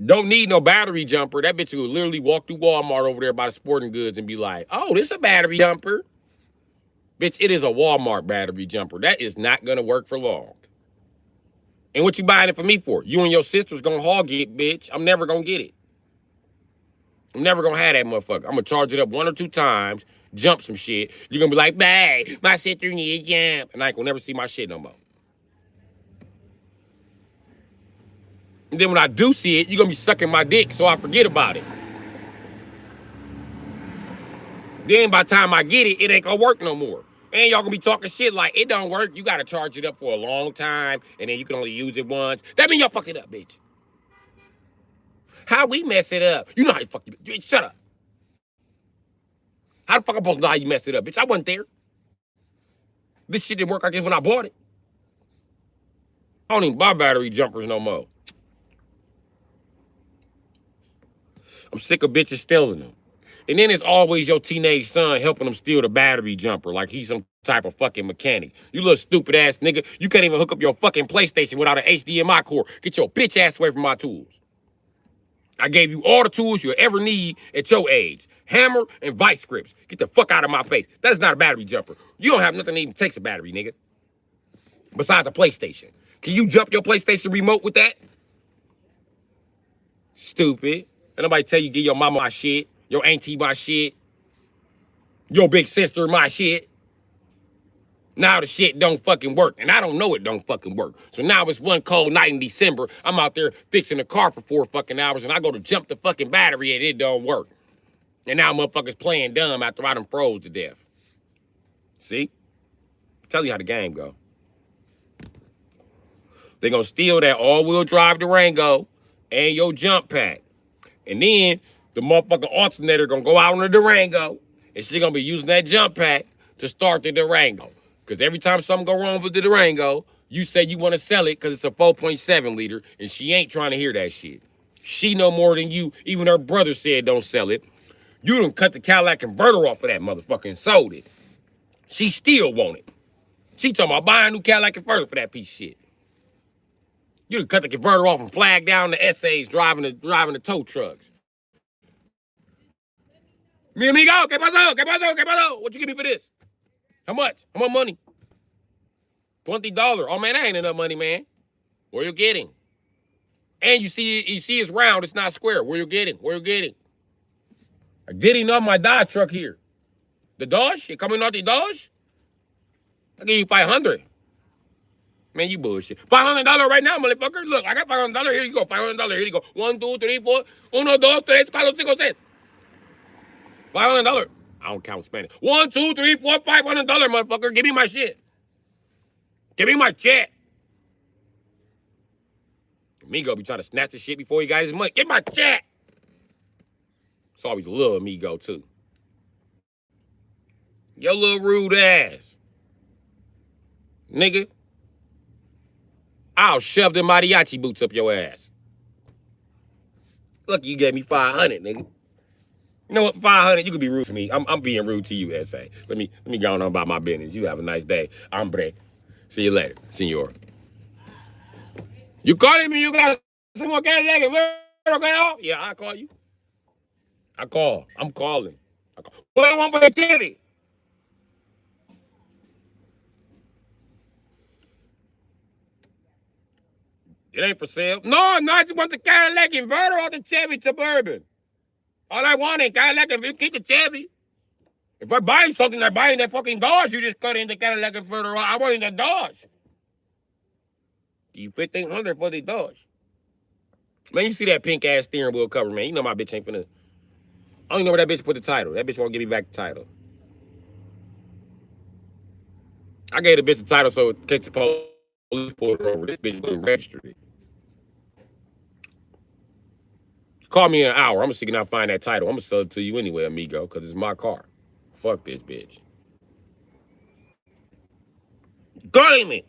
Don't need no battery jumper. That bitch will literally walk through Walmart over there by the sporting goods and be like, oh, this a battery jumper. Bitch, it is a Walmart battery jumper. That is not gonna work for long. And what you buying it for me for? You and your sister's gonna hog it, bitch. I'm never gonna get it. I'm never gonna have that motherfucker. I'm gonna charge it up 1 or 2 times, jump some shit. You're gonna be like, babe, my sister needs a jump. And I ain't gonna never see my shit no more. And then when I do see it, you're gonna be sucking my dick so I forget about it. Then by the time I get it, it ain't gonna work no more. And y'all gonna be talking shit like, it don't work. You gotta charge it up for a long time, and then you can only use it once. That mean y'all fuck it up, bitch. How we mess it up? You know how you fuck it up. Bitch, shut up. How the fuck I'm supposed to know how you messed it up, bitch? I wasn't there. This shit didn't work like this when I bought it. I don't even buy battery jumpers no more. I'm sick of bitches stealing them. And then it's always your teenage son helping them steal the battery jumper like he's some type of fucking mechanic. You little stupid ass nigga. You can't even hook up your fucking PlayStation without an HDMI cord. Get your bitch ass away from my tools. I gave you all the tools you'll ever need at your age. Hammer and vice grips. Get the fuck out of my face. That's not a battery jumper. You don't have nothing that even takes a battery, nigga. Besides a PlayStation. Can you jump your PlayStation remote with that? Stupid. And nobody tell you give your mama my shit. Your auntie my shit. Your big sister my shit. Now the shit don't fucking work. And I don't know it don't fucking work. So now it's one cold night in December. I'm out there fixing the car for 4 fucking hours and I go to jump the fucking battery and it don't work. And now motherfuckers playing dumb after I done froze to death. See? Tell you how the game go. They gonna steal that all-wheel drive Durango and your jump pack. And then the motherfucking alternator gonna go out on the Durango and she gonna be using that jump pack to start the Durango. Because every time something go wrong with the Durango, you say you want to sell it because it's a 4.7 liter and she ain't trying to hear that shit. She know more than you. Even her brother said don't sell it. You done cut the Cadillac converter off of that motherfucker and sold it. She still want it. She talking about buying a new Cadillac converter for that piece of shit. You done cut the converter off and flag down the essays driving the tow trucks. Mi amigo, ¿qué pasó? ¿Qué pasó? ¿Qué pasó? What you give me for this? How much? How much money? $20. Oh man, that ain't enough money, man. Where you getting? And you see it's round, it's not square. Where you getting? Where you getting? Did he know my Dodge truck here? The Dodge? You coming out the Dodge? I give you 500. Man, you bullshit. $500 right now, motherfucker. Look, I got $500. Here you go. $500. Here you go. 1, 2, 3, 4. 1, 2, 3, 4, 5, 6, 7. $500. I don't count Spanish. 1, 2, 3, 4, $500, motherfucker. Give me my shit. Give me my check. Amigo be trying to snatch the shit before he got his money. Get my check. It's always a little amigo, too. Your little rude ass. Nigga. I'll shove them mariachi boots up your ass. Look, you gave me 500, nigga. You know what? 500, you could be rude to me. I'm being rude to you, S.A. Let me go on about my business. You have a nice day. Hombre. See you later, senor. You calling me? You got some more cash? Yeah, I'll call you. I'm calling. What do I want for the TV? It ain't for sale. No, I just want the Cadillac inverter or the Chevy Suburban. All I want is Cadillac and keep the Chevy. If I'm buying something, I'm buying that fucking Dodge. You just cut in the Cadillac inverter. I want the Dodge. You $1,500 for the Dodge. Man, you see that pink ass steering wheel cover, man. You know my bitch ain't finna. I don't even know where that bitch put the title. That bitch won't give me back the title. I gave the bitch the title so in case the police pulled her over. This bitch wouldn't register it. Call me in an hour. I'm gonna see if I can find that title. I'm gonna sell it to you anyway, amigo, because it's my car. Fuck this bitch. Calling me.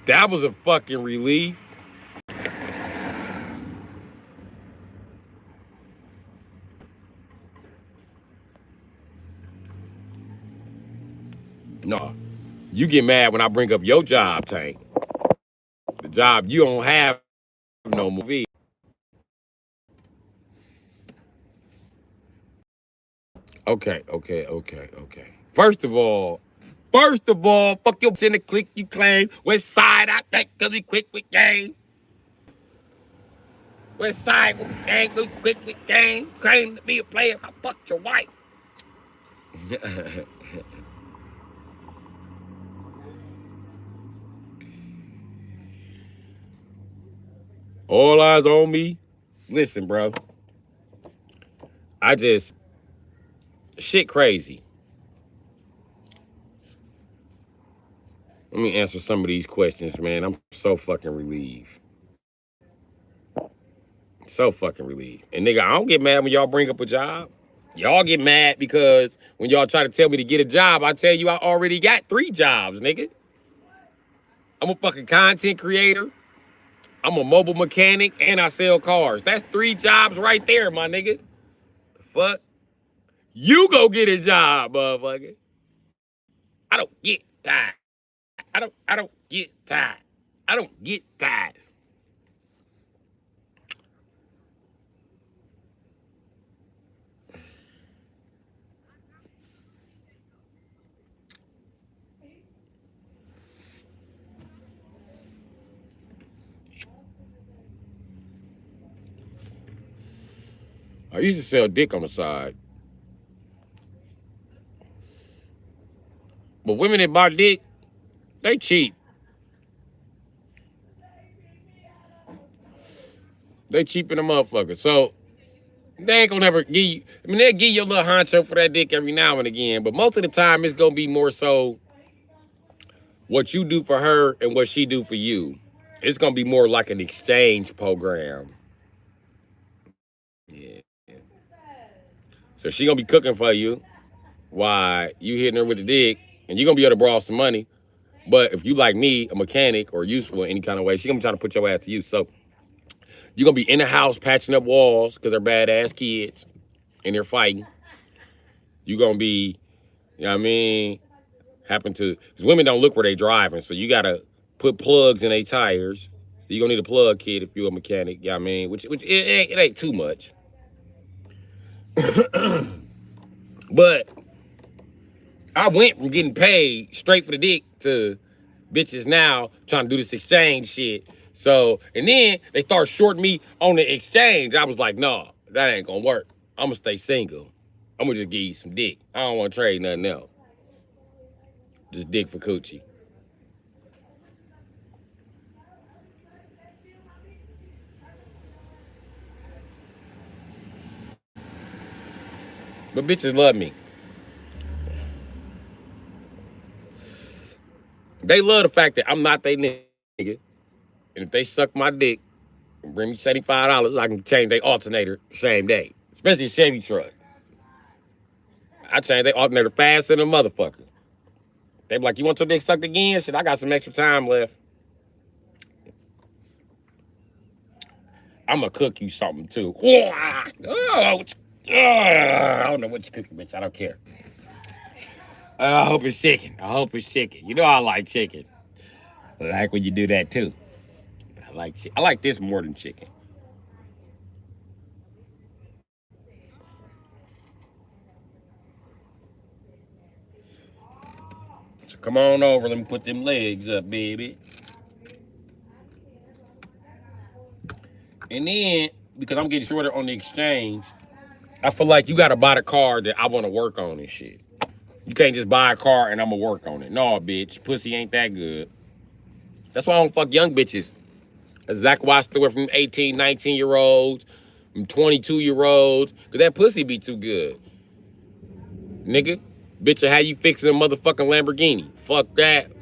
That was a fucking relief. No, you get mad when I bring up your job, Tank. The job you don't have no movie. Okay. First of all, fuck your in the click you claim. West side out that cause we quick with game. West side with gang, we quick with game. Claim to be a player, I fucked your wife. All eyes on me. Listen, bro. Shit crazy. Let me answer some of these questions, man. I'm so fucking relieved. So fucking relieved. And nigga, I don't get mad when y'all bring up a job. Y'all get mad because when y'all try to tell me to get a job, I tell you I already got 3 jobs, nigga. I'm a fucking content creator. I'm a mobile mechanic and I sell cars. That's 3 jobs right there, my nigga. The fuck? You go get a job, motherfucker. I don't get tired. I don't get tired. I don't get tired. I used to sell dick on the side. But women that buy dick, they cheap. They cheap in the motherfucker. So they ain't gonna never give you. I mean, they'll give you a little honcho for that dick every now and again, but most of the time it's gonna be more so what you do for her and what she do for you. It's gonna be more like an exchange program. Yeah. So she gonna be cooking for you while you hitting her with the dick, and you gonna be able to borrow some money. But if you like me, a mechanic or useful in any kind of way, she gonna be trying to put your ass to use. So you're gonna be in the house patching up walls because they're badass kids and they're fighting. You gonna be, you know what I mean, because women don't look where they driving, so you gotta put plugs in their tires. So you're gonna need a plug kit if you're a mechanic, you know what I mean, which it ain't too much. But I went from getting paid straight for the dick to bitches now trying to do this exchange shit. So, and then they start shorting me on the exchange. I was like, nah, that ain't gonna work. I'm gonna stay single. I'm gonna just give you some dick. I don't wanna trade nothing else. Just dick for coochie. But bitches love me. They love the fact that I'm not they nigga. And if they suck my dick and bring me $75, I can change their alternator the same day. Especially a Chevy truck. I change their alternator faster than a motherfucker. They be like, you want your dick sucked again? Shit, I got some extra time left. I'm gonna cook you something too. I don't know what you cooking, bitch. I don't care. I hope it's chicken. I hope it's chicken. You know I like chicken. I like when you do that too. But I like this more than chicken. So come on over. Let me put them legs up, baby. And then, because I'm getting shorter on the exchange, I feel like you gotta buy the car that I wanna work on and shit. You can't just buy a car and I'ma work on it. No, bitch. Pussy ain't that good. That's why I don't fuck young bitches. That's exactly why I stay away from 18, 19-year-olds, from 22-year-olds, because that pussy be too good. Nigga, bitch, how you fixing a motherfucking Lamborghini? Fuck that.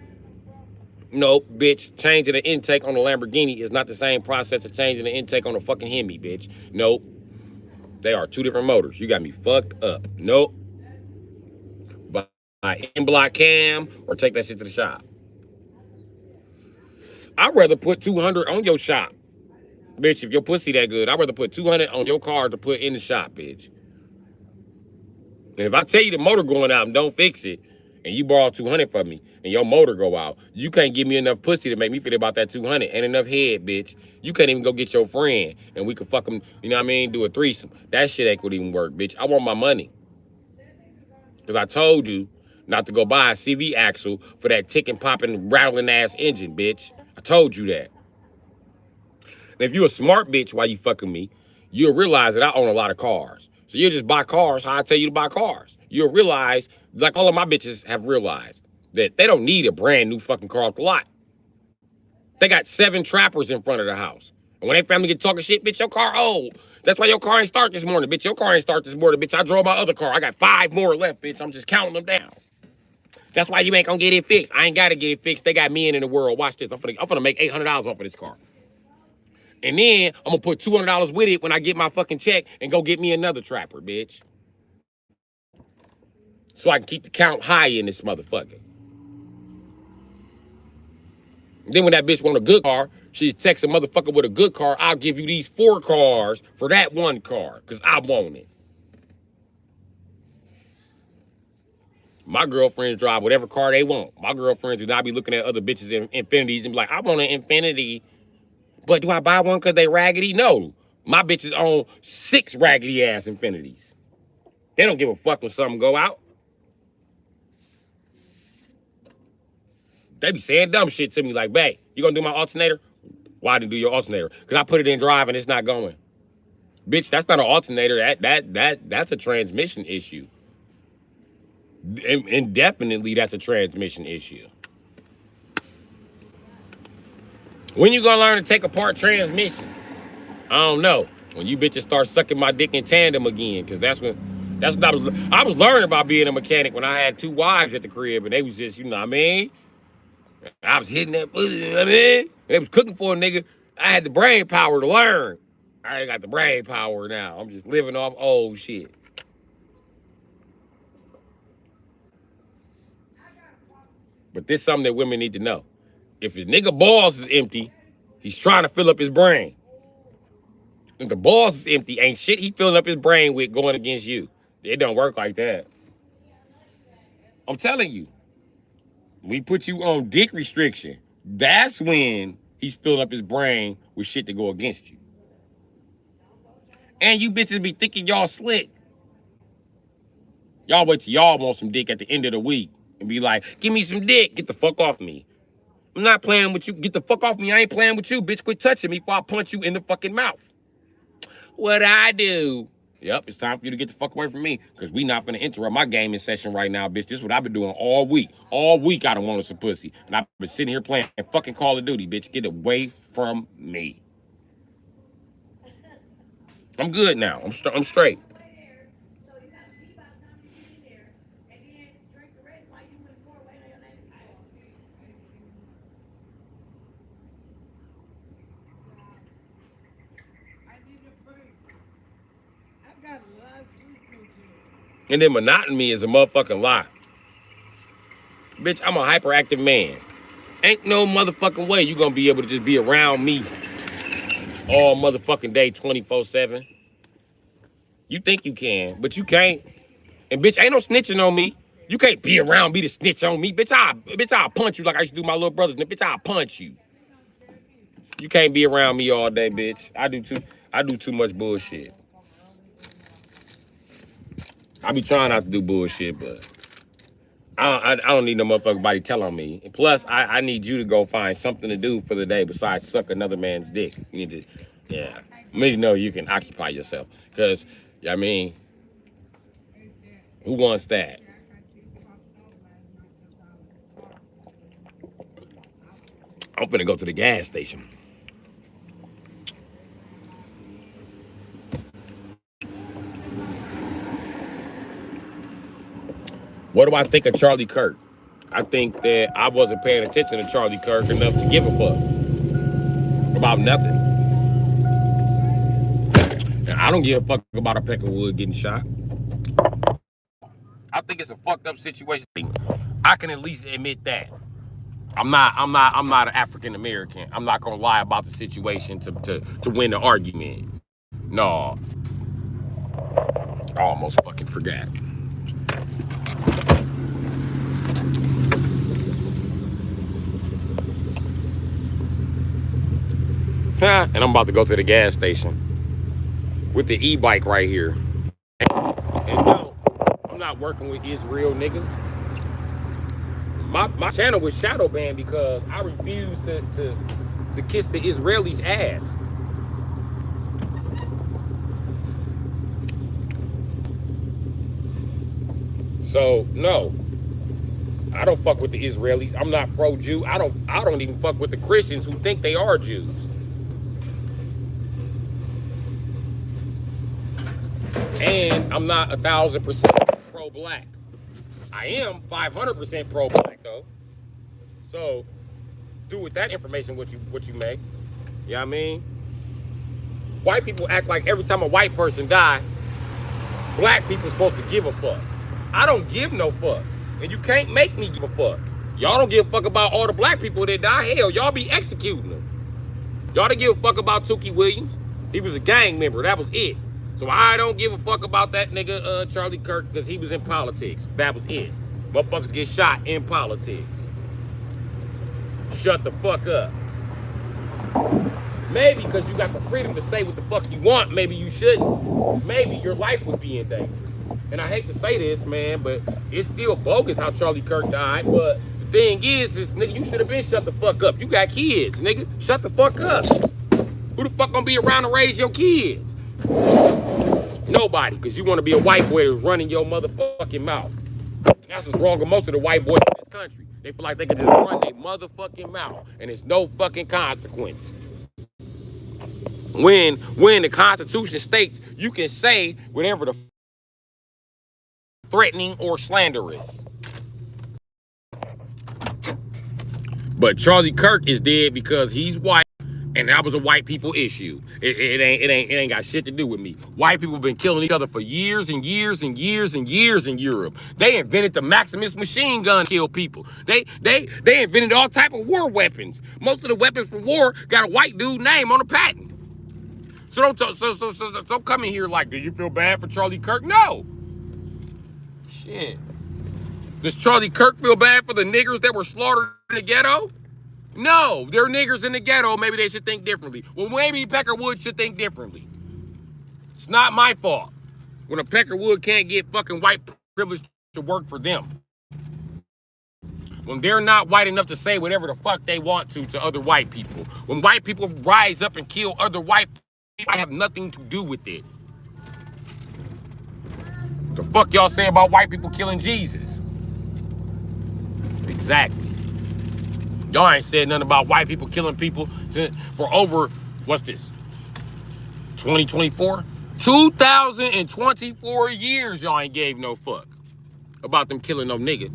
Nope, bitch. Changing the intake on a Lamborghini is not the same process of changing the intake on a fucking Hemi, bitch. Nope. They are two different motors. You got me fucked up. Nope. Buy in-block cam or take that shit to the shop. I'd rather put 200 on your shop. Bitch, if your pussy that good, I'd rather put 200 on your car to put in the shop, bitch. And if I tell you the motor going out and don't fix it, and you borrow 200 from me, and your motor go out, you can't give me enough pussy to make me feel about that 200. Ain't enough head, bitch. You can't even go get your friend, and we could fuck them, you know what I mean, do a threesome. That shit ain't gonna even work, bitch. I want my money. Because I told you not to go buy a CV axle for that ticking, popping, rattling ass engine, bitch. I told you that. And if you a smart bitch while you fucking me, you'll realize that I own a lot of cars. So you'll just buy cars how I tell you to buy cars. You'll realize, like all of my bitches have realized, that they don't need a brand new fucking car off the lot. They got 7 trappers in front of the house. And when they family get talking shit, bitch, your car old. That's why your car ain't start this morning, bitch. Your car ain't start this morning, bitch. I drove my other car. I got 5 more left, bitch. I'm just counting them down. That's why you ain't gonna get it fixed. I ain't gotta get it fixed. They got me in the world. Watch this. I'm finna make $800 off of this car. And then I'm gonna put $200 with it when I get my fucking check and go get me another trapper, bitch. So I can keep the count high in this motherfucker. Then when that bitch want a good car, she texts a motherfucker with a good car, I'll give you these 4 cars for that one car, because I want it. My girlfriends drive whatever car they want. My girlfriends do not be looking at other bitches in Infinities and be like, I want an Infinity. But do I buy one because they raggedy? No. My bitches own 6 raggedy ass Infinities. They don't give a fuck when something go out. They be saying dumb shit to me like, babe, you gonna do my alternator? Why didn't you do your alternator? Because I put it in drive and it's not going. Bitch, that's not an alternator. That's a transmission issue. Indefinitely, that's a transmission issue. When you gonna learn to take apart transmission? I don't know. When you bitches start sucking my dick in tandem again, because that's what I was learning about being a mechanic when I had 2 wives at the crib, and they was just, you know what I mean? I was hitting that pussy, you know what I mean? And they was cooking for a nigga. I had the brain power to learn. I ain't got the brain power now. I'm just living off old shit. But this is something that women need to know. If a nigga balls is empty, he's trying to fill up his brain. If the balls is empty, ain't shit he filling up his brain with going against you. It don't work like that. I'm telling you. We put you on dick restriction. That's when he's filling up his brain with shit to go against you. And you bitches be thinking y'all slick. Y'all wait till y'all want some dick at the end of the week and be like, give me some dick. Get the fuck off me. I'm not playing with you. Get the fuck off me. I ain't playing with you, bitch. Quit touching me before I punch you in the fucking mouth. What I do? Yep, it's time for you to get the fuck away from me, because we not finna interrupt my gaming session right now, bitch. This is what I've been doing all week. All week I don't want some pussy. And I've been sitting here playing fucking Call of Duty, bitch. Get away from me. I'm good now. I'm straight. And then monotony is a motherfucking lie. Bitch, I'm a hyperactive man. Ain't no motherfucking way you gonna be able to just be around me all motherfucking day 24/7. You think you can, but you can't. And bitch, ain't no snitching on me. You can't be around me to snitch on me. I'll punch you like I used to do my little brothers. Bitch, I'll punch you. You can't be around me all day, bitch. I do too much bullshit. I be trying not to do bullshit, but I don't need no motherfucking body telling on me. And plus, I need you to go find something to do for the day besides suck another man's dick. You need to, yeah. Me to know you can occupy yourself. Because, I mean, who wants that? I'm finna go to the gas station. What do I think of Charlie Kirk? I think that I wasn't paying attention to Charlie Kirk enough to give a fuck about nothing. And I don't give a fuck about a Peckerwood getting shot. I think it's a fucked up situation. I can at least admit that. I'm not an African American. I'm not gonna lie about the situation to win the argument. No. I almost fucking forgot. And I'm about to go to the gas station with the e-bike right here. And no, I'm not working with Israel, nigga. My channel was shadow banned because I refused to kiss the Israelis' ass. So no, I don't fuck with the Israelis. I'm not pro-Jew. I don't even fuck with the Christians who think they are Jews. And I'm not 1,000% pro-black. I am 500% pro-black though. So do with that information what you may. You know what I mean? White people act like every time a white person die, black people supposed to give a fuck. I don't give no fuck. And you can't make me give a fuck. Y'all don't give a fuck about all the black people that die. Hell, y'all be executing them. Y'all didn't give a fuck about Tookie Williams. He was a gang member. That was it. So I don't give a fuck about that nigga Charlie Kirk because he was in politics. That was it. Motherfuckers get shot in politics. Shut the fuck up. Maybe because you got the freedom to say what the fuck you want, maybe you shouldn't. Maybe your life would be in danger. And I hate to say this, man, but it's still bogus how Charlie Kirk died. But the thing is nigga, you should have been shut the fuck up. You got kids, nigga. Shut the fuck up. Who the fuck gonna be around to raise your kids? Nobody, because you want to be a white boy that's running your motherfucking mouth. That's what's wrong with most of the white boys in this country. They feel like they can just run their motherfucking mouth, and there's no fucking consequence. When the Constitution states you can say whatever the threatening or slanderous. But Charlie Kirk is dead because he's white, and that was a white people issue. It ain't got shit to do with me. White people have been killing each other for years and years and years and years in Europe. They invented the Maximus machine gun to kill people. They invented all type of war weapons. Most of the weapons for war got a white dude name on the patent. So don't come in here like, do you feel bad for Charlie Kirk? No. Shit. Does Charlie Kirk feel bad for the niggers that were slaughtered in the ghetto? No, they're niggers in the ghetto. Maybe they should think differently. Well, maybe Peckerwood should think differently. It's not my fault when a Peckerwood can't get fucking white privilege to work for them. when they're not white enough to say whatever the fuck they want to other white people. When white people rise up and kill other white people, I have nothing to do with it. The fuck y'all say about white people killing Jesus? Exactly. Y'all ain't said nothing about white people killing people for over, what's this, 2024? 2024 years y'all ain't gave no fuck about them killing no nigga.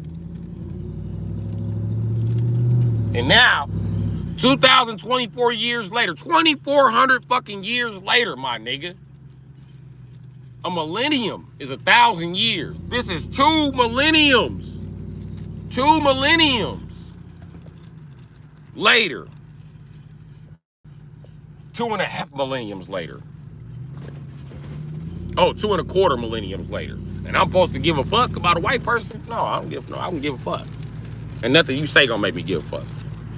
And now, 2024 years later, 2,400 fucking years later, my nigga. A millennium is 1,000 years. This is 2 millenniums. 2 millenniums later. 2.5 millenniums later. Oh, 2.25 millenniums later. And I'm supposed to give a fuck about a white person? No, I don't give a fuck. And nothing you say gonna make me give a fuck.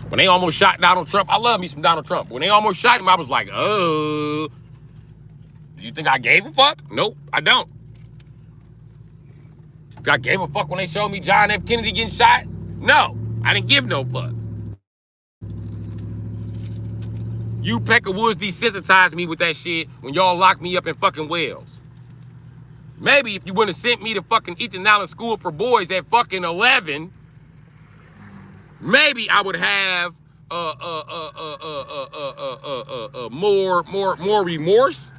When they almost shot Donald Trump, I love me some Donald Trump. When they almost shot him, I was like, oh. Do you think I gave a fuck? Nope, I don't. I gave a fuck when they showed me John F. Kennedy getting shot? No, I didn't give no fuck. You Pecka Woods desensitized me with that shit when y'all locked me up in fucking Wales. Maybe if you wouldn't have sent me to fucking Ethan Allen School for Boys at fucking 11, maybe I would have more remorse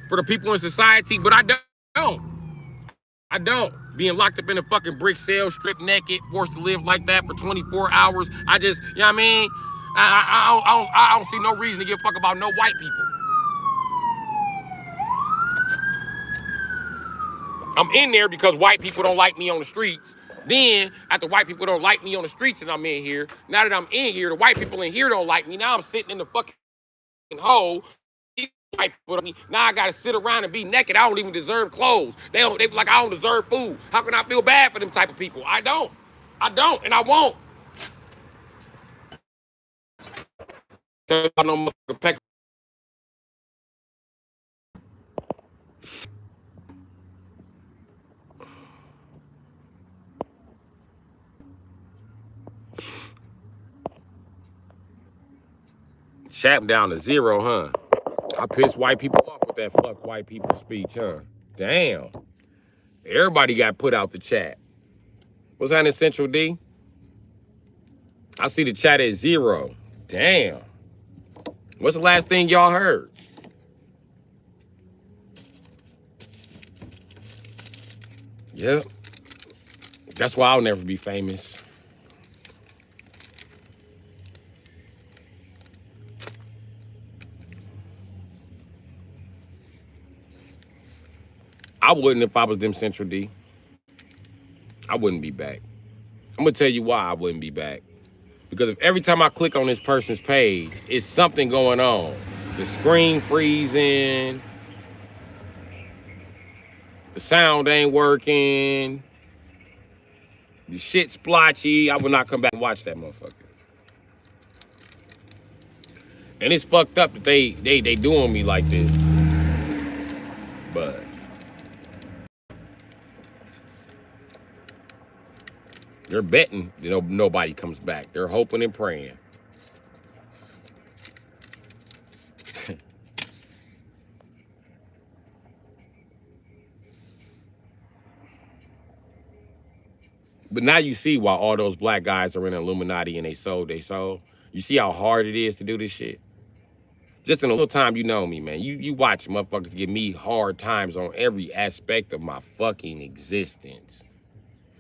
for the people in society, but I don't. I don't. Being locked up in a fucking brick cell, stripped naked, forced to live like that for 24 hours. I just, you know what I mean? I don't see no reason to give a fuck about no white people. I'm in there because white people don't like me on the streets. Then, after white people don't like me on the streets and I'm in here, now that I'm in here, the white people in here don't like me. Now I'm sitting in the fucking hole. White people, now I gotta sit around and be naked. I don't even deserve clothes. They be like, I don't deserve food. How can I feel bad for them type of people? I don't, and I won't. Chat down to 0, huh? I pissed white people off with that fuck white people speech, huh? Damn. Everybody got put out the chat. What's happening, Central D? I see the chat at 0. Damn. What's the last thing y'all heard? Yep. That's why I'll never be famous. I wouldn't if I was them, Central D. I wouldn't be back. I'm gonna tell you why I wouldn't be back. Because if every time I click on this person's page, it's something going on. The screen freezing, the sound ain't working, the shit splotchy, I would not come back and watch that motherfucker. And it's fucked up that they doing me like this. But they're betting nobody comes back. They're hoping and praying. But now you see why all those black guys are in Illuminati and they sold their soul. You see how hard it is to do this shit? Just in a little time you know me, man. You watch motherfuckers give me hard times on every aspect of my fucking existence.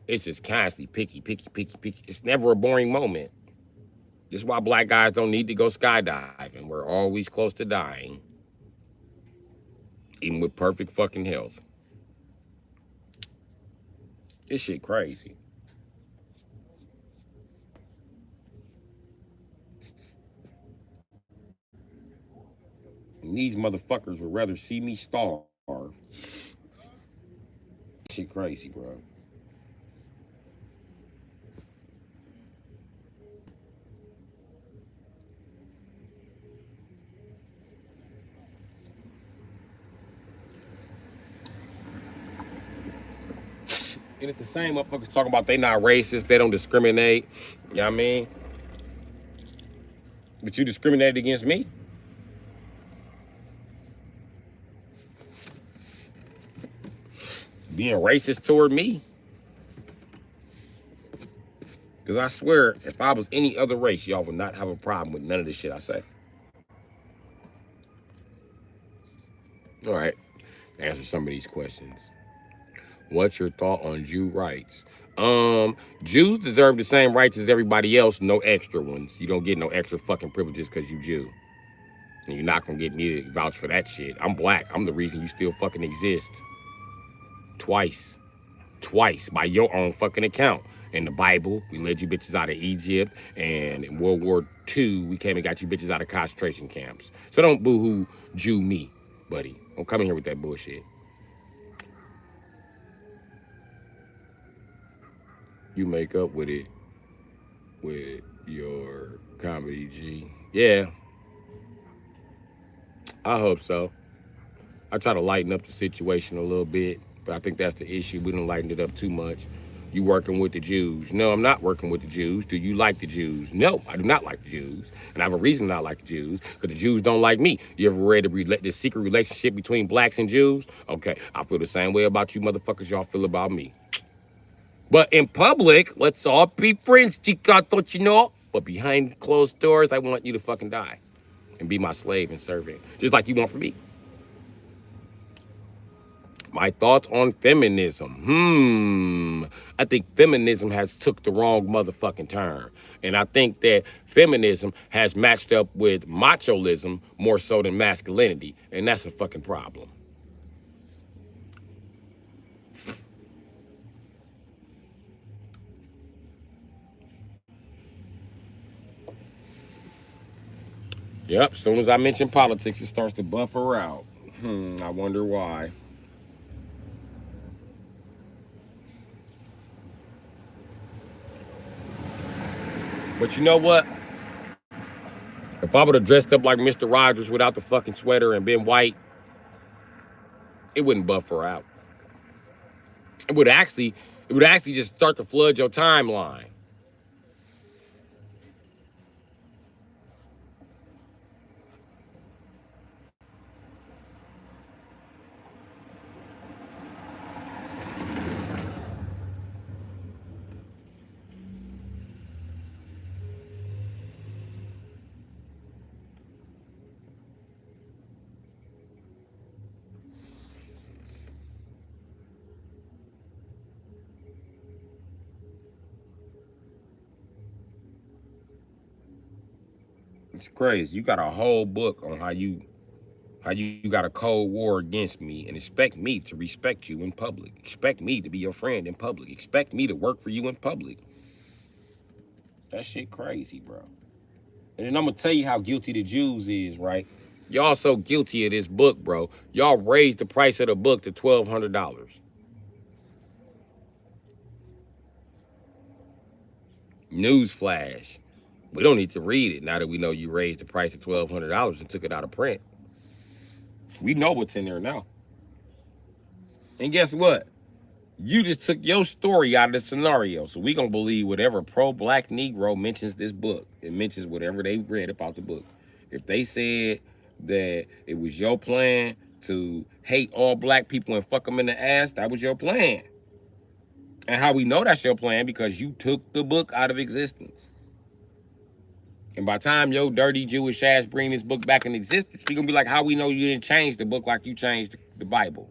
It's just constantly picky. It's never a boring moment. This is why black guys don't need to go skydiving. We're always close to dying. Even with perfect fucking health. This shit crazy. And these motherfuckers would rather see me starve. Shit crazy, bro. And it's the same motherfuckers talking about they not racist, they don't discriminate. You know what I mean? But you discriminated against me. Being racist toward me. Because I swear, if I was any other race, y'all would not have a problem with none of this shit I say. All right. Answer some of these questions. What's your thought on Jew rights? Jews deserve the same rights as everybody else, no extra ones. You don't get no extra fucking privileges because you Jew. And you're not gonna get me to vouch for that shit. I'm black. I'm the reason you still fucking exist. Twice. Twice by your own fucking account. In the Bible, we led you bitches out of Egypt, and in World War II, we came and got you bitches out of concentration camps. So don't boo-hoo Jew me, buddy. Don't come in here with that bullshit. You make up with your comedy, G. Yeah, I hope so. I try to lighten up the situation a little bit, but I think that's the issue. We don't lighten it up too much. You working with the Jews? No, I'm not working with the Jews. Do you like the Jews? No, I do not like the Jews. And I have a reason not like the Jews, because the Jews don't like me. You ever read the secret relationship between blacks and Jews? Okay, I feel the same way about you motherfuckers y'all feel about me. But in public, let's all be friends, chica, don't you know? But behind closed doors, I want you to fucking die and be my slave and servant, just like you want for me. My thoughts on feminism. I think feminism has took the wrong motherfucking turn. And I think that feminism has matched up with machoism more so than masculinity. And that's a fucking problem. Yep, as soon as I mention politics, it starts to buffer out. I wonder why. But you know what? If I would have dressed up like Mr. Rogers without the fucking sweater and been white, it wouldn't buffer out. It would actually, it would actually just start to flood your timeline. It's crazy. You got a whole book on how you got a cold war against me and expect me to respect you in public. Expect me to be your friend in public. Expect me to work for you in public. That shit crazy, bro. And then I'm gonna tell you how guilty the Jews is, right? Y'all so guilty of this book, bro. Y'all raised the price of the book to $1,200. Newsflash. We don't need to read it now that we know you raised the price to $1,200 and took it out of print. We know what's in there now. And guess what? You just took your story out of the scenario. So we gonna believe whatever pro-black Negro mentions this book. It mentions whatever they read about the book. If they said that it was your plan to hate all black people and fuck them in the ass, that was your plan. And how we know that's your plan? Because you took the book out of existence. And by the time your dirty Jewish ass bring this book back in existence, we gonna be like, how we know you didn't change the book like you changed the Bible?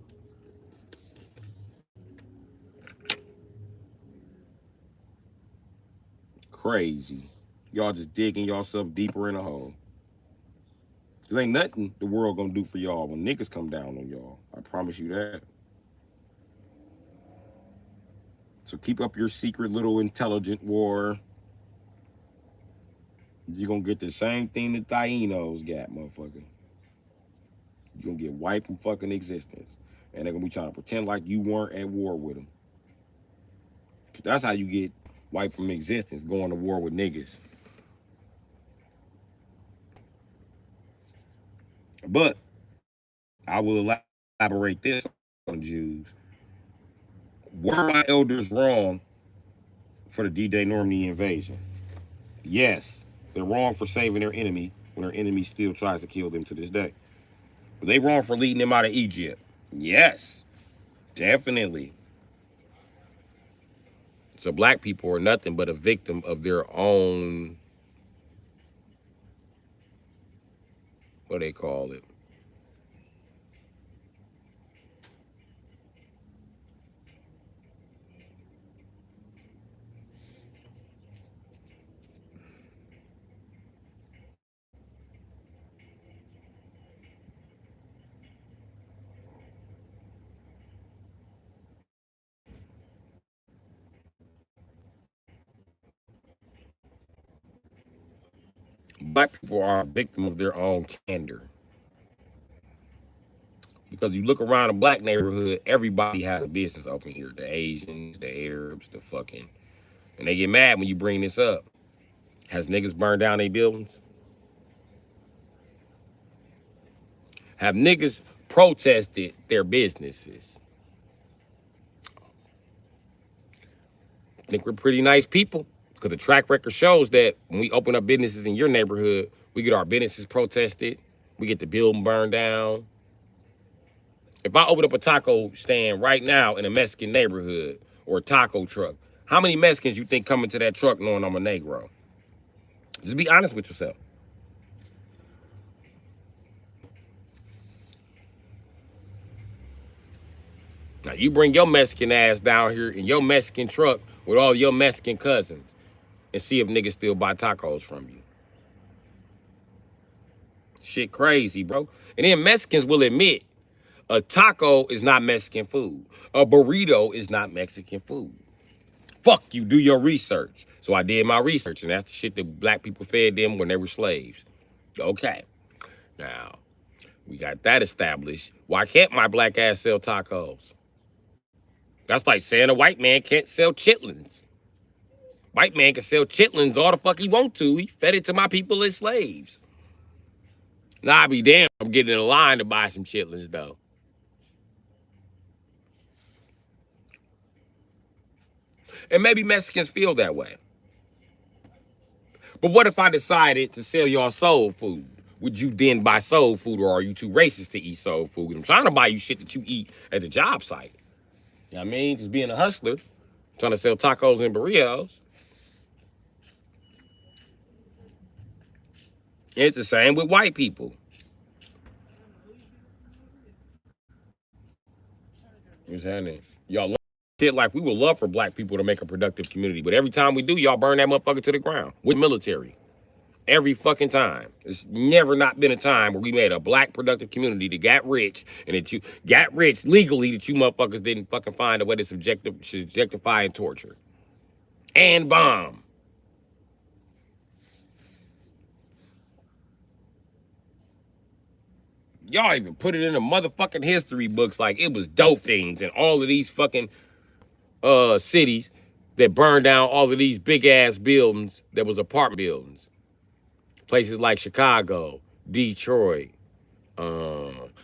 Crazy. Y'all just digging yourself deeper in a hole. Cause ain't nothing the world gonna do for y'all when niggas come down on y'all. I promise you that. So keep up your secret little intelligent war. You're gonna get the same thing that Thainos got, motherfucker. You're gonna get wiped from fucking existence. And they're gonna be trying to pretend like you weren't at war with them. Cause that's how you get wiped from existence, going to war with niggas. But I will elaborate this on Jews. Were my elders wrong for the D-Day Normandy invasion? Yes, they're wrong for saving their enemy when their enemy still tries to kill them to this day. Were they wrong for leading them out of Egypt? Yes, definitely. So black people are nothing but a victim of their own, what do they call it? Black people are a victim of their own candor. Because you look around a black neighborhood, everybody has a business open here. The Asians, the Arabs, the fucking. And they get mad when you bring this up. Has niggas burned down their buildings? Have niggas protested their businesses? I think we're pretty nice people. Because the track record shows that when we open up businesses in your neighborhood, we get our businesses protested. We get the building burned down. If I open up a taco stand right now in a Mexican neighborhood or a taco truck, how many Mexicans you think come into that truck knowing I'm a Negro? Just be honest with yourself. Now you bring your Mexican ass down here in your Mexican truck with all your Mexican cousins and see if niggas still buy tacos from you. Shit crazy, bro. And then Mexicans will admit a taco is not Mexican food. A burrito is not Mexican food. Fuck you, do your research. So I did my research, and that's the shit that black people fed them when they were slaves. Okay. Now, we got that established. Why can't my black ass sell tacos? That's like saying a white man can't sell chitlins. White man can sell chitlins all the fuck he want to. He fed it to my people as slaves. Nah, I be damn, I'm getting in a line to buy some chitlins, though. And maybe Mexicans feel that way. But what if I decided to sell y'all soul food? Would you then buy soul food, or are you too racist to eat soul food? I'm trying to buy you shit that you eat at the job site. You know what I mean? Just being a hustler, trying to sell tacos and burritos. It's the same with white people. What's happening? Y'all shit like we would love for black people to make a productive community, but every time we do, y'all burn that motherfucker to the ground with military. Every fucking time. It's never not been a time where we made a black productive community that got rich, and that you got rich legally, that you motherfuckers didn't fucking find a way to subjectify and torture. And bomb. Y'all even put it in the motherfucking history books like it was dolphins and all of these fucking cities that burned down all of these big ass buildings that was apartment buildings. Places like Chicago, Detroit,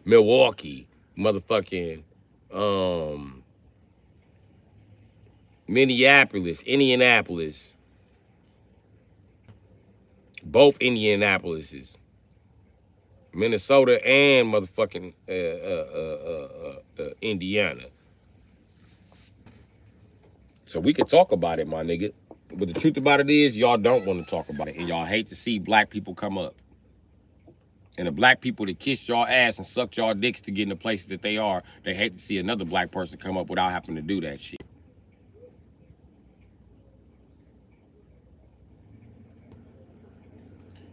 Milwaukee, motherfucking Minneapolis, Indianapolis, both Indianapolises, Minnesota and motherfucking Indiana. So we can talk about it, my nigga. But the truth about it is, y'all don't want to talk about it, and y'all hate to see black people come up. And the black people that kissed y'all ass and sucked y'all dicks to get in the places that they are, they hate to see another black person come up without having to do that shit.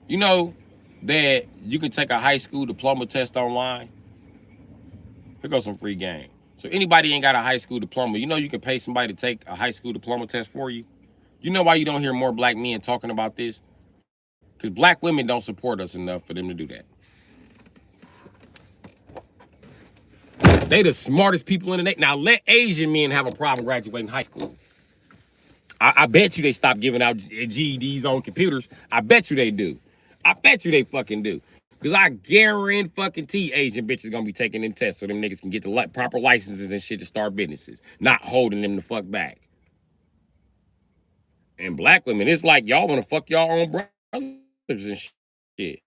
You know that you can take a high school diploma test online? Here goes some free game. So anybody ain't got a high school diploma, you know you can pay somebody to take a high school diploma test for you? You know why you don't hear more black men talking about this? Because black women don't support us enough for them to do that. They the smartest people in the nation. Now let Asian men have a problem graduating high school. I bet you they stop giving out GEDs on computers. I bet you they do. I bet you they fucking do. Because I guarantee Asian bitches gonna be taking them tests so them niggas can get the proper licenses and shit to start businesses, not holding them the fuck back. And black women, it's like y'all want to fuck y'all own brothers and shit.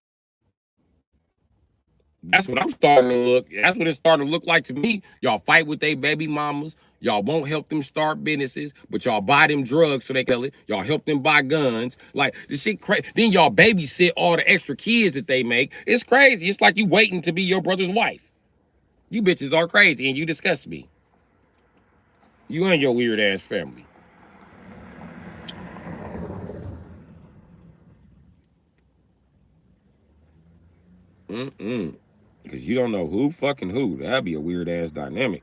That's what I'm starting to look. That's what it's starting to look like to me. Y'all fight with their baby mamas. Y'all won't help them start businesses, but y'all buy them drugs so they can. Y'all help them buy guns. Like this shit crazy. Then y'all babysit all the extra kids that they make. It's crazy. It's like you waiting to be your brother's wife. You bitches are crazy and you disgust me. You and your weird ass family. Because you don't know who fucking who. That'd be a weird ass dynamic.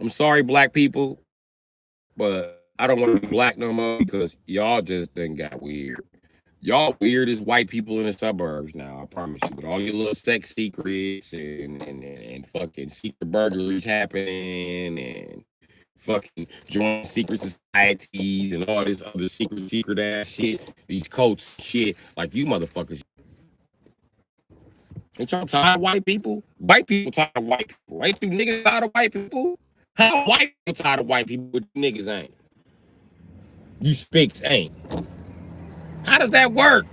I'm sorry, black people, but I don't want to be black no more because y'all just done got weird. Y'all weird as white people in the suburbs now, I promise you. With all your little sex secrets and fucking secret burglaries happening and fucking joint secret societies and all this other secret ass shit, these cults shit, like you motherfuckers. Ain't y'all tired of white people? White people tired of white people. Ain't you niggas tired of white people? How white people tired of white people, but niggas ain't? You speaks ain't. How does that work?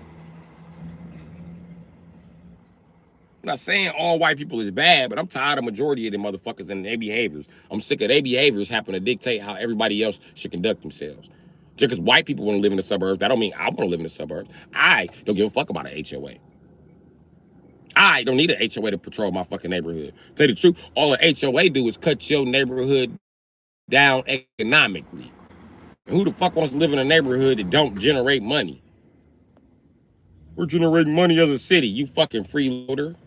I'm not saying all white people is bad, but I'm tired of majority of them motherfuckers and their behaviors. I'm sick of their behaviors having to dictate how everybody else should conduct themselves. Just because white people want to live in the suburbs, that don't mean I want to live in the suburbs. I don't give a fuck about an HOA. I don't need an HOA to patrol my fucking neighborhood. Tell you the truth, all an HOA do is cut your neighborhood down economically. And who the fuck wants to live in a neighborhood that don't generate money? We're generating money as a city, you fucking freeloader.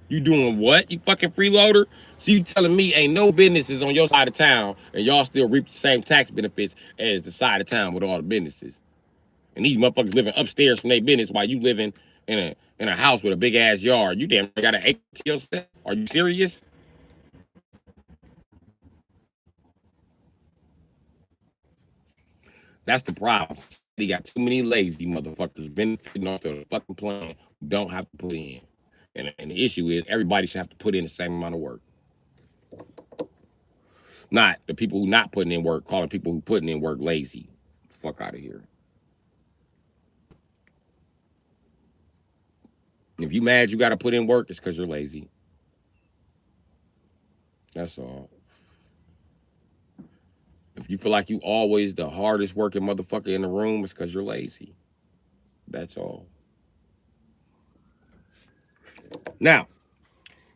You doing what? You fucking freeloader? So you telling me ain't no businesses on your side of town and y'all still reap the same tax benefits as the side of town with all the businesses. And these motherfuckers living upstairs from their business while you living in a house with a big ass yard. You damn got an acre to yourself? Are you serious? That's the problem. They got too many lazy motherfuckers benefiting off the fucking plan who don't have to put in. And the issue is everybody should have to put in the same amount of work. Not the people who not putting in work, calling people who putting in work lazy. Fuck out of here. If you mad you got to put in work, it's because you're lazy. That's all. If you feel like you always the hardest working motherfucker in the room, it's because you're lazy. That's all. Now,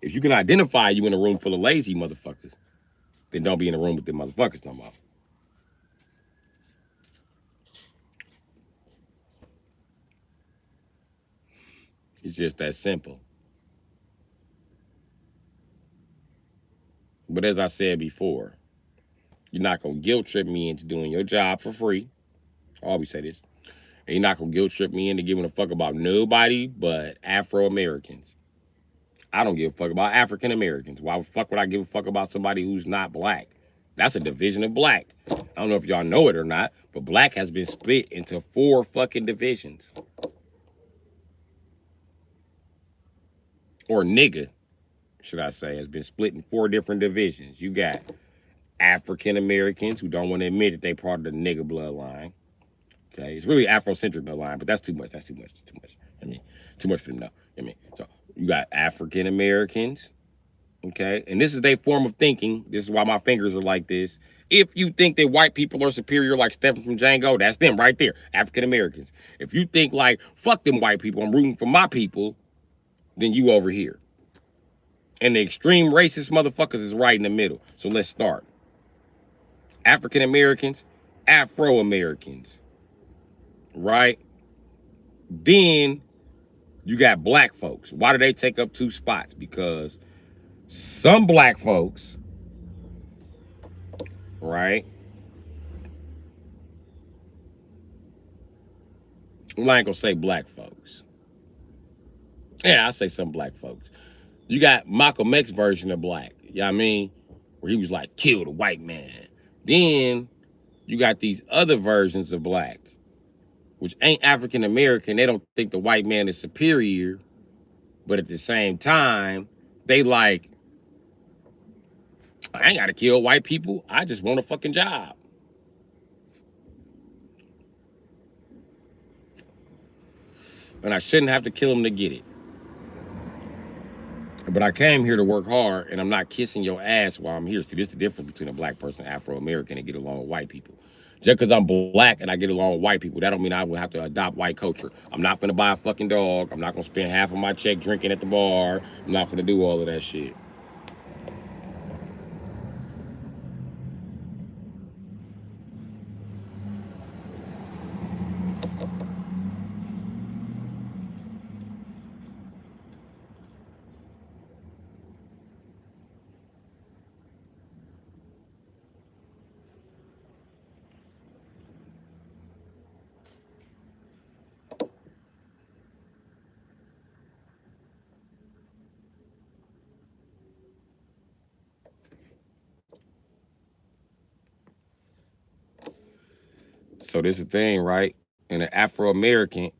if you can identify you in a room full of lazy motherfuckers, then don't be in a room with them motherfuckers no more. It's just that simple. But as I said before, you're not going to guilt trip me into doing your job for free. I always say this. And you're not going to guilt trip me into giving a fuck about nobody but Afro-Americans. I don't give a fuck about African Americans. Why the fuck would I give a fuck about somebody who's not black? That's a division of black. I don't know if y'all know it or not, but black has been split into 4 fucking divisions. Or nigga, should I say, has been split in 4 different divisions. You got African Americans who don't want to admit that they part of the nigga bloodline. Okay, it's really Afrocentric bloodline, but that's too much. That's too much. Too much. I mean, too much for them now. I mean, so you got African Americans. Okay, and this is their form of thinking. This is why my fingers are like this. If you think that white people are superior, like Stephen from Django, that's them right there, African Americans. If you think like fuck them white people, I'm rooting for my people, then you over here. And the extreme racist motherfuckers is right in the middle. So let's start. African Americans, Afro Americans, right? Then you got black folks. Why do they take up 2 spots? Because some black folks, right? Well, I ain't gonna say black folks. Yeah, I say some black folks. You got Malcolm X version of black. You know what I mean? Where he was like, kill the white man. Then you got these other versions of black. which ain't African American, they don't think the white man is superior, but at the same time, they like, I ain't gotta kill white people. I just want a fucking job. And I shouldn't have to kill them to get it. But I came here to work hard, and I'm not kissing your ass while I'm here. See, this is the difference between a black person and Afro-American and get along with white people. Just because I'm black and I get along with white people, that don't mean I will have to adopt white culture. I'm not finna buy a fucking dog. I'm not gonna spend half of my check drinking at the bar. I'm not finna do all of that shit. So this is the thing, right? And an Afro-American,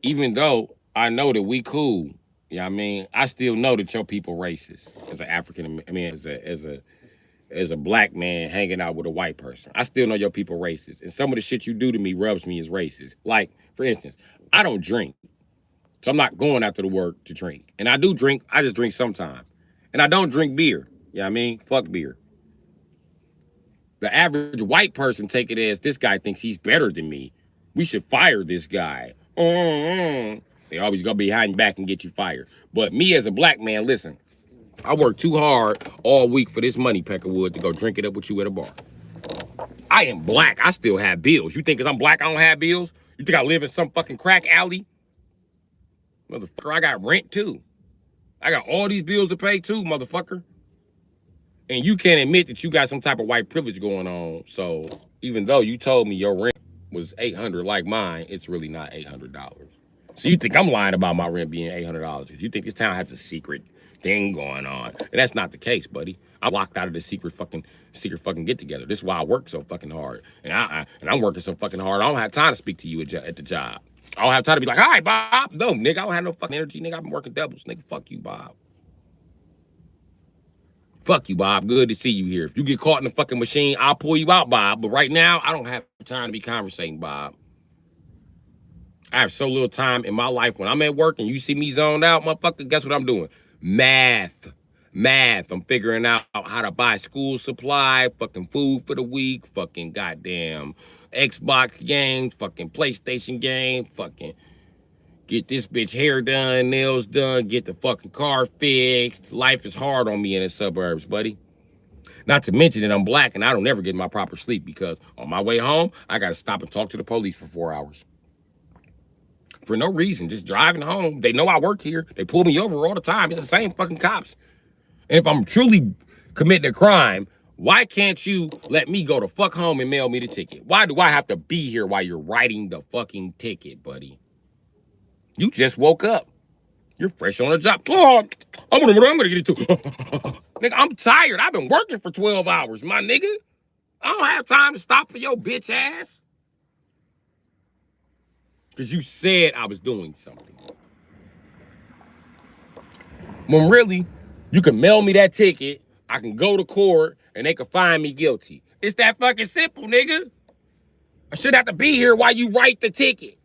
even though I know that we cool, you know what I mean? I still know that your people racist as an African, I mean, as a black man hanging out with a white person. I still know your people racist. And some of the shit you do to me rubs me as racist. Like, for instance, I don't drink. So I'm not going after the work to drink. And I do drink, I just drink sometimes. And I don't drink beer. You know what I mean? Fuck beer. The average white person take it as this guy thinks he's better than me. We should fire this guy. They always go behind your back and get you fired. But me as a black man, listen, I work too hard all week for this money, Peckerwood, to go drink it up with you at a bar. I am black. I still have bills. You think because I'm black I don't have bills? You think I live in some fucking crack alley? Motherfucker, I got rent too. I got all these bills to pay too, motherfucker. And you can't admit that you got some type of white privilege going on. So even though you told me your rent was $800 like mine, it's really not $800. So you think I'm lying about my rent being $800? You think this town has a secret thing going on? And that's not the case, buddy. I'm locked out of the secret fucking get together. This is why I work so fucking hard. And I'm working so fucking hard. I don't have time to speak to you at the job. I don't have time to be like, hi, Bob. No, nigga, I don't have no fucking energy, nigga. I've been working doubles, nigga. Fuck you, Bob. Fuck you, Bob. Good to see you here. If you get caught in the fucking machine, I'll pull you out, Bob. But right now, I don't have time to be conversating, Bob. I have so little time in my life when I'm at work and you see me zoned out, motherfucker, guess what I'm doing? Math. Math. I'm figuring out how to buy school supply, fucking food for the week, fucking goddamn Xbox game, fucking PlayStation game, fucking get this bitch hair done, nails done, get the fucking car fixed. Life is hard on me in the suburbs, buddy. Not to mention that I'm black and I don't ever get my proper sleep because on my way home, I gotta stop and talk to the police for 4 hours. For no reason, just driving home. They know I work here. They pull me over all the time. It's the same fucking cops. And if I'm truly committing a crime, why can't you let me go the fuck home and mail me the ticket? Why do I have to be here while you're writing the fucking ticket, buddy? You just woke up. You're fresh on the job. Oh, I'm gonna get it too. Nigga, I'm tired. I've been working for 12 hours, my nigga. I don't have time to stop for your bitch ass. Because you said I was doing something. When really, you can mail me that ticket, I can go to court, and they can find me guilty. It's that fucking simple, nigga. I shouldn't have to be here while you write the ticket.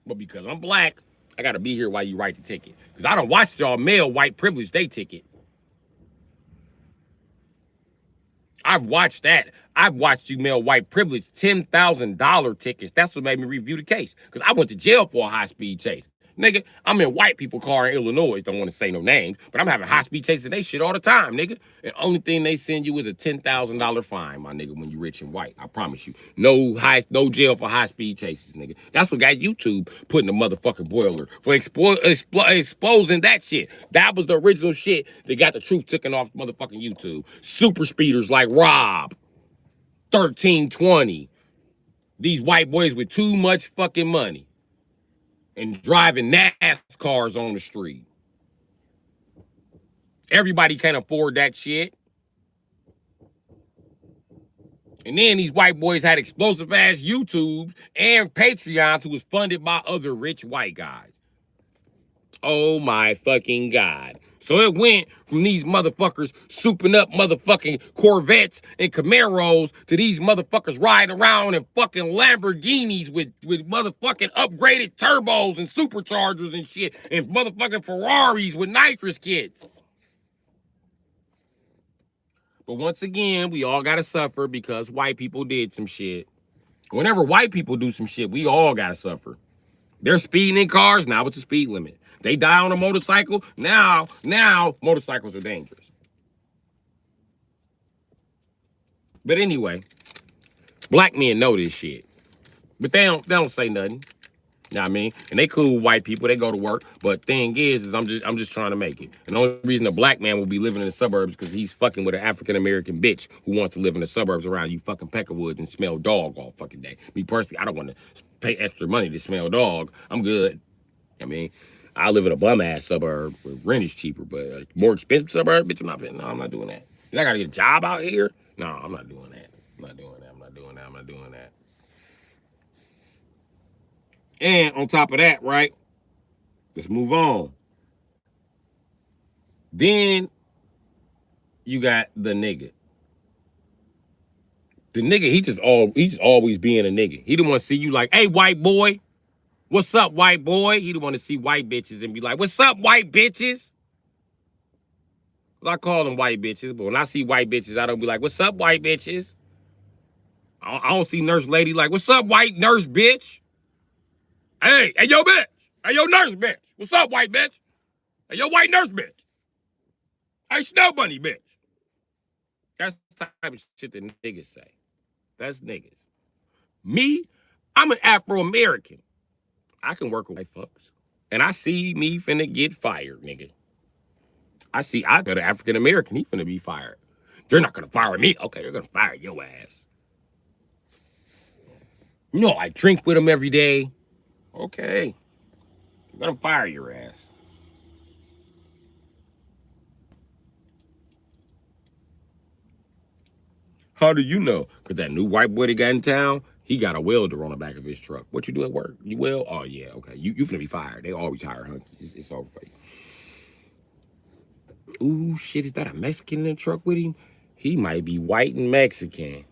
But because I'm black, I gotta be here while you write the ticket. Because I don't watch y'all mail white privilege day ticket. I've watched that. I've watched you mail white privilege $10,000 tickets. That's what made me review the case. Because I went to jail for a high-speed chase. Nigga, I'm in white people car in Illinois. Don't want to say no names, but I'm having high-speed chases and they shit all the time, nigga. And only thing they send you is a $10,000 fine, my nigga, when you rich and white. I promise you. No jail for high-speed chases, nigga. That's what got YouTube putting the motherfucking boiler for exposing that shit. That was the original shit that got the truth taken off motherfucking YouTube. Super speeders like Rob, 1320. These white boys with too much fucking money. And driving NASCARs on the street. Everybody can't afford that shit. And then these white boys had explosive ass YouTubes and Patreons who was funded by other rich white guys. Oh my fucking God. So it went from these motherfuckers souping up motherfucking Corvettes and Camaros to these motherfuckers riding around in fucking Lamborghinis with motherfucking upgraded turbos and superchargers and shit, and motherfucking Ferraris with nitrous kits. But once again, we all gotta suffer because white people did some shit. Whenever white people do some shit, we all gotta suffer. They're speeding in cars, now it's a speed limit. They die on a motorcycle, now motorcycles are dangerous. But anyway, black men know this shit. But they don't say nothing. You know what I mean? And they cool with white people, they go to work. But thing is I'm just trying to make it. And the only reason a black man will be living in the suburbs because he's fucking with an African-American bitch who wants to live in the suburbs around you fucking Peckerwood and smell dog all fucking day. Me personally, I don't want to pay extra money to smell dog. I'm good. I mean, I live in a bum-ass suburb where rent is cheaper, but a more expensive suburb, bitch, I'm not doing that. And I gotta get a job out here? No, I'm not doing that. I'm not doing that. I'm not doing that. I'm not doing that. And on top of that, right? Let's move on. Then you got the nigga. The nigga, he's always being a nigga. He don't want to see you like, hey, white boy. What's up, white boy? He don't want to see white bitches and be like, what's up, white bitches? Well, I call them white bitches, but when I see white bitches, I don't be like, what's up, white bitches? I don't see nurse lady like, what's up, white nurse bitch? Hey, yo, bitch. Hey, yo, nurse bitch. What's up, white bitch? Hey, yo, white nurse bitch. Hey, snow bunny bitch. That's the type of shit that niggas say. That's niggas. Me, I'm an Afro-American. I can work with white folks. And I see me finna get fired, nigga. I got an African-American, he finna be fired. They're not gonna fire me. Okay, they're gonna fire your ass. No, I drink with them every day. Okay. I'm gonna fire your ass. How do you know? Because that new white boy that got in town, he got a welder on the back of his truck. What you do at work? You weld? Oh, yeah, okay. You finna be fired. They always hire hunkies. It's over for you. Ooh, shit, is that a Mexican in the truck with him? He might be white and Mexican.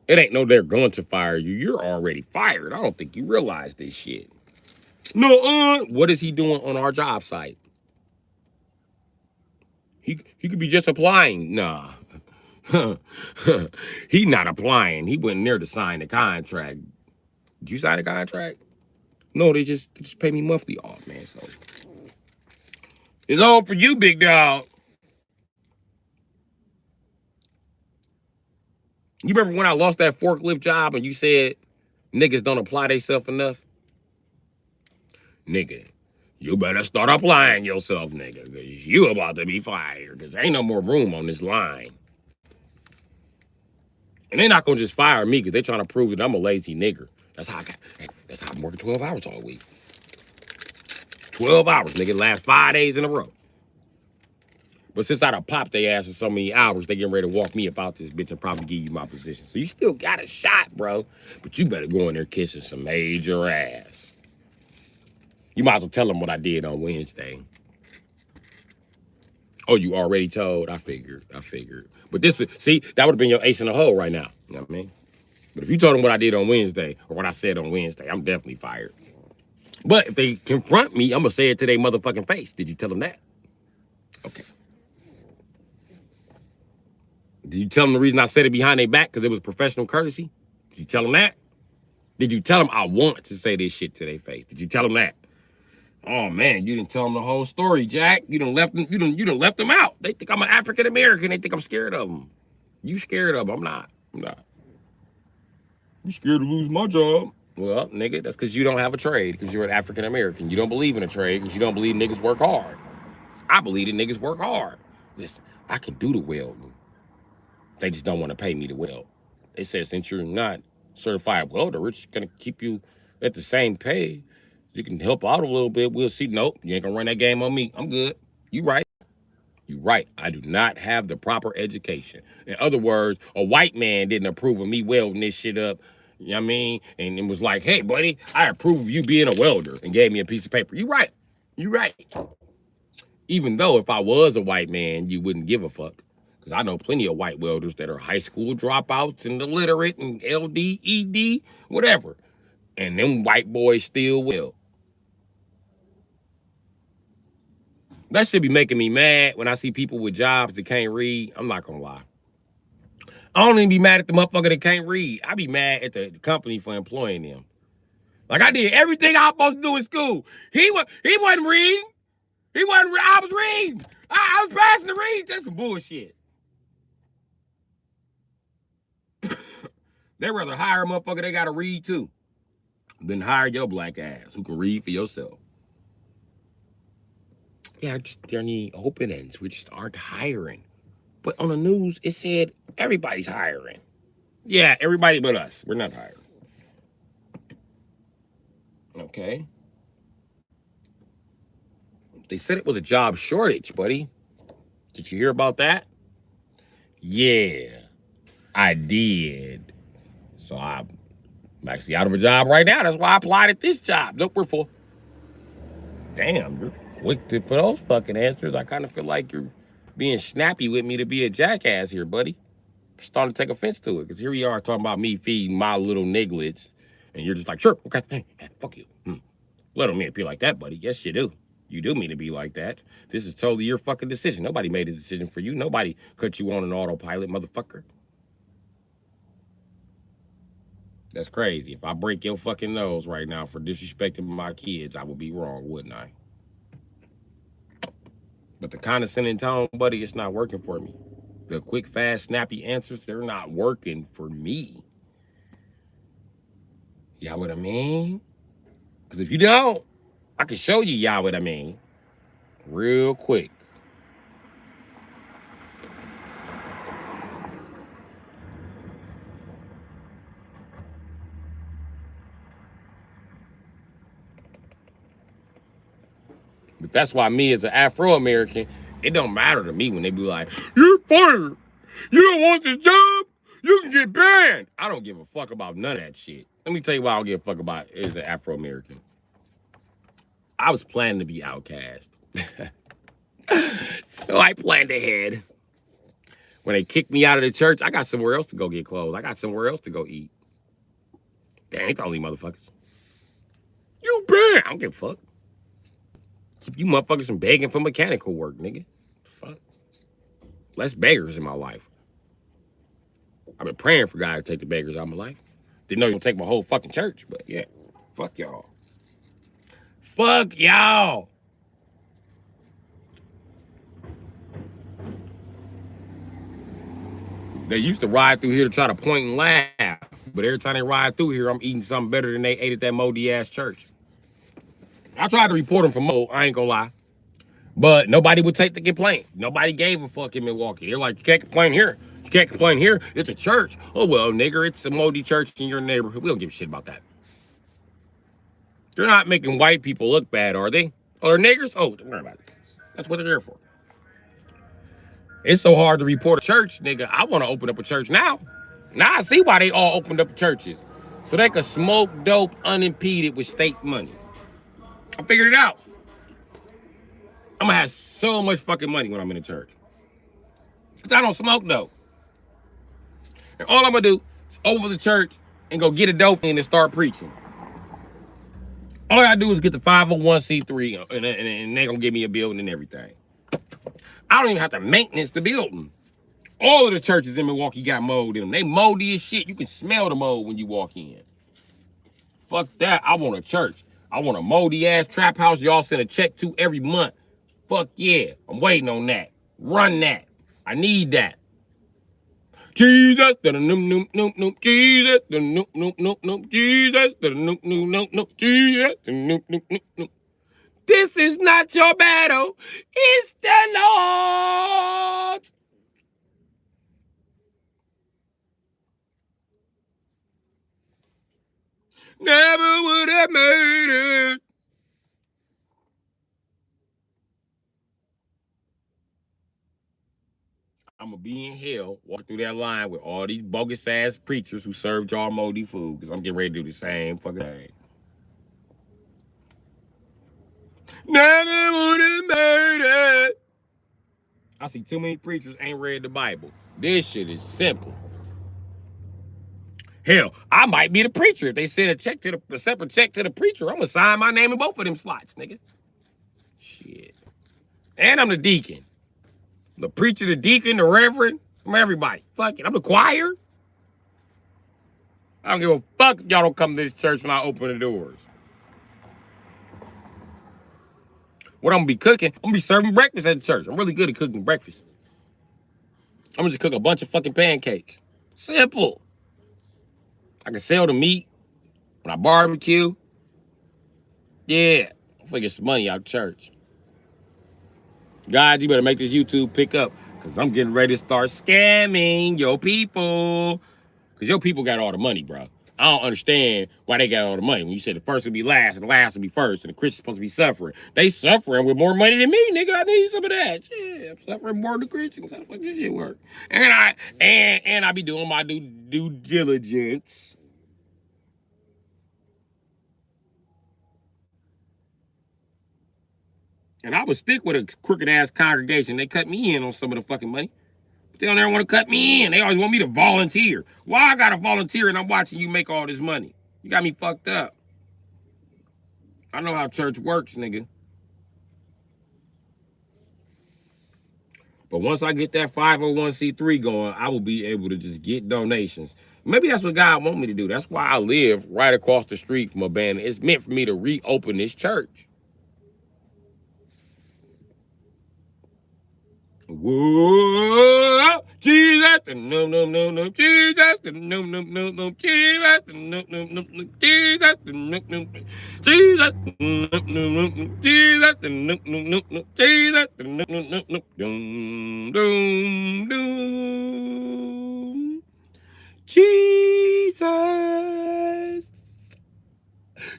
It ain't no they're going to fire you. You're already fired. I don't think you realize this shit. No, what is he doing on our job site? He could be just applying. Nah. He not applying. He went in there to sign the contract. Did you sign the contract? No, they just pay me monthly off, man. So it's all for you, big dog. You remember when I lost that forklift job and you said niggas don't apply themselves enough? Nigga, you better start applying yourself, nigga, because you about to be fired. Because ain't no more room on this line. And they're not going to just fire me because they're trying to prove that I'm a lazy nigger. That's how I'm working 12 hours all week. 12 hours, nigga, last 5 days in a row. But since I done popped their ass in so many hours, they getting ready to walk me about this bitch and probably give you my position. So you still got a shot, bro. But you better go in there kissing some major ass. You might as well tell them what I did on Wednesday. Oh, you already told? I figured. But that would have been your ace in the hole right now. You know what I mean? But if you told them what I did on Wednesday, or what I said on Wednesday, I'm definitely fired. But if they confront me, I'm going to say it to their motherfucking face. Did you tell them that? Okay. Did you tell them the reason I said it behind their back? Because it was professional courtesy? Did you tell them that? Did you tell them I want to say this shit to their face? Did you tell them that? Oh man, you didn't tell them the whole story, Jack. You done left them. You done left them out. They think I'm an African American. They think I'm scared of them. You scared of them? I'm not. You scared to lose my job? Well, nigga, that's because you don't have a trade. Because you're an African American. You don't believe in a trade. Because you don't believe niggas work hard. I believe that niggas work hard. Listen, I can do the welding. They just don't want to pay me to weld. They said since you're not certified welder, we're just gonna keep you at the same pay. You can help out a little bit. We'll see. Nope, you ain't gonna run that game on me. I'm good. You right. You're right. I do not have the proper education. In other words, a white man didn't approve of me welding this shit up. You know what I mean? And it was like, hey, buddy, I approve of you being a welder, and gave me a piece of paper. You're right. You're right. Even though if I was a white man, you wouldn't give a fuck. Because I know plenty of white welders that are high school dropouts and illiterate and LD, ED, whatever. And them white boys still will. That should be making me mad when I see people with jobs that can't read. I'm not gonna lie. I don't even be mad at the motherfucker that can't read. I be mad at the company for employing them. Like I did everything I was supposed to do in school. He wasn't reading. He wasn't. I was reading. I was passing the read. That's some bullshit. They'd rather hire a motherfucker they gotta read too than hire your black ass who can read for yourself. Yeah, there need openings. We just aren't hiring. But on the news, it said everybody's hiring. Yeah, everybody but us. We're not hiring. Okay. They said it was a job shortage, buddy. Did you hear about that? Yeah, I did. So I'm actually out of a job right now. That's why I applied at this job. Look, we're full. Damn, you're quick for those fucking answers. I kind of feel like you're being snappy with me to be a jackass here, buddy. I'm starting to take offense to it because here we are talking about me feeding my little nigglets, and you're just like, sure, okay, hey, fuck you. Let them mean to be like that, buddy. Yes, you do. You do mean to be like that. This is totally your fucking decision. Nobody made a decision for you. Nobody cut you on an autopilot, motherfucker. That's crazy. If I break your fucking nose right now for disrespecting my kids, I would be wrong, wouldn't I? But the condescending tone, buddy, it's not working for me. The quick, fast, snappy answers, they're not working for me. Y'all what I mean? Because if you don't, I can show you y'all what I mean real quick. But that's why me as an Afro-American, it don't matter to me when they be like, you're fired. You don't want this job? You can get banned. I don't give a fuck about none of that shit. Let me tell you why I don't give a fuck about it as an Afro-American. I was planning to be outcast. So I planned ahead. When they kicked me out of the church, I got somewhere else to go get clothes. I got somewhere else to go eat. They ain't the only motherfuckers. You banned. I don't give a fuck. Keep you motherfuckers from begging for mechanical work, nigga. Fuck. Less beggars in my life. I've been praying for God to take the beggars out of my life. Didn't know he would take my whole fucking church, but yeah. Fuck y'all. Fuck y'all. They used to ride through here to try to point and laugh, but every time they ride through here, I'm eating something better than they ate at that moldy ass church. I tried to report them for mold, I ain't gonna lie. But nobody would take the complaint. Nobody gave a fuck in Milwaukee. They're like, you can't complain here. You can't complain here. It's a church. Oh, well, nigger, it's a moldy church in your neighborhood. We don't give a shit about that. They're not making white people look bad, are they? Oh, they're niggers? Oh, don't worry about it. That's what they're there for. It's so hard to report a church, nigga. I want to open up a church now. Now I see why they all opened up churches. So they could smoke dope unimpeded with state money. I figured it out. I'm gonna have so much fucking money when I'm in a church. Because I don't smoke dope. And all I'm gonna do is open the church and go get a dope and start preaching. All I gotta do is get the 501c3 and they gonna give me a building and everything. I don't even have to maintenance the building. All of the churches in Milwaukee got mold in them. They moldy as shit. You can smell the mold when you walk in. Fuck that. I want a church. I want a moldy ass trap house y'all send a check to every month. Fuck yeah. I'm waiting on that. Run that. I need that. Jesus, Jesus, Jesus, Jesus, this is not your battle. It's the Lord's. Never would have made it. be in hell walking through that line with all these bogus ass preachers who served y'all moldy food, because I'm getting ready to do the same fucking thing. Never would have made it. I see too many preachers ain't read the Bible. This shit is simple. Hell, I might be the preacher. If they send a separate check to the preacher, I'm gonna sign my name in both of them slots, nigga. Shit. And I'm the deacon. The preacher, the deacon, the reverend, I'm everybody. Fuck it. I'm the choir. I don't give a fuck if y'all don't come to this church when I open the doors. What I'm gonna be cooking, I'm gonna be serving breakfast at the church. I'm really good at cooking breakfast. I'm gonna just cook a bunch of fucking pancakes. Simple. I can sell the meat when I barbecue. Yeah, I'm gonna get some money out of church. God, you better make this YouTube pick up, because I'm getting ready to start scamming your people. Because your people got all the money, bro. I don't understand why they got all the money. When you said the first would be last and the last would be first, and the Christian's supposed to be suffering. They suffering with more money than me, nigga. I need some of that. Yeah, I'm suffering more than the Christians. How the fuck this shit work? And I be doing my due diligence. And I would stick with a crooked ass congregation. They cut me in on some of the fucking money. They don't ever want to cut me in. They always want me to volunteer. Why I gotta volunteer and I'm watching you make all this money? You got me fucked up. I know how church works, nigga. But once I get that 501c3 going, I will be able to just get donations. Maybe that's what God want me to do. That's why I live right across the street from a band. It's meant for me to reopen this church. Whoa, Jesus, no, no, no, no, Jesus, no, no, no, no, Jesus, no, no, no, no, Jesus, no, no, Jesus, no, no, no, no, Jesus, no, no, no, no, Jesus, no, no, no, no, doom, doom, doom, Jesus,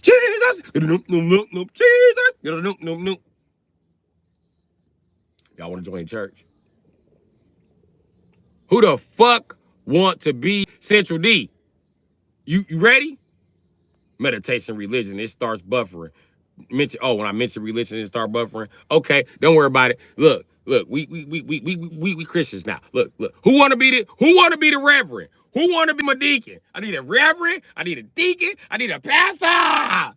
Jesus, no, no, no, no, Jesus, no, no, no, no. Y'all want to join church? Who the fuck want to be Central D? You ready? Meditation, religion, it starts buffering. When I mention religion, it starts buffering. Okay, don't worry about it. Look, we Christians now. Look. Who wanna be the reverend? Who wanna be my deacon? I need a reverend, I need a deacon, I need a pastor. I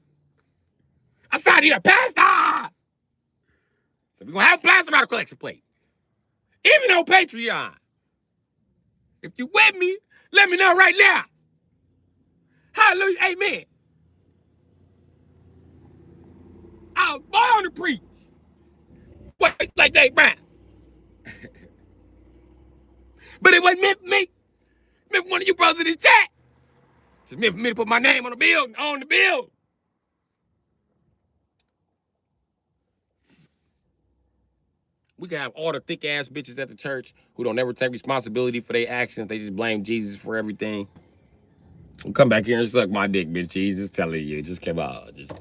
said I need a pastor. So we're gonna have a plaster out of collection plate. Even on Patreon. If you with me, let me know right now. Hallelujah, amen. I was born to preach. Wait, like Jay Brown. But it wasn't meant for me. Meant for one of you brothers in the chat. It's meant for me to put my name on the bill. We can have all the thick ass bitches at the church who don't ever take responsibility for their actions. They just blame Jesus for everything. We'll come back here and suck my dick, bitch. Jesus telling you. Just come out. Just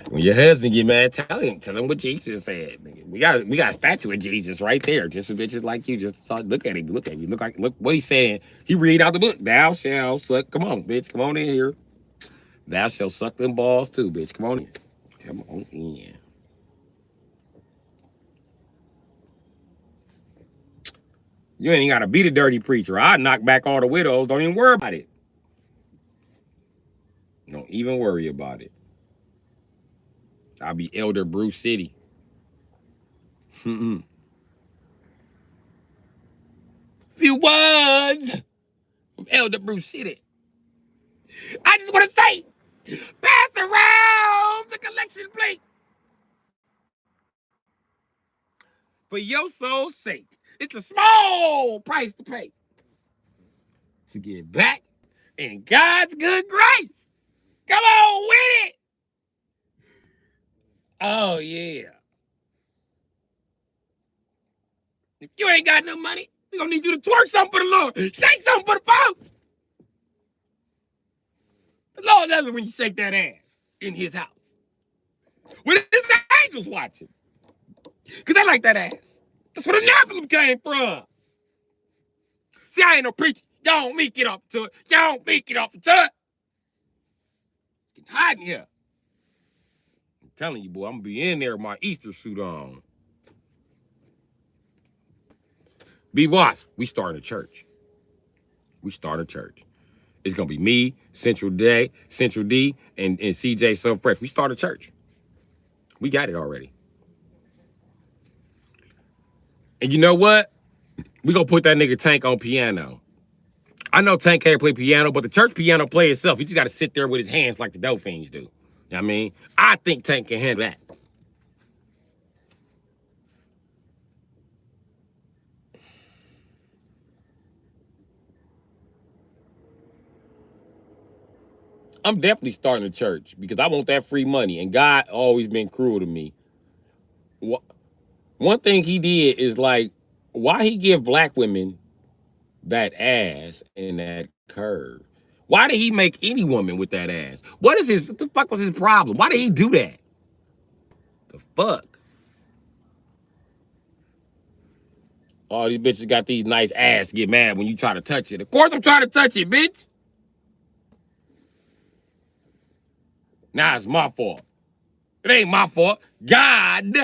when your husband get mad, tell him what Jesus said. We got a statue of Jesus right there, just for bitches like you. Just look at him, look what he's saying. He read out the book. Thou shalt suck. Come on, bitch, come on in here. Thou shalt suck them balls too, bitch. Come on in. Come on in. You ain't gotta be the dirty preacher. I knock back all the widows. Don't even worry about it. Don't even worry about it. I'll be Elder Bru Sitdee. Few words from Elder Bru Sitdee. I just want to say, pass around the collection plate. For your soul's sake. It's a small price to pay to get back in God's good grace. Come on with it. Oh, yeah. If you ain't got no money, we gonna need you to twerk something for the Lord. Shake something for the folks. The Lord loves it when you shake that ass in his house. When it's the angels watching. Because I like that ass. That's where the Nephilim came from. See, I ain't no preacher. Y'all don't me get up to it. Y'all don't me get up to it. Get hiding here. I'm telling you, boy, I'm gonna be in there with my Easter suit on. Be Wasp, we starting a church. We start a church. It's gonna be me, Central D, and CJ So Fresh. We start a church. We got it already. And you know what? We gonna put that nigga Tank on piano. I know Tank can't play piano, but the church piano play itself. He just gotta sit there with his hands like the Dolphins do. You know what I mean? I think Tank can handle that. I'm definitely starting a church because I want that free money. And God always been cruel to me. One thing he did is like, why he give black women that ass and that curve? Why did he make any woman with that ass? What the fuck was his problem? Why did he do that? The fuck? All these bitches got these nice ass get mad when you try to touch it. Of course I'm trying to touch it, bitch. Nah, it's my fault. It ain't my fault. God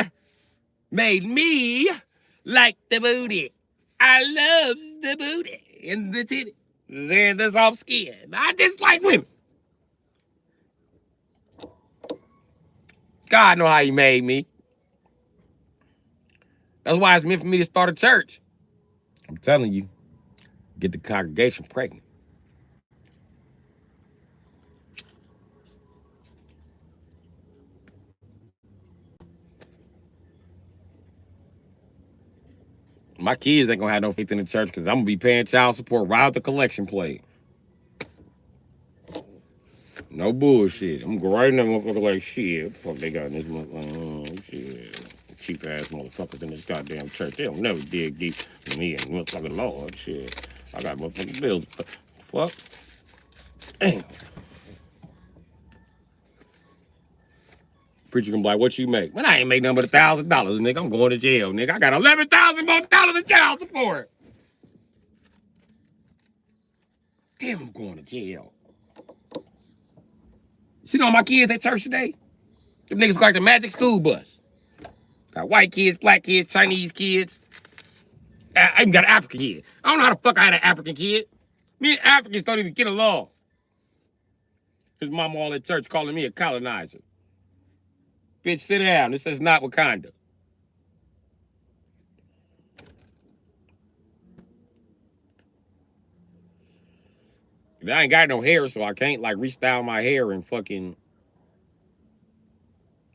made me like the booty. I love the booty and the titty and the soft skin. I just like women. God know how he made me. That's why it's meant for me to start a church. I'm telling you, get the congregation pregnant. My kids ain't gonna have no faith in the church because I'm gonna be paying child support right out the collection plate. No bullshit. I'm gonna go right in that motherfucker like shit. What the fuck they got in this motherfucker? Shit. Cheap ass motherfuckers in this goddamn church. They don't never dig deep to me and motherfucking Lord. Shit. I got motherfucking bills. Fuck. Damn. Preacher gonna be like, what you make? Man, I ain't make nothing but $1,000, nigga. I'm going to jail, nigga. I got $11,000 more in child support. Damn, I'm going to jail. See all my kids at church today? Them niggas like the magic school bus. Got white kids, black kids, Chinese kids. I even got an African kid. I don't know how the fuck I had an African kid. Me and Africans don't even get along. His mama all at church calling me a colonizer. Bitch, sit down. This is not Wakanda. I ain't got no hair, so I can't like restyle my hair and fucking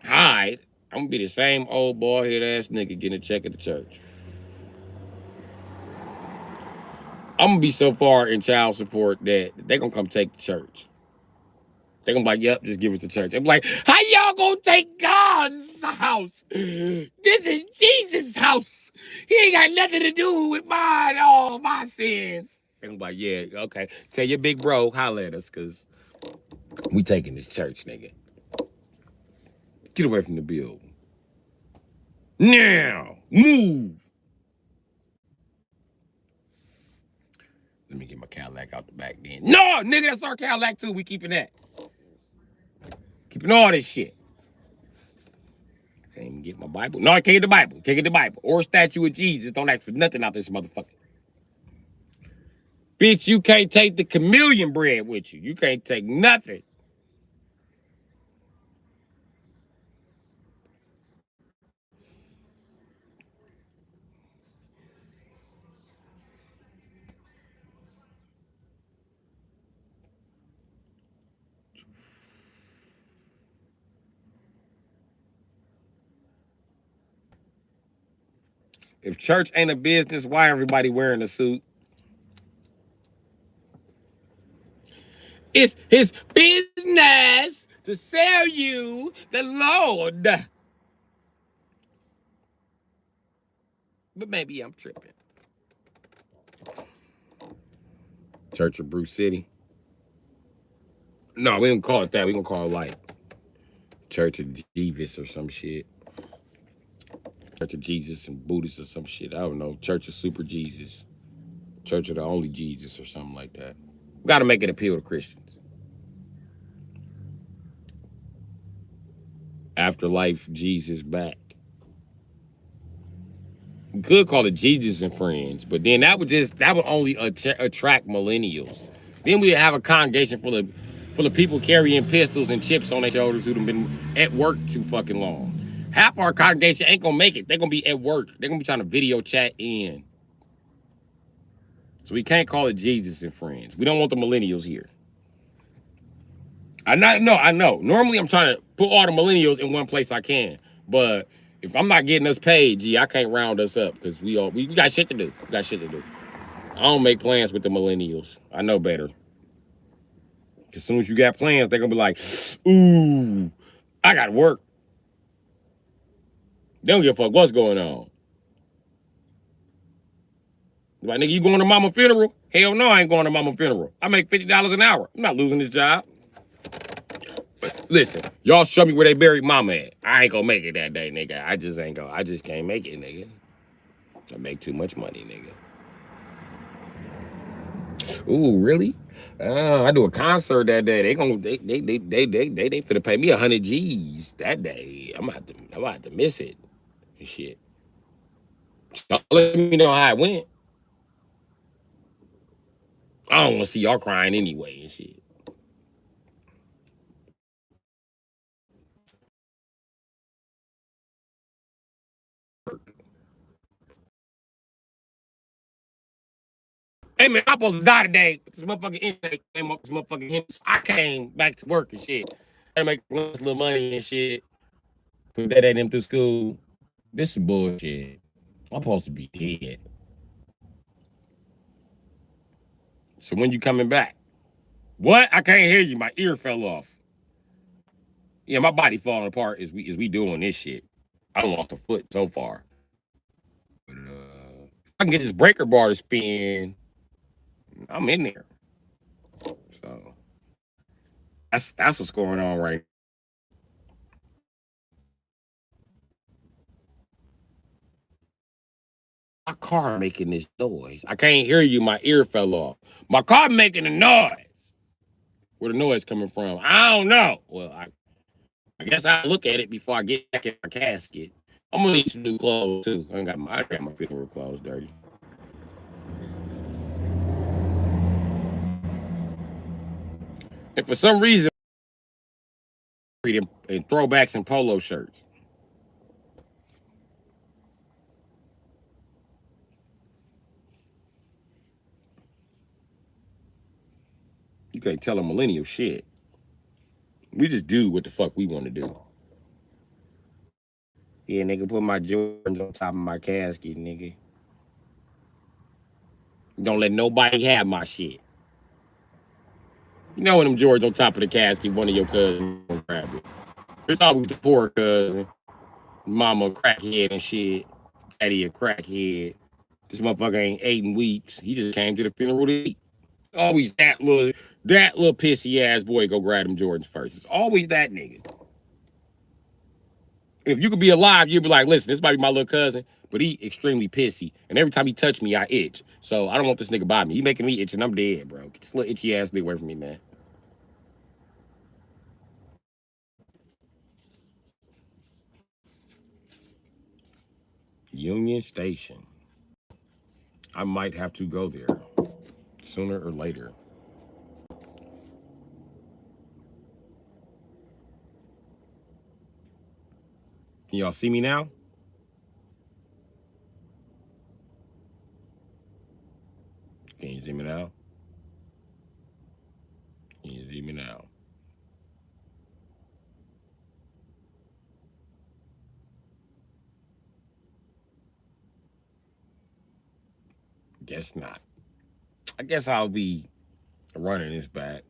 hide. I'm gonna be the same old bald head ass nigga getting a check at the church. I'm gonna be so far in child support that they gonna come take the church. They gonna be like, yep, just give it to church. I'm like, how y'all gonna take God's house? This is Jesus' house. He ain't got nothing to do with all my sins. They gonna be like, yeah, okay. Tell your big bro, holler at us, cause we taking this church, nigga. Get away from the building. Now, move. Let me get my Cadillac out the back then. No, nigga, that's our Cadillac too. We keeping that. Keeping all this shit. Can't even get my Bible. No, I can't get the Bible. Can't get the Bible. Or a statue of Jesus. Don't ask for nothing out this motherfucker. Bitch, you can't take the chameleon bread with you. You can't take nothing. If church ain't a business, why everybody wearing a suit? It's his business to sell you the Lord. But maybe I'm tripping. Church of Bru Sitdee. No, we don't call it that. We gonna call it like Church of Jesus or some shit. Church of Jesus and Buddhists or some shit. I don't know. Church of Super Jesus. Church of the Only Jesus or something like that. We got to make it appeal to Christians. Afterlife, Jesus back. You could call it Jesus and Friends, but then that would only attract millennials. Then we have a congregation full of people carrying pistols and chips on their shoulders who've been at work too fucking long. Half our congregation ain't gonna make it. They're gonna be at work. They're gonna be trying to video chat in. So we can't call it Jesus and Friends. We don't want the millennials here. I know. Normally I'm trying to put all the millennials in one place I can, but if I'm not getting us paid, gee, I can't round us up because we got shit to do. We got shit to do. I don't make plans with the millennials. I know better. As soon as you got plans, they're gonna be like, ooh, I gotta work. They don't give a fuck what's going on. Like, nigga, you going to mama's funeral? Hell no, I ain't going to mama's funeral. I make $50 an hour. I'm not losing this job. But listen, y'all show me where they buried mama at. I ain't gonna make it that day, nigga. I just can't make it, nigga. I make too much money, nigga. Ooh, really? I do a concert that day. They finna pay me 100 G's that day. I'm gonna have to miss it and shit. Y'all let me know how it went. I don't want to see y'all crying anyway and shit. Hey man, I'm supposed to die today. This motherfucking intake came up. This motherfucking I came back to work and shit. I make a little money and shit. Put that at them through school. This is bullshit. I'm supposed to be dead. So when you coming back? What? I can't hear you. My ear fell off. Yeah, my body falling apart as we doing this shit. I lost a foot so far. But if I can get this breaker bar to spin, I'm in there. So that's what's going on right. My car making this noise. I can't hear you. My ear fell off. My car making a noise. Where the noise coming from? I don't know. Well, I guess I'll look at it before I get back in my casket. I'm gonna need some new clothes too. I got my funeral clothes dirty. And for some reason, and throwbacks and polo shirts. You can't tell a millennial shit. We just do what the fuck we want to do. Yeah, nigga, put my Jordans on top of my casket, nigga. Don't let nobody have my shit. You know when them Jordans on top of the casket, one of your cousins gonna grab it. It's always the poor cousin, mama a crackhead and shit, daddy a crackhead. This motherfucker ain't ate in weeks. He just came to the funeral to eat. Always that little pissy ass boy go grab them Jordans first. It's always that nigga. If you could be alive, you'd be like, listen, this might be my little cousin, but he extremely pissy. And every time he touch me, I itch. So I don't want this nigga by me. He making me itch and I'm dead, bro. Get this little itchy ass nigga away from me, man. Union Station. I might have to go there sooner or later. Can y'all see me now? Can you see me now? Can you see me now? Guess not. I guess I'll be running this back.